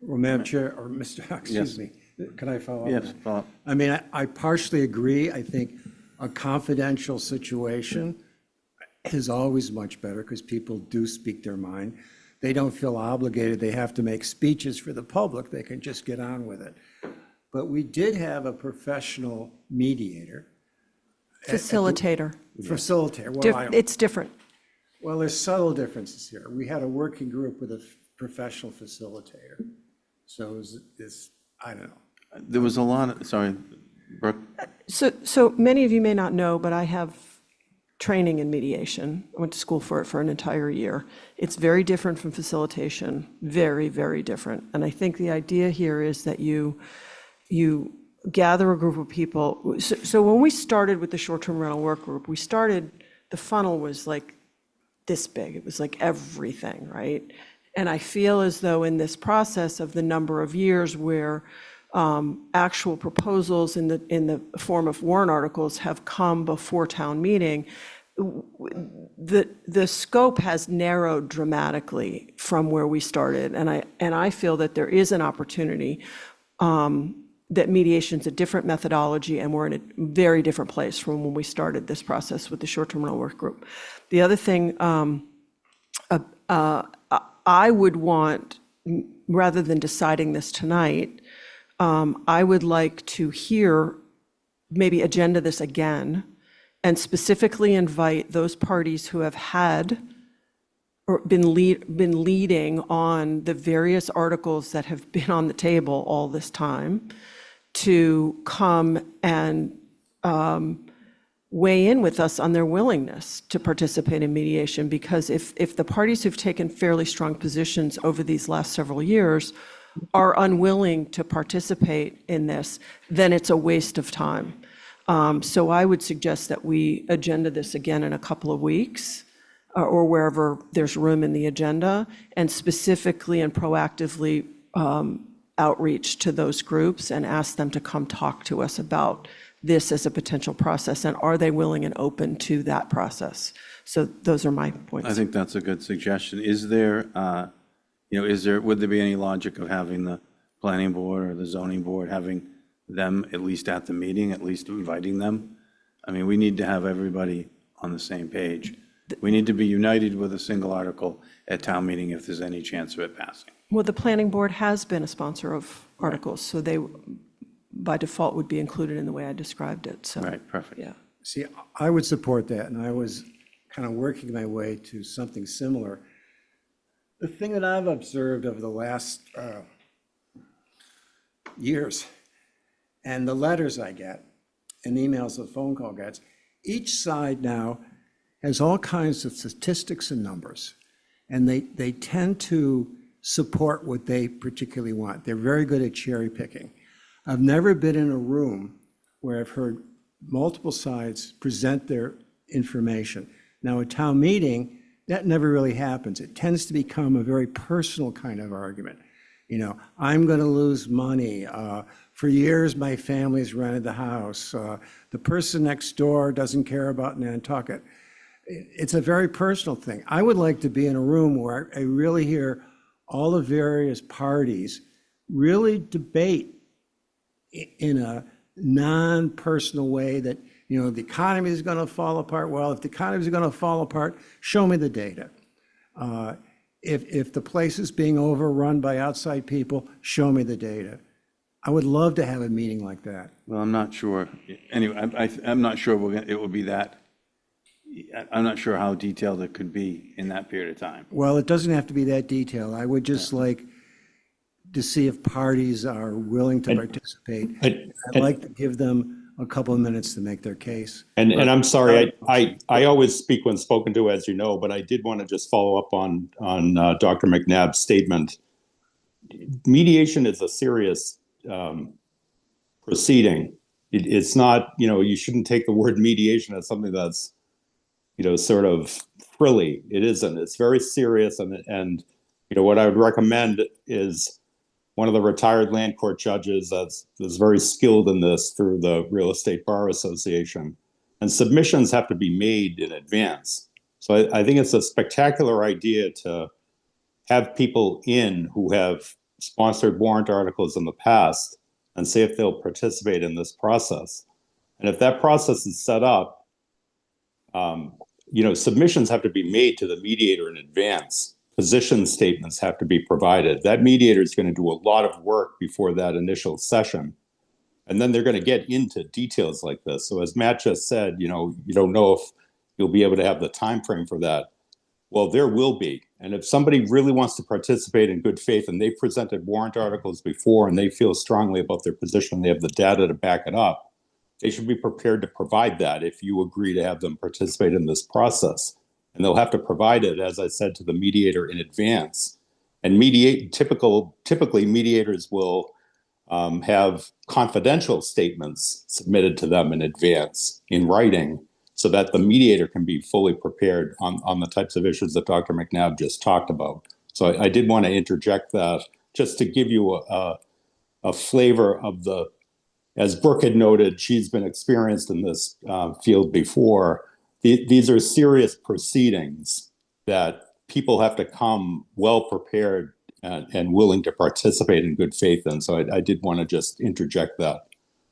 Well, Madam Chair, or Mr. Excuse me, can I follow up? Yes, follow up. I mean, I partially agree. I think a confidential situation is always much better because people do speak their mind. They don't feel obligated. They have to make speeches for the public. They can just get on with it. But we did have a professional mediator. Facilitator. Facilitator. Well, It's different. Well, there's subtle differences here. We had a working group with a professional facilitator. So it's, I don't know. There was a lot of, sorry, Brooke. So many of you may not know, but I have training in mediation. I went to school for it for an entire year. It's very different from facilitation, very, very different. And I think the idea here is that you gather a group of people. So when we started with the short-term rental work group, the funnel was like this big. It was like everything, right? And I feel as though in this process of the number of years where actual proposals in the form of warrant articles have come before town meeting, the scope has narrowed dramatically from where we started. And I feel that there is an opportunity that mediation's a different methodology, and we're in a very different place from when we started this process with the short-term rental work group. The other thing I would want, rather than deciding this tonight, I would like to hear, maybe agenda this again, and specifically invite those parties who have had or been leading on the various articles that have been on the table all this time to come and weigh in with us on their willingness to participate in mediation. Because if the parties who've taken fairly strong positions over these last several years are unwilling to participate in this, then it's a waste of time. So I would suggest that we agenda this again in a couple of weeks, or wherever there's room in the agenda, and specifically and proactively outreach to those groups and ask them to come talk to us about this as a potential process, and are they willing and open to that process? So those are my points. I think that's a good suggestion. Would there be any logic of having the planning board or the zoning board, having them at least at the meeting, at least inviting them? I mean, we need to have everybody on the same page. We need to be united with a single article at town meeting if there's any chance of it passing. Well, the planning board has been a sponsor of articles, so they, by default, would be included in the way I described it, so. Right, perfect. Yeah. See, I would support that, and I was kind of working my way to something similar. The thing that I've observed over the last years, and the letters I get, and emails and phone call gets, each side now has all kinds of statistics and numbers, and they tend to support what they particularly want. They're very good at cherry picking. I've never been in a room where I've heard multiple sides present their information. Now, at town meeting, that never really happens. It tends to become a very personal kind of argument. I'm going to lose money. For years, my family's rented the house. The person next door doesn't care about Nantucket. It's a very personal thing. I would like to be in a room where I really hear all the various parties really debate in a non-personal way that, the economy is going to fall apart. Well, if the economy is going to fall apart, show me the data. If the place is being overrun by outside people, show me the data. I would love to have a meeting like that. Well, I'm not sure. Anyway, I'm not sure it will be that, I'm not sure how detailed it could be in that period of time. Well, it doesn't have to be that detailed. I would just like to see if parties are willing to participate. I'd like to give them a couple of minutes to make their case. And I'm sorry, I always speak when spoken to, as you know, but I did want to just follow up on Dr. McNabb's statement. Mediation is a serious proceeding. It's not, you shouldn't take the word mediation as something that's, sort of frilly. It isn't. It's very serious. And what I would recommend is one of the retired land court judges that's very skilled in this through the Real Estate Bar Association. And submissions have to be made in advance. So I think it's a spectacular idea to have people in who have sponsored warrant articles in the past and see if they'll participate in this process. And if that process is set up, submissions have to be made to the mediator in advance. Position statements have to be provided. That mediator is going to do a lot of work before that initial session. And then they're going to get into details like this. So as Matt just said, you don't know if you'll be able to have the time frame for that. Well, there will be. And if somebody really wants to participate in good faith and they've presented warrant articles before and they feel strongly about their position and they have the data to back it up, they should be prepared to provide that if you agree to have them participate in this process. And they'll have to provide it, as I said, to the mediator in advance. And typically mediators will have confidential statements submitted to them in advance in writing so that the mediator can be fully prepared on the types of issues that Dr. McNabb just talked about. So I did want to interject that just to give you a flavor of as Brooke had noted, she's been experienced in this field before. These are serious proceedings that people have to come well prepared and willing to participate in good faith in. So I did want to just interject that.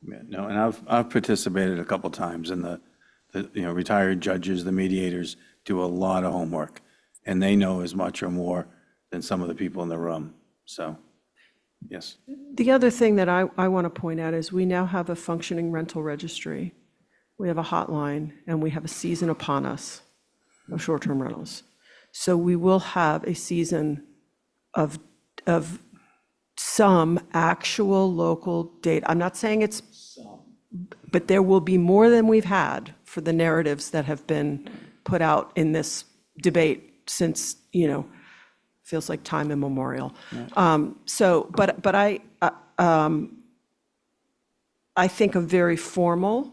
Yeah, no, and I've participated a couple times, and the retired judges, the mediators do a lot of homework, and they know as much or more than some of the people in the room. So, yes. The other thing that I want to point out is we now have a functioning rental registry. We have a hotline, and we have a season upon us of short-term rentals. So we will have a season of some actual local data. I'm not saying it's some, but there will be more than we've had for the narratives that have been put out in this debate since, feels like time immemorial. Yeah. But I think a very formal,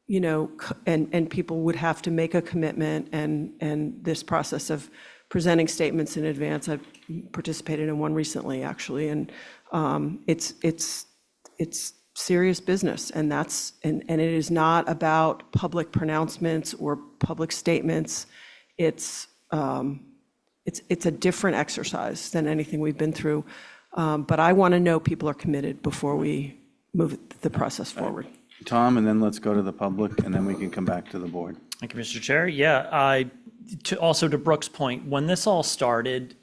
and people would have to make a commitment, and this process of presenting statements in advance. I've participated in one recently, actually, and it's serious business, and it is not about public pronouncements or public statements. It's a different exercise than anything we've been through, but I want to know people are committed before we move the process forward. Tom, and then let's go to the public, and then we can come back to the board. Thank you, Mr. Chair. Yeah, also to Brooke's point, when this all started,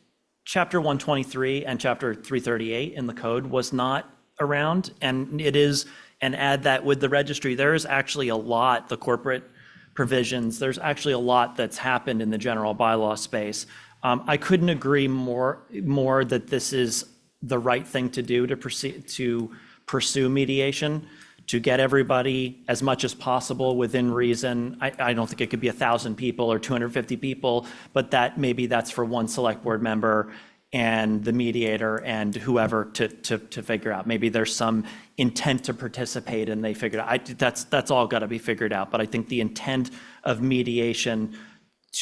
Chapter 123 and Chapter 338 in the code was not around, and it is, and add that with the registry, there is actually a lot, the corporate provisions, there's actually a lot that's happened in the general bylaw space. I couldn't agree more that this is the right thing to do to pursue mediation, to get everybody as much as possible within reason. I don't think it could be 1,000 people or 250 people, but maybe that's for one select board member and the mediator and whoever to figure out. Maybe there's some intent to participate and they figured out. That's all got to be figured out. But I think the intent of mediation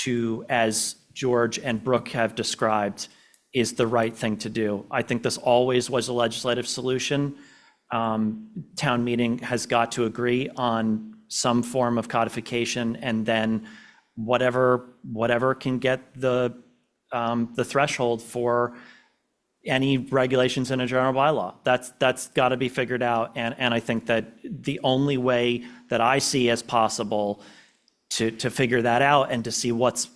to, as George and Brooke have described, is the right thing to do. I think this always was a legislative solution. Town meeting has got to agree on some form of codification, and then whatever can get the threshold for any regulations in a general bylaw. That's got to be figured out, and I think that the only way that I see as possible to figure that out and to see what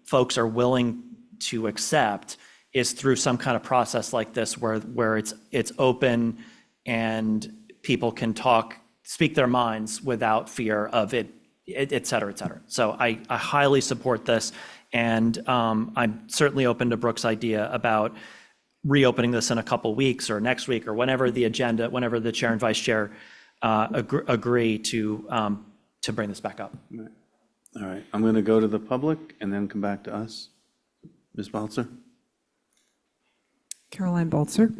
folks are willing to accept is through some kind of process like this where it's open and people can speak their minds without fear of it, et cetera, et cetera. So I highly support this, and I'm certainly open to Brooke's idea about reopening this in a couple weeks or next week or whenever the chair and vice chair agree to bring this back up. All right, I'm going to go to the public and then come back to us. Ms. Balzer? Caroline Balzer.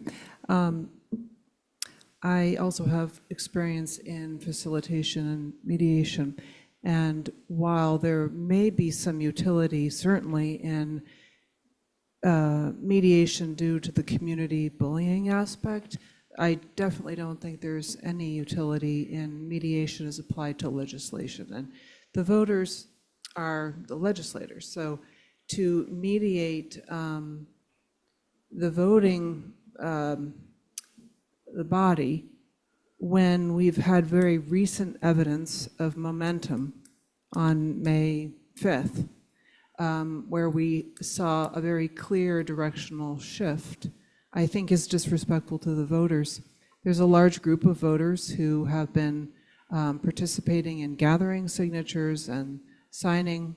I also have experience in facilitation and mediation. And while there may be some utility, certainly in mediation due to the community bullying aspect, I definitely don't think there's any utility in mediation as applied to legislation. And the voters are the legislators. So to mediate the voting, the body, when we've had very recent evidence of momentum on May 5th, where we saw a very clear directional shift, I think is disrespectful to the voters. There's a large group of voters who have been participating in gathering signatures and signing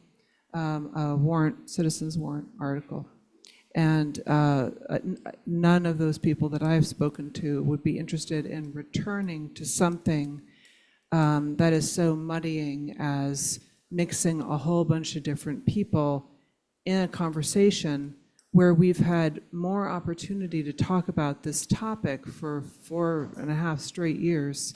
a warrant, citizens warrant article. And none of those people that I've spoken to would be interested in returning to something that is so muddying as mixing a whole bunch of different people in a conversation where we've had more opportunity to talk about this topic for 4.5 straight years.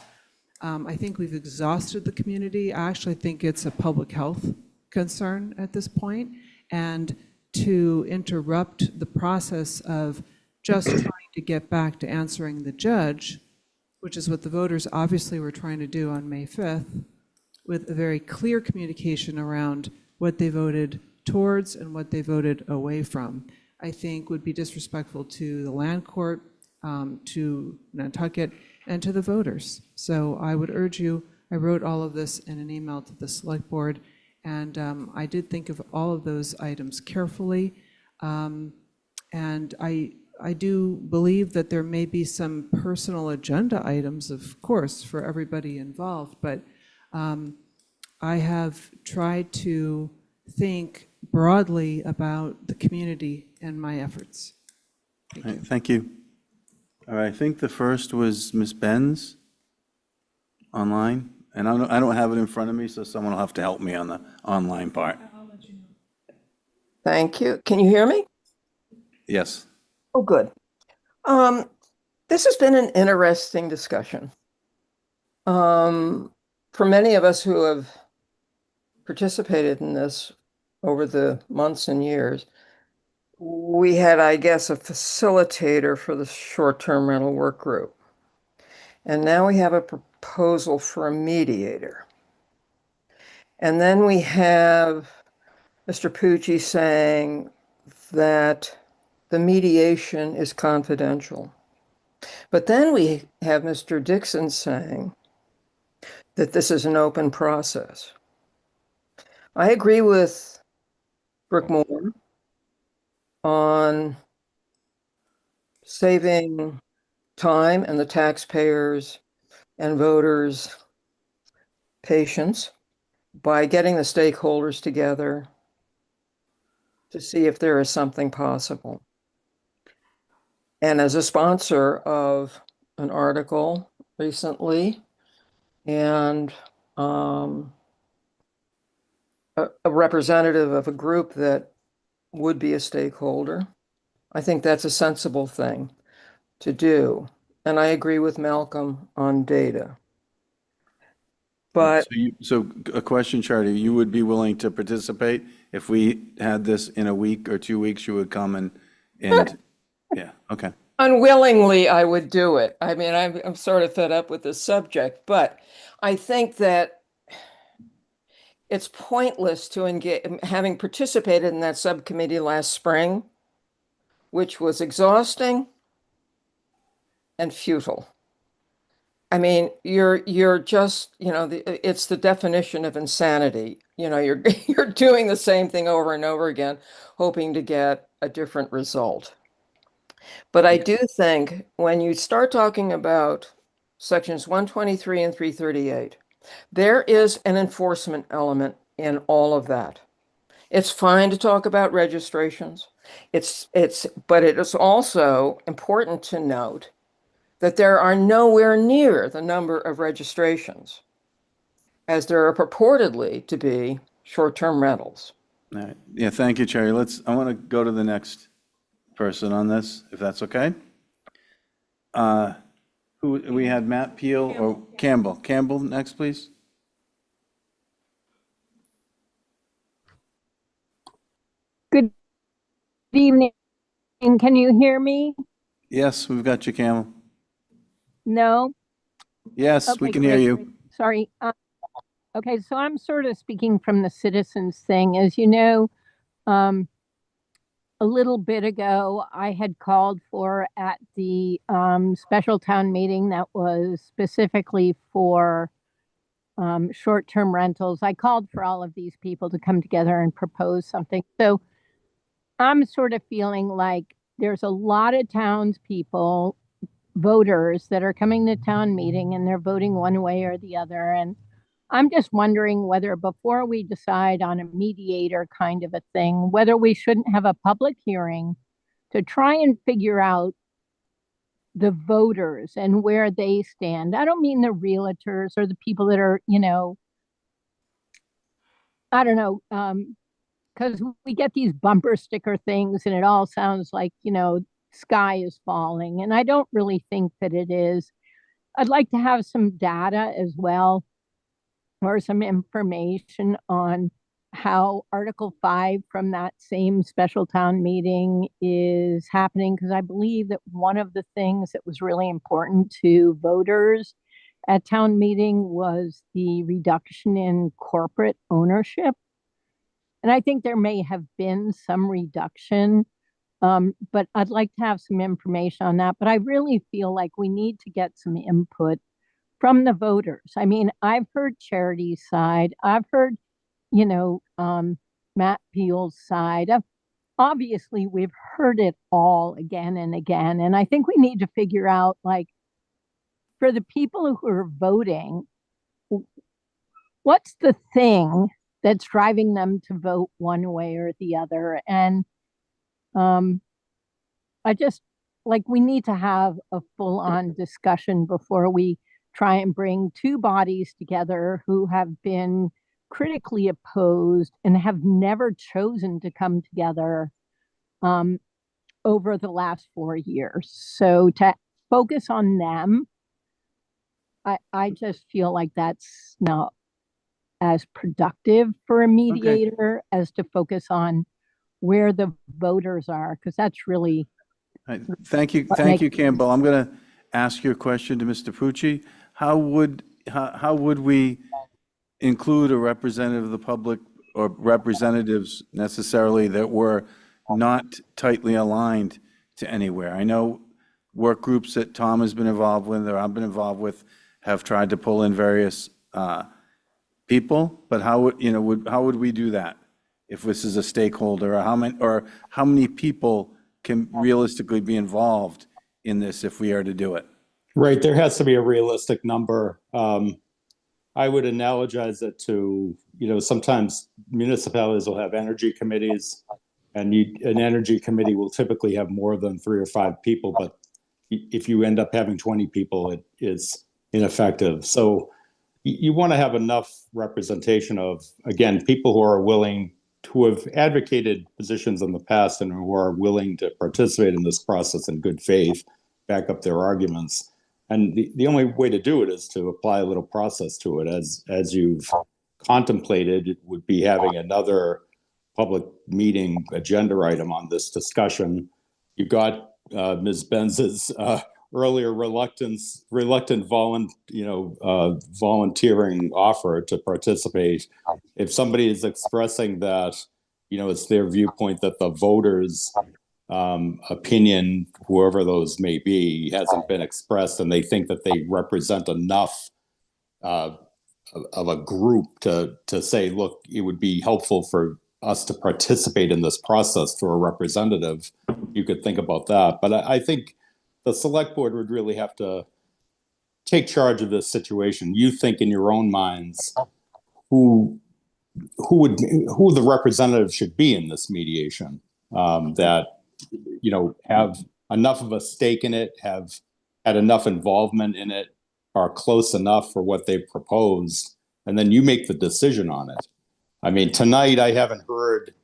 I think we've exhausted the community. I actually think it's a public health concern at this point, and to interrupt the process of just trying to get back to answering the judge, which is what the voters obviously were trying to do on May 5th, with a very clear communication around what they voted towards and what they voted away from, I think would be disrespectful to the land court, to Nantucket, and to the voters. So I would urge you, I wrote all of this in an email to the select board, and I did think of all of those items carefully. And I do believe that there may be some personal agenda items, of course, for everybody involved, but I have tried to think broadly about the community and my efforts. Thank you. All right, I think the first was Ms. Benz online, and I don't have it in front of me, so someone will have to help me on the online part. Thank you. Can you hear me? Yes. Oh, good. This has been an interesting discussion. For many of us who have participated in this over the months and years, we had, I guess, a facilitator for the short-term rental work group. And now we have a proposal for a mediator. And then we have Mr. Pucci saying that the mediation is confidential. But then we have Mr. Dixon saying that this is an open process. I agree with Brooke Moore on saving time and the taxpayers and voters' patience by getting the stakeholders together to see if there is something possible. And as a sponsor of an article recently and a representative of a group that would be a stakeholder, I think that's a sensible thing to do. And I agree with Malcolm on data. But So a question, Charlie, you would be willing to participate if we had this in a week or 2 weeks? You would come and yeah, okay. unwillingly, I would do it. I mean, I'm sort of fed up with this subject, but I think that it's pointless to engage, having participated in that subcommittee last spring, which was exhausting and futile. I mean, you're just, it's the definition of insanity. You're doing the same thing over and over again, hoping to get a different result. But I do think when you start talking about sections 123 and 338, there is an enforcement element in all of that. It's fine to talk about registrations. But it is also important to note that there are nowhere near the number of registrations as there are purportedly to be short-term rentals. All right. Yeah, thank you, Cherry. I want to go to the next person on this, if that's okay. We had Matt Peel or Campbell. Campbell next, please. Good evening. Can you hear me? Yes, we've got you, Campbell. No? Yes, we Okay, can hear great. you. Sorry. Okay, so I'm sort of speaking from the citizens thing. As you know, a little bit ago, I had called for at the special town meeting that was specifically for short-term rentals. I called for all of these people to come together and propose something. So I'm sort of feeling like there's a lot of townspeople, voters that are coming to town meeting and they're voting one way or the other. And I'm just wondering whether before we decide on a mediator kind of a thing, whether we shouldn't have a public hearing to try and figure out the voters and where they stand. I don't mean the realtors or the people that are, I don't know, because we get these bumper sticker things and it all sounds like, sky is falling. And I don't really think that it is. I'd like to have some data as well, or some information on how Article 5 from that same special town meeting is happening, because I believe that one of the things that was really important to voters at town meeting was the reduction in corporate ownership. And I think there may have been some reduction, but I'd like to have some information on that. But I really feel like we need to get some input from the voters. I mean, I've heard Charity's side. I've heard, Matt Peel's side. Obviously, we've heard it all again and again. And I think we need to figure out, like, for the people who are voting, what's the thing that's driving them to vote one way or the other? And I just, like, we need to have a full-on discussion before we try and bring two bodies together who have been critically opposed and have never chosen to come together over the last 4 years. So to focus on them, I just feel like that's not as productive for a mediator as to focus on where the voters are, because that's really. Thank you, Campbell. I'm going to ask your question to Mr. Pucci. How would we include a representative of the public or representatives necessarily that were not tightly aligned to anywhere? I know work groups that Tom has been involved with or I've been involved with have tried to pull in various people, but how would we do that if this is a stakeholder, or how many people can realistically be involved in this if we are to do it? Right, there has to be a realistic number. I would analogize it to, sometimes municipalities will have energy committees, and an energy committee will typically have more than 3 or 5 people, but if you end up having 20 people, it is ineffective. So you want to have enough representation of, again, people who are willing, who have advocated positions in the past and who are willing to participate in this process in good faith, back up their arguments. And the only way to do it is to apply a little process to it. As you've contemplated, it would be having another public meeting agenda item on this discussion. You got Ms. Benz's earlier reluctant volunteering offer to participate. If somebody is expressing that, it's their viewpoint that the voters' opinion, whoever those may be, hasn't been expressed, and they think that they represent enough of a group to say, look, it would be helpful for us to participate in this process through a representative, you could think about that. But I think the select board would really have to take charge of this situation. You think in your own minds who the representative should be in this mediation, that have enough of a stake in it, have had enough involvement in it, are close enough for what they've proposed, and then you make the decision on it. I mean, tonight I haven't heard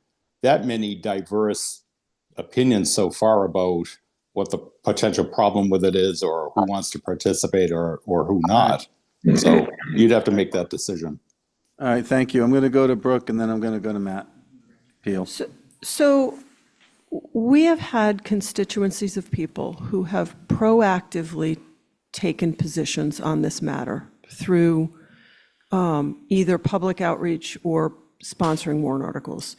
that many diverse opinions so far about what the potential problem with it is, or who wants to participate, or who not. So you'd have to make that decision. All right, thank you. I'm going to go to Brooke, and then I'm going to go to Matt Peel. So we have had constituencies of people who have proactively taken positions on this matter through either public outreach or sponsoring warrant articles.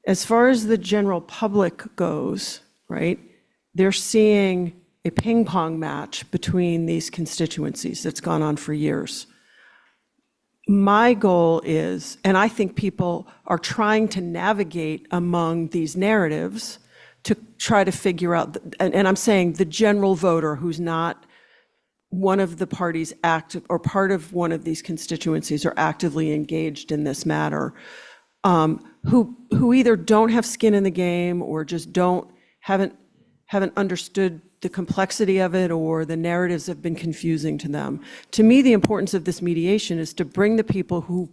As far as the general public goes, right, they're seeing a ping pong match between these constituencies that's gone on for years. My goal is, and I think people are trying to navigate among these narratives to try to figure out, and I'm saying the general voter who's not one of the parties active or part of one of these constituencies or actively engaged in this matter, who either don't have skin in the game or just haven't understood the complexity of it, or the narratives have been confusing to them. To me, the importance of this mediation is to bring the people who've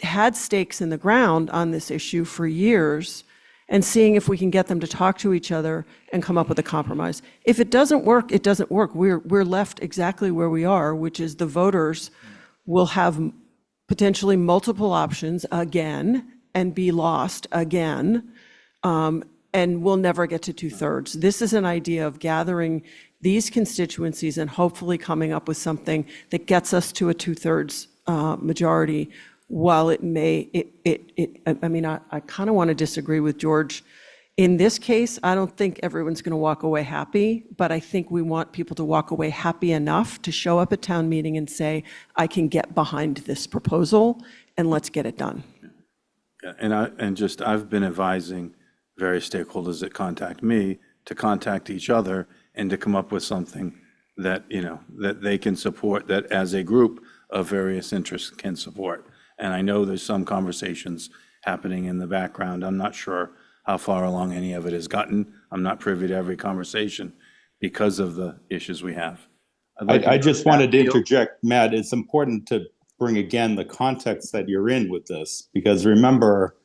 had stakes in the ground on this issue for years, and seeing if we can get them to talk to each other and come up with a compromise. If it doesn't work, it doesn't work. We're left exactly where we are, which is the voters will have potentially multiple options again and be lost again. And we'll never get to 2/3. This is an idea of gathering these constituencies and hopefully coming up with something that gets us to a 2/3 majority. While it may, I mean, I kind of want to disagree with George. In this case, I don't think everyone's going to walk away happy, but I think we want people to walk away happy enough to show up at town meeting and say, I can get behind this proposal and let's get it done. Yeah, and I've been advising various stakeholders that contact me to contact each other and to come up with something that, that they can support, that as a group of various interests can support. And I know there's some conversations happening in the background. I'm not sure how far along any of it has gotten. I'm not privy to every conversation because of the issues we have. I just wanted to interject, Matt. It's important to bring again the context that you're in with this, because remember,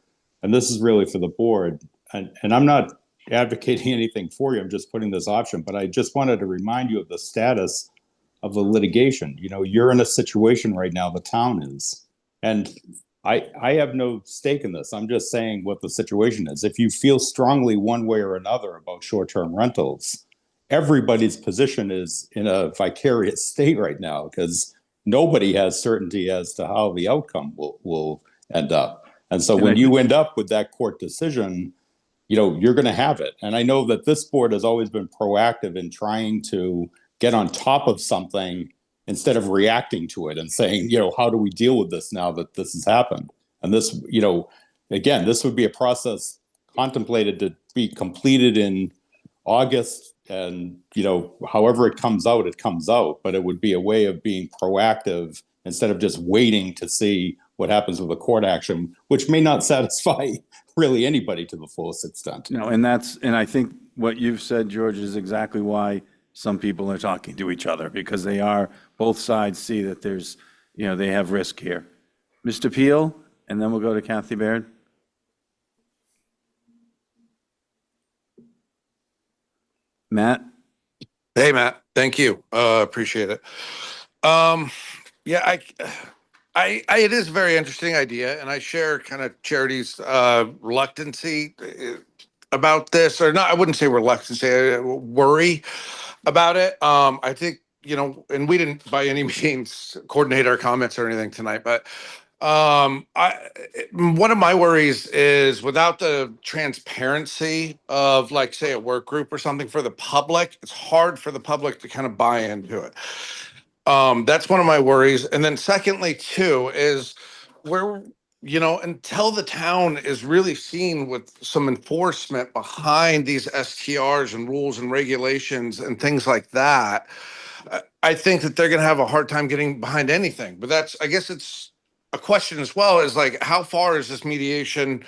and this is really for the board, and I'm not advocating anything for you, I'm just putting this option, but I just wanted to remind you of the status of the litigation. You're in a situation right now, the town is, and I have no stake in this. I'm just saying what the situation is. If you feel strongly one way or another about short-term rentals, everybody's position is in a vicarious state right now, because nobody has certainty as to how the outcome will end up. And so when you end up with that court decision, you're going to have it. And I know that this board has always been proactive in trying to get on top of something instead of reacting to it and saying, how do we deal with this now that this has happened? And this, again, this would be a process contemplated to be completed in August. And, however it comes out, but it would be a way of being proactive instead of just waiting to see what happens with a court action, which may not satisfy really anybody to the fullest extent. And I think what you've said, George, is exactly why some people are talking to each other, because both sides see that there's, they have risk here. Mr. Peel, and then we'll go to Kathy Baird. Matt? Hey, Matt. Thank you. Appreciate it. Yeah, it is a very interesting idea, and I share kind of Charity's reluctancy about this, or not. I wouldn't say reluctancy, worry about it. I think and we didn't by any means coordinate our comments or anything tonight, but one of my worries is without the transparency of, like, say, a work group or something for the public, it's hard for the public to kind of buy into it. That's one of my worries. And then secondly, too, is until the town is really seen with some enforcement behind these STRs and rules and regulations and things like that, I think that they're going to have a hard time getting behind anything. But I guess it's a question as well, is like, how far is this mediation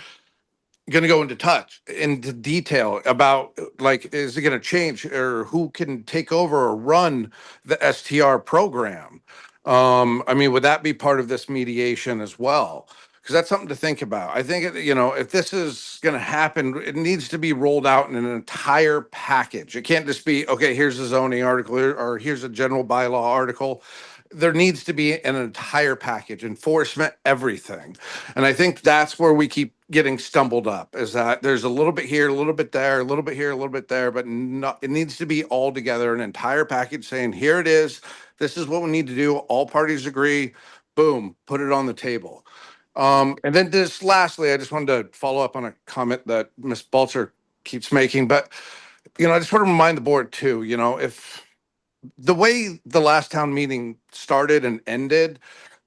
going to go into detail about, like, is it going to change, or who can take over or run the STR program? I mean, would that be part of this mediation as well? Because that's something to think about. I think, if this is going to happen, it needs to be rolled out in an entire package. It can't just be, okay, here's a zoning article, or here's a general bylaw article. There needs to be an entire package, enforcement, everything. And I think that's where we keep getting stumbled up, is that there's a little bit here, a little bit there, a little bit here, a little bit there, but not, it needs to be all together, an entire package saying, here it is, this is what we need to do, all parties agree, boom, put it on the table. And then just lastly, I just wanted to follow up on a comment that Ms. Balzer keeps making, but, I just want to remind the board too, if the way the last town meeting started and ended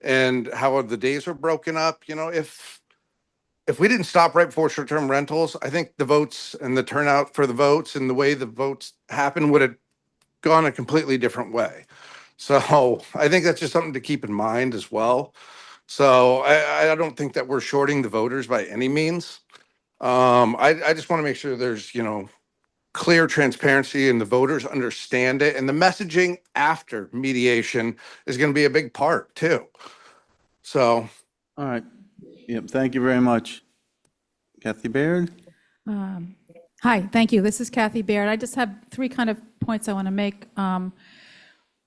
and how the days were broken up, if we didn't stop right before short-term rentals, I think the votes and the turnout for the votes and the way the votes happened would have gone a completely different way. So I think that's just something to keep in mind as well. So I don't think that we're shorting the voters by any means. I just want to make sure there's, clear transparency and the voters understand it. And the messaging after mediation is going to be a big part too. So. All right. Yep, thank you very much. Kathy Baird? Hi, thank you. This is Kathy Baird. I just have three kind of points I want to make.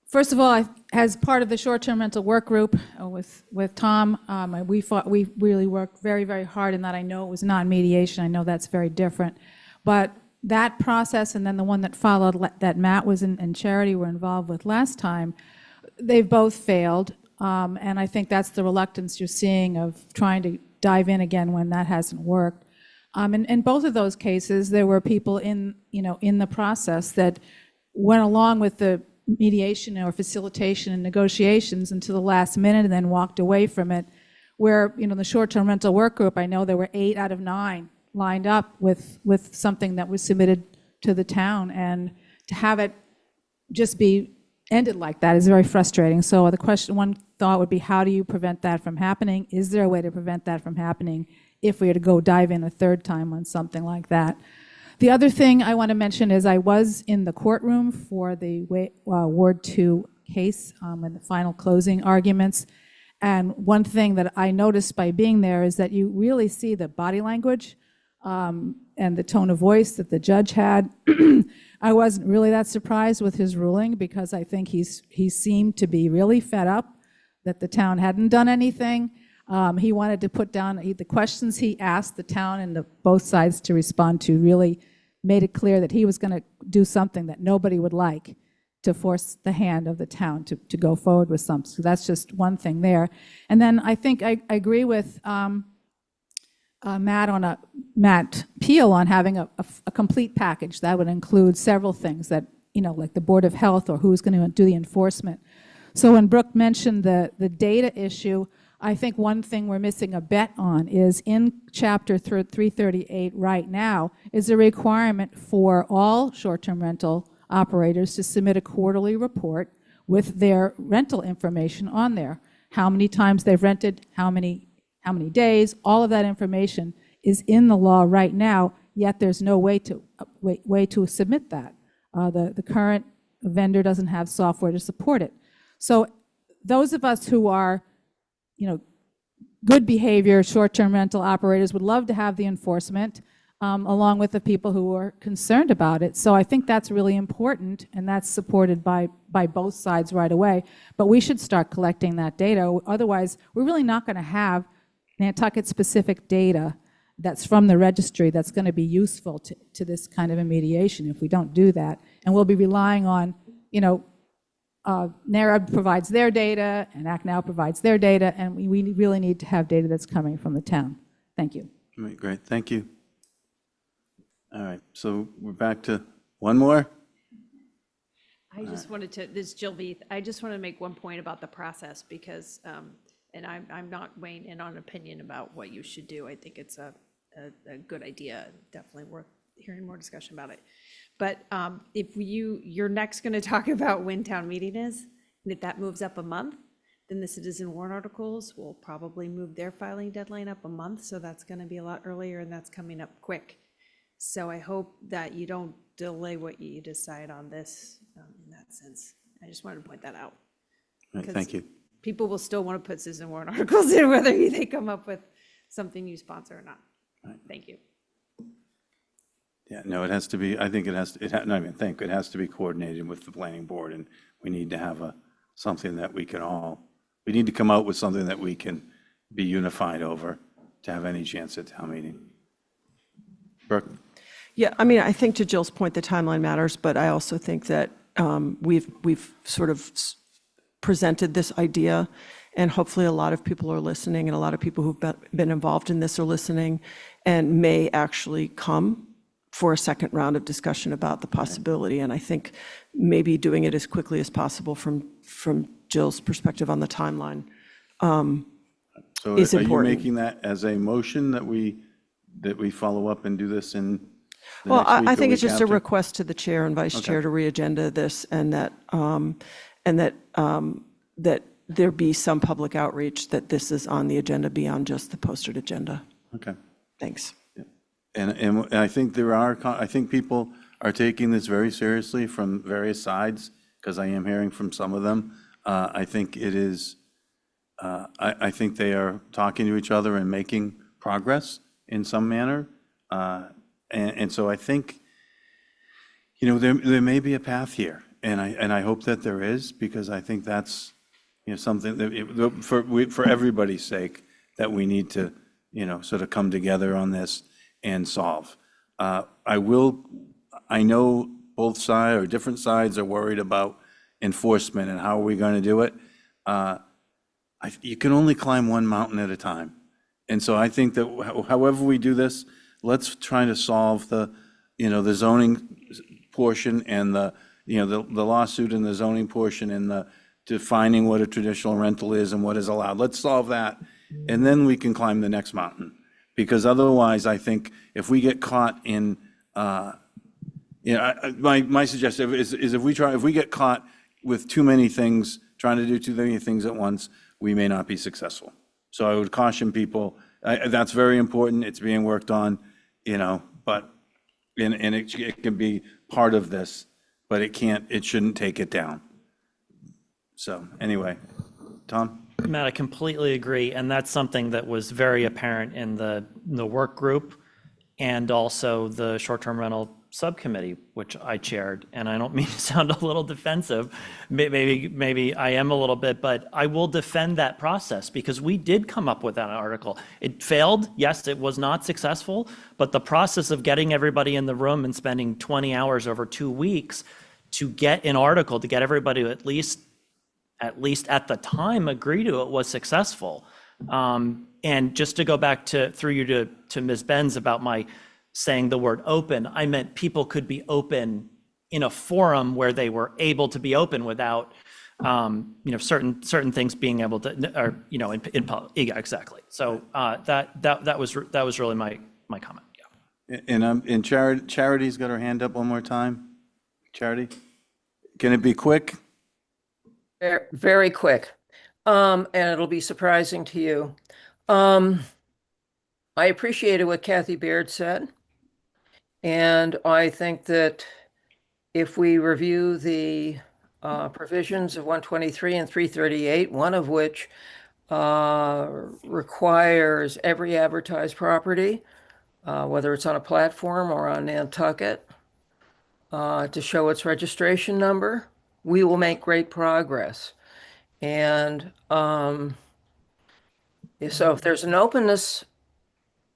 First of all, as part of the short-term rental work group with Tom, we really worked very, very hard in that. I know it was non-mediation. I know that's very different. But that process and then the one that followed that Matt was and Charity were involved with last time, they've both failed. And I think that's the reluctance you're seeing of trying to dive in again when that hasn't worked. In both of those cases, there were people in the process that went along with the mediation or facilitation and negotiations until the last minute and then walked away from it. Where, the short-term rental work group, I know there were 8 out of 9 lined up with something that was submitted to the town, and to have it just be ended like that is very frustrating. So one thought would be, how do you prevent that from happening? Is there a way to prevent that from happening if we were to go dive in a third time on something like that? The other thing I want to mention is I was in the courtroom for the Ward 2 case and the final closing arguments. And one thing that I noticed by being there is that you really see the body language and the tone of voice that the judge had. I wasn't really that surprised with his ruling, because I think he seemed to be really fed up that the town hadn't done anything. He wanted to put down the questions he asked the town and both sides to respond to, really made it clear that he was going to do something that nobody would like, to force the hand of the town to go forward with something. So that's just one thing there. And then I think I agree with Matt Peel on having a complete package that would include several things that, like the Board of Health or who's going to do the enforcement. So when Brooke mentioned the data issue, I think one thing we're missing a bet on is in Chapter 338 right now is a requirement for all short-term rental operators to submit a quarterly report with their rental information on there. How many times they've rented, how many days, all of that information is in the law right now, yet there's no way to submit that. The current vendor doesn't have software to support it. So those of us who are, good behavior short-term rental operators would love to have the enforcement along with the people who are concerned about it. So I think that's really important, and that's supported by both sides right away. But we should start collecting that data. Otherwise, we're really not going to have Nantucket-specific data that's from the registry that's going to be useful to this kind of a mediation if we don't do that. And we'll be relying on, NARA provides their data, and Act Now provides their data, and we really need to have data that's coming from the town. Thank you. Great, thank you. All right, so we're back to one more. I just wanted to, this is Jill Veith, I just want to make one point about the process, because And I'm not weighing in on opinion about what you should do. I think it's a good idea, definitely worth hearing more discussion about it. But if you're next going to talk about when town meeting is, and if that moves up a month, then the citizen warrant articles will probably move their filing deadline up a month. So that's going to be a lot earlier, and that's coming up quick. So I hope that you don't delay what you decide on this in that sense. I just wanted to point that out. Right, thank you. People will still want to put citizen warrant articles in whether they come up with something you sponsor or not. Right. Thank you. Yeah, no, it has to be, I think it has, not even think, it has to be coordinated with the planning board, and we need to have something that we can all, we need to come out with something that we can be unified over to have any chance at town meeting. Brooke? Yeah, I mean, I think to Jill's point, the timeline matters, but I also think that we've sort of presented this idea, and hopefully a lot of people are listening, and a lot of people who've been involved in this are listening, and may actually come for a second round of discussion about the possibility. And I think maybe doing it as quickly as possible from Jill's perspective on the timeline So is are you important. making that as a motion that we follow up and do this in the Well, next week I or think it's week just a after? request to the chair and vice chair to re-agenda this, and that there be some public outreach that this is on the agenda beyond just the posted agenda. Okay. Thanks. And I think I think people are taking this very seriously from various sides, because I am hearing from some of them. I think it is, I think they are talking to each other and making progress in some manner. And so I think, there may be a path here, and I hope that there is, because I think that's, something that, for everybody's sake, that we need to, sort of come together on this and solve. I know both sides or different sides are worried about enforcement and how are we going to do it. You can only climb one mountain at a time. And so I think that however we do this, let's try to solve the zoning portion and the lawsuit and the zoning portion and the defining what a traditional rental is and what is allowed. Let's solve that, and then we can climb the next mountain. Because otherwise, I think if we get caught in, my suggestion is if we get caught with too many things, trying to do too many things at once, we may not be successful. So I would caution people, that's very important, it's being worked on, but, and it can be part of this, but it shouldn't take it down. So anyway, Tom? Matt, I completely agree, and that's something that was very apparent in the work group and also the short-term rental subcommittee, which I chaired. And I don't mean to sound a little defensive, maybe I am a little bit, but I will defend that process because we did come up with that article. It failed, yes, it was not successful, but the process of getting everybody in the room and spending 20 hours over 2 weeks to get an article, to get everybody to at least at the time agree to it was successful. And just to go back through you to Ms. Benz about my saying the word open, I meant people could be open in a forum where they were able to be open without, certain things being able to, or, in public. Yeah, exactly. So that was really my comment. Yeah. And Charity's got her hand up one more time. Charity, can it be quick? Very quick, and it'll be surprising to you. I appreciated what Kathy Baird said, and I think that if we review the provisions of 123 and 338, one of which requires every advertised property, whether it's on a platform or on Nantucket, to show its registration number, we will make great progress. And so if there's an openness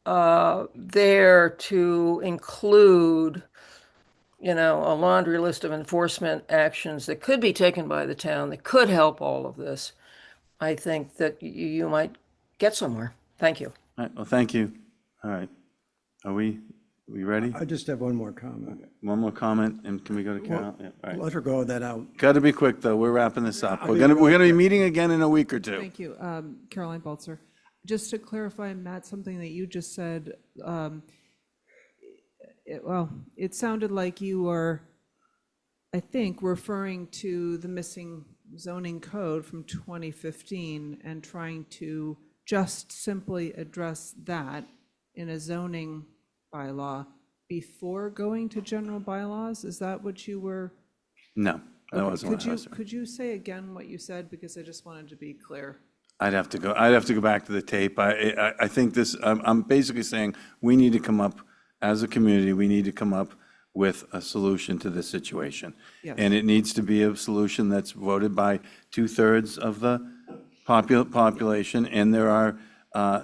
there to include, a laundry list of enforcement actions that could be taken by the town that could help all of this, I think that you might get somewhere. Thank you. All right, well, thank you. All right. Are we We ready? I just have one more comment. One more comment, and can we go to Carol? Yeah, all right. Let her go, then I'll. Got to be quick, though. We're wrapping this up. I'll We're be gonna really be quick. meeting again in a week or two. Thank you. Caroline Baltzer. Just to clarify, Matt, something that you just said, it sounded like you were, I think, referring to the missing zoning code from 2015 and trying to just simply address that in a zoning bylaw before going to general bylaws? Is that what you were? No, that Okay, wasn't what I was saying. Could you say again what you said, because I just wanted to be clear? I'd have to go back to the tape. I think this, I'm basically saying, we need to come up, as a community, we need to come up with a solution to this situation. Yes. And it needs to be a solution that's voted by 2/3 of the population, and there are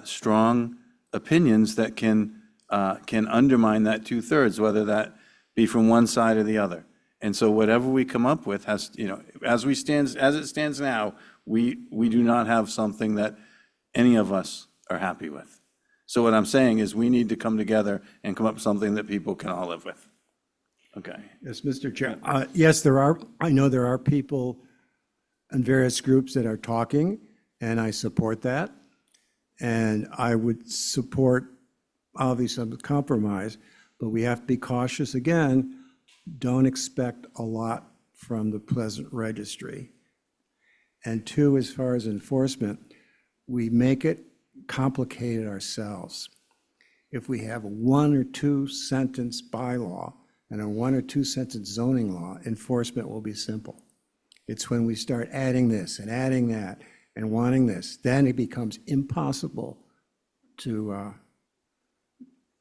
strong opinions that can undermine that 2/3, whether that be from one side or the other. And so whatever we come up with has, as it stands now, we do not have something that any of us are happy with. So what I'm saying is, we need to come together and come up with something that people can all live with. Okay. Yes, Mr. Chair. Yes, I know there are people and various groups that are talking, and I support that. And I would support, obviously, some compromise, but we have to be cautious again. Don't expect a lot from the Pleasant Registry. And two, as far as enforcement, we make it complicated ourselves. If we have a 1 or 2 sentence bylaw and a 1 or 2 sentence zoning law, enforcement will be simple. It's when we start adding this and adding that and wanting this, then it becomes impossible to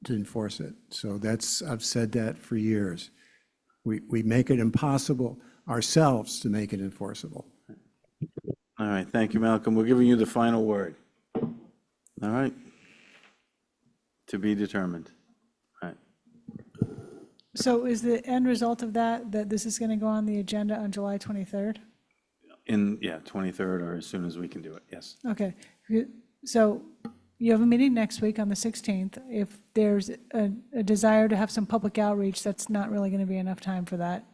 enforce it. So I've said that for years. We make it impossible ourselves to make it enforceable. All right, thank you, Malcolm. We're giving you the final word. All right. To be determined. All right. So is the end result of that this is going to go on the agenda on July 23rd? 23rd, or as soon as we can do it, yes. Okay, so you have a meeting next week on the 16th. If there's a desire to have some public outreach, that's not really going to be enough time for that.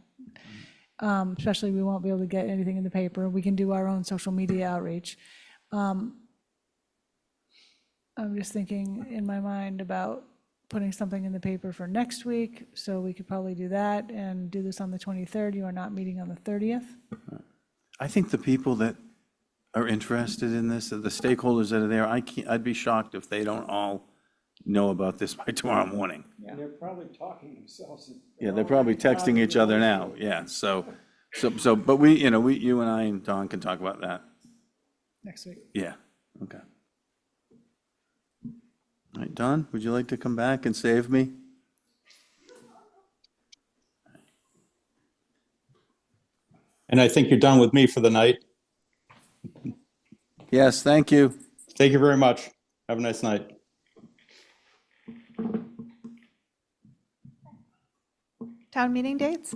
Especially, we won't be able to get anything in the paper. We can do our own social media outreach. I'm just thinking in my mind about putting something in the paper for next week, so we could probably do that and do this on the 23rd. You are not meeting on the 30th. I think the people that are interested in this, the stakeholders that are there, I'd be shocked if they don't all know about this by tomorrow morning. And they're probably talking themselves. Yeah, they're probably texting each other now, yeah, but we, you and I and Don can talk about that. Next week. Yeah, okay. All right, Don, would you like to come back and save me? And I think you're done with me for the night. Yes, thank you. Thank you very much. Have a nice night. Town meeting dates?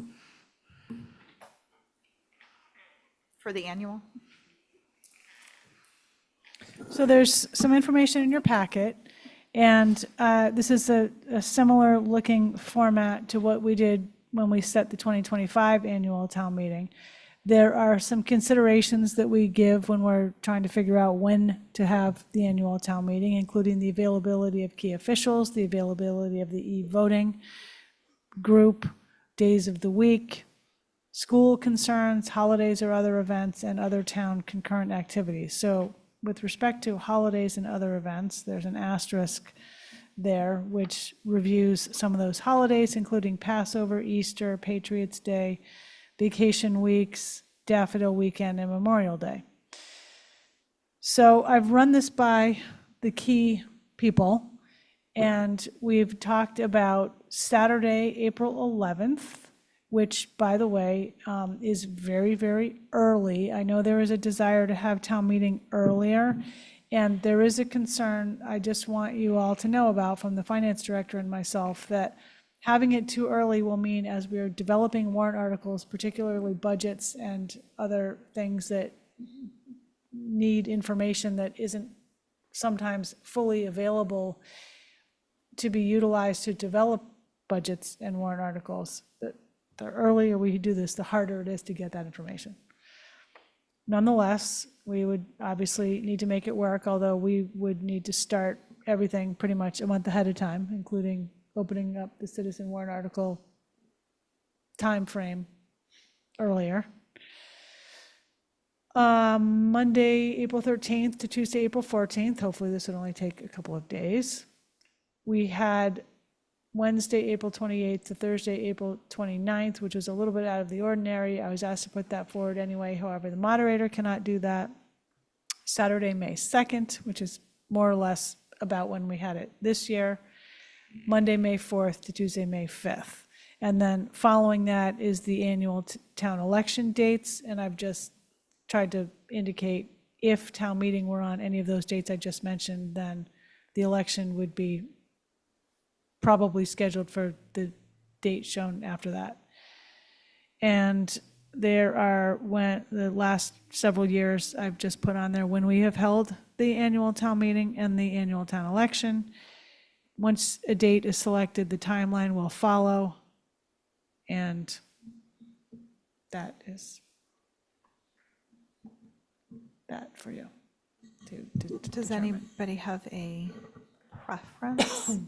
For the annual? So there's some information in your packet, and this is a similar looking format to what we did when we set the 2025 annual town meeting. There are some considerations that we give when we're trying to figure out when to have the annual town meeting, including the availability of key officials, the availability of the e-voting group, days of the week, school concerns, holidays or other events, and other town concurrent activities. So with respect to holidays and other events, there's an asterisk there which reviews some of those holidays, including Passover, Easter, Patriots' Day, vacation weeks, Daffodil Weekend, and Memorial Day. So I've run this by the key people, and we've talked about Saturday, April 11th, which, by the way, is very, very early. I know there is a desire to have town meeting earlier, and there is a concern I just want you all to know about from the finance director and myself, that having it too early will mean, as we're developing warrant articles, particularly budgets and other things that need information that isn't sometimes fully available to be utilized to develop budgets and warrant articles. The earlier we do this, the harder it is to get that information. Nonetheless, we would obviously need to make it work, although we would need to start everything pretty much a month ahead of time, including opening up the citizen warrant article timeframe earlier. Monday, April 13th to Tuesday, April 14th. Hopefully this would only take a couple of days. We had Wednesday, April 28th to Thursday, April 29th, which was a little bit out of the ordinary. I was asked to put that forward anyway. However, the moderator cannot do that. Saturday, May 2nd, which is more or less about when we had it this year. Monday, May 4th to Tuesday, May 5th. And then following that is the annual town election dates. And I've just tried to indicate if town meeting were on any of those dates I just mentioned, then the election would be probably scheduled for the date shown after that. And there are, when the last several years, I've just put on there when we have held the annual town meeting and the annual town election. Once a date is selected, the timeline will follow. And that is that for you. Does anybody have a preference?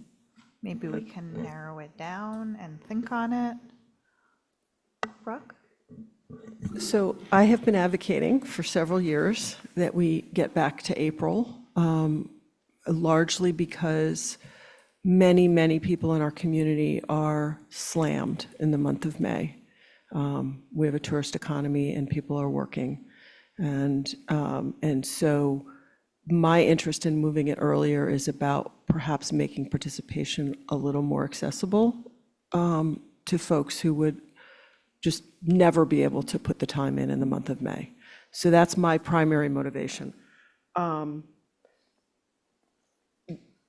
Maybe we can narrow it down and think on it. Brooke? So I have been advocating for several years that we get back to April, largely because many, many people in our community are slammed in the month of May. We have a tourist economy and people are working. And so my interest in moving it earlier is about perhaps making participation a little more accessible to folks who would just never be able to put the time in the month of May. So that's my primary motivation.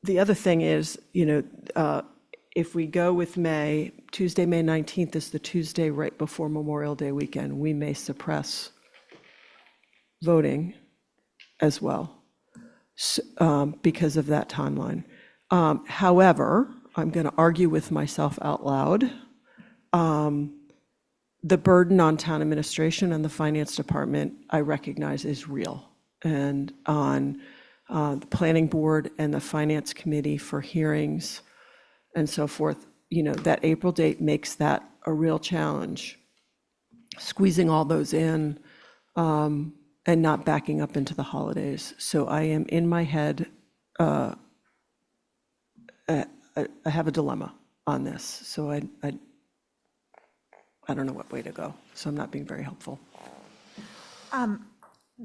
The other thing is, if we go with May, Tuesday, May 19th is the Tuesday right before Memorial Day weekend. We may suppress voting as well because of that timeline. However, I'm going to argue with myself out loud. The burden on town administration and the finance department, I recognize, is real. And on the planning board and the finance committee for hearings and so forth, that April date makes that a real challenge. Squeezing all those in and not backing up into the holidays. So I am in my head, I have a dilemma on this. So I don't know what way to go. So I'm not being very helpful.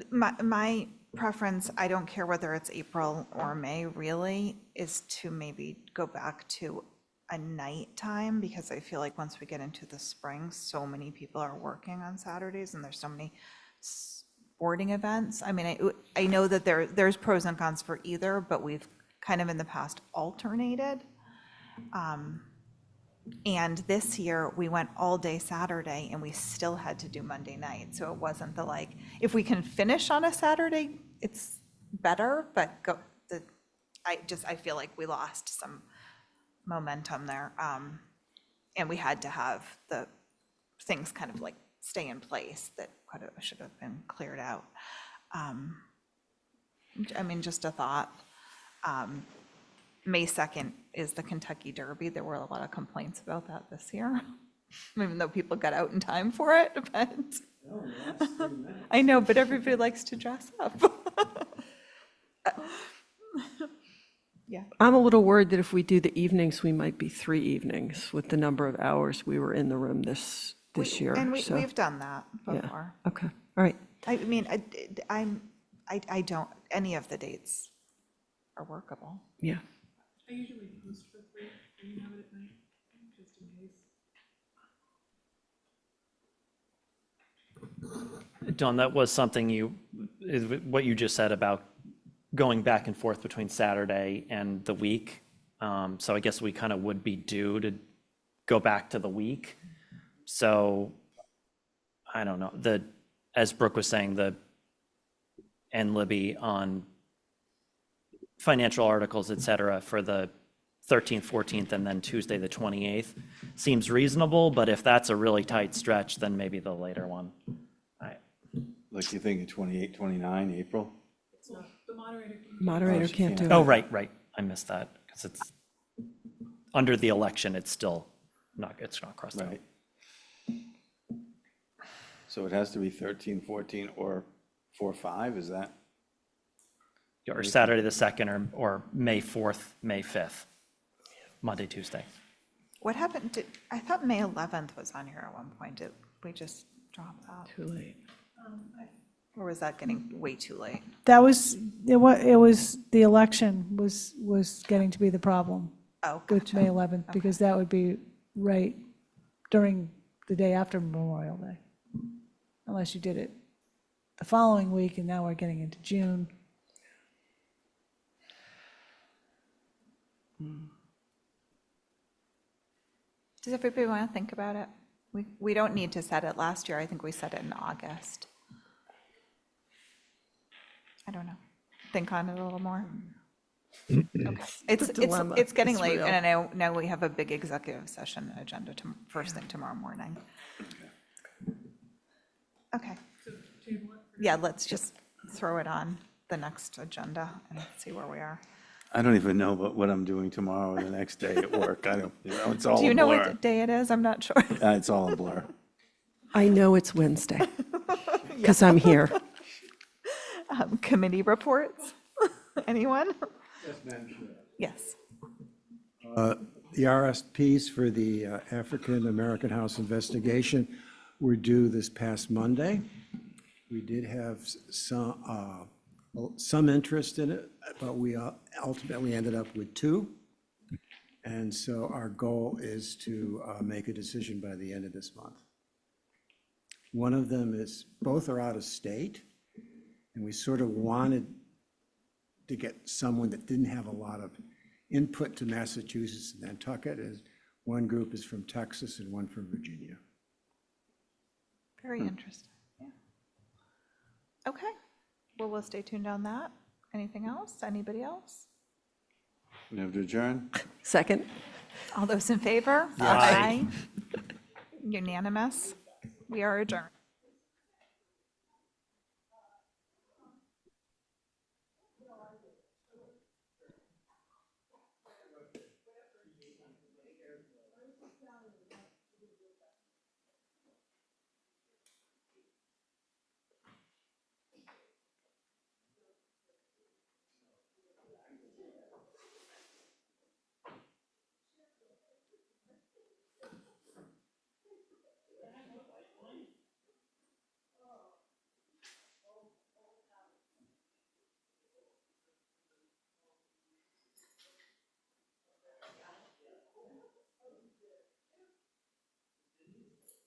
My preference, I don't care whether it's April or May really, is to maybe go back to a nighttime, because I feel like once we get into the spring, so many people are working on Saturdays and there's so many sporting events. I mean, I know that there's pros and cons for either, but we've kind of in the past alternated. And this year we went all day Saturday and we still had to do Monday night. So it wasn't if we can finish on a Saturday, it's better, but I feel like we lost some momentum there. And we had to have the things kind of stay in place that should have been cleared out. I mean, just a thought. May 2nd is the Kentucky Derby. There were a lot of complaints about that this year, even though people got out in time for it, but I know, but everybody likes to dress up. Yeah. I'm a little worried that if we do the evenings, we might be 3 evenings with the number of hours we were in the room this year. And so. we've done that before. Yeah. Okay, all right. I mean, I don't, any of the dates are workable. Yeah. I usually post for 3 and have it at night, just in case. Dawn, that was something what you just said about going back and forth between Saturday and the week. So I guess we kind of would be due to go back to the week. So I don't know, as Brooke was saying, and Libby on financial articles, et cetera, for the 13th, 14th, and then Tuesday, the 28th seems reasonable, but if that's a really tight stretch, then maybe the later one. Like you thinking 28, 29, April? Moderator can't do it. Oh, right. I missed that, because it's, under the election, it's still not, it's not crossed out. Right. So it has to be 13, 14, or 4, 5, is that? Or Saturday the 2nd, or May 4th, May 5th, Monday, Tuesday. What happened? I thought May 11th was on here at one point. Did we just drop that? Too late. Or was that getting way too late? That was, it was, the election was getting to be the problem. Oh, With gotcha. May 11th, because that would be right during the day after Memorial Day. Unless you did it the following week, and now we're getting into June. Does everybody want to think about it? We don't need to set it. Last year, I think we set it in August. I don't know. Think on it a little more. Okay. It's getting late, and I know now we have a big executive session agenda first thing tomorrow morning. Okay. Yeah, let's just throw it on the next agenda and see where we are. I don't even know what I'm doing tomorrow or the next day at work. I don't, it's all a blur. Do you know what day it is? I'm not sure. It's all a blur. I know it's Wednesday, because I'm here. Committee reports? Anyone? Yes. The RFPs for the African American House investigation were due this past Monday. We did have some interest in it, but we ultimately ended up with 2. And so our goal is to make a decision by the end of this month. One of them is, both are out of state, and we sort of wanted to get someone that didn't have a lot of input to Massachusetts and Nantucket, as one group is from Texas and one from Virginia. Very interesting. Yeah. Okay. Well, we'll stay tuned on that. Anything else? Anybody else? We have to adjourn? Second. All those in favor? Aye. Unanimous. We are adjourned.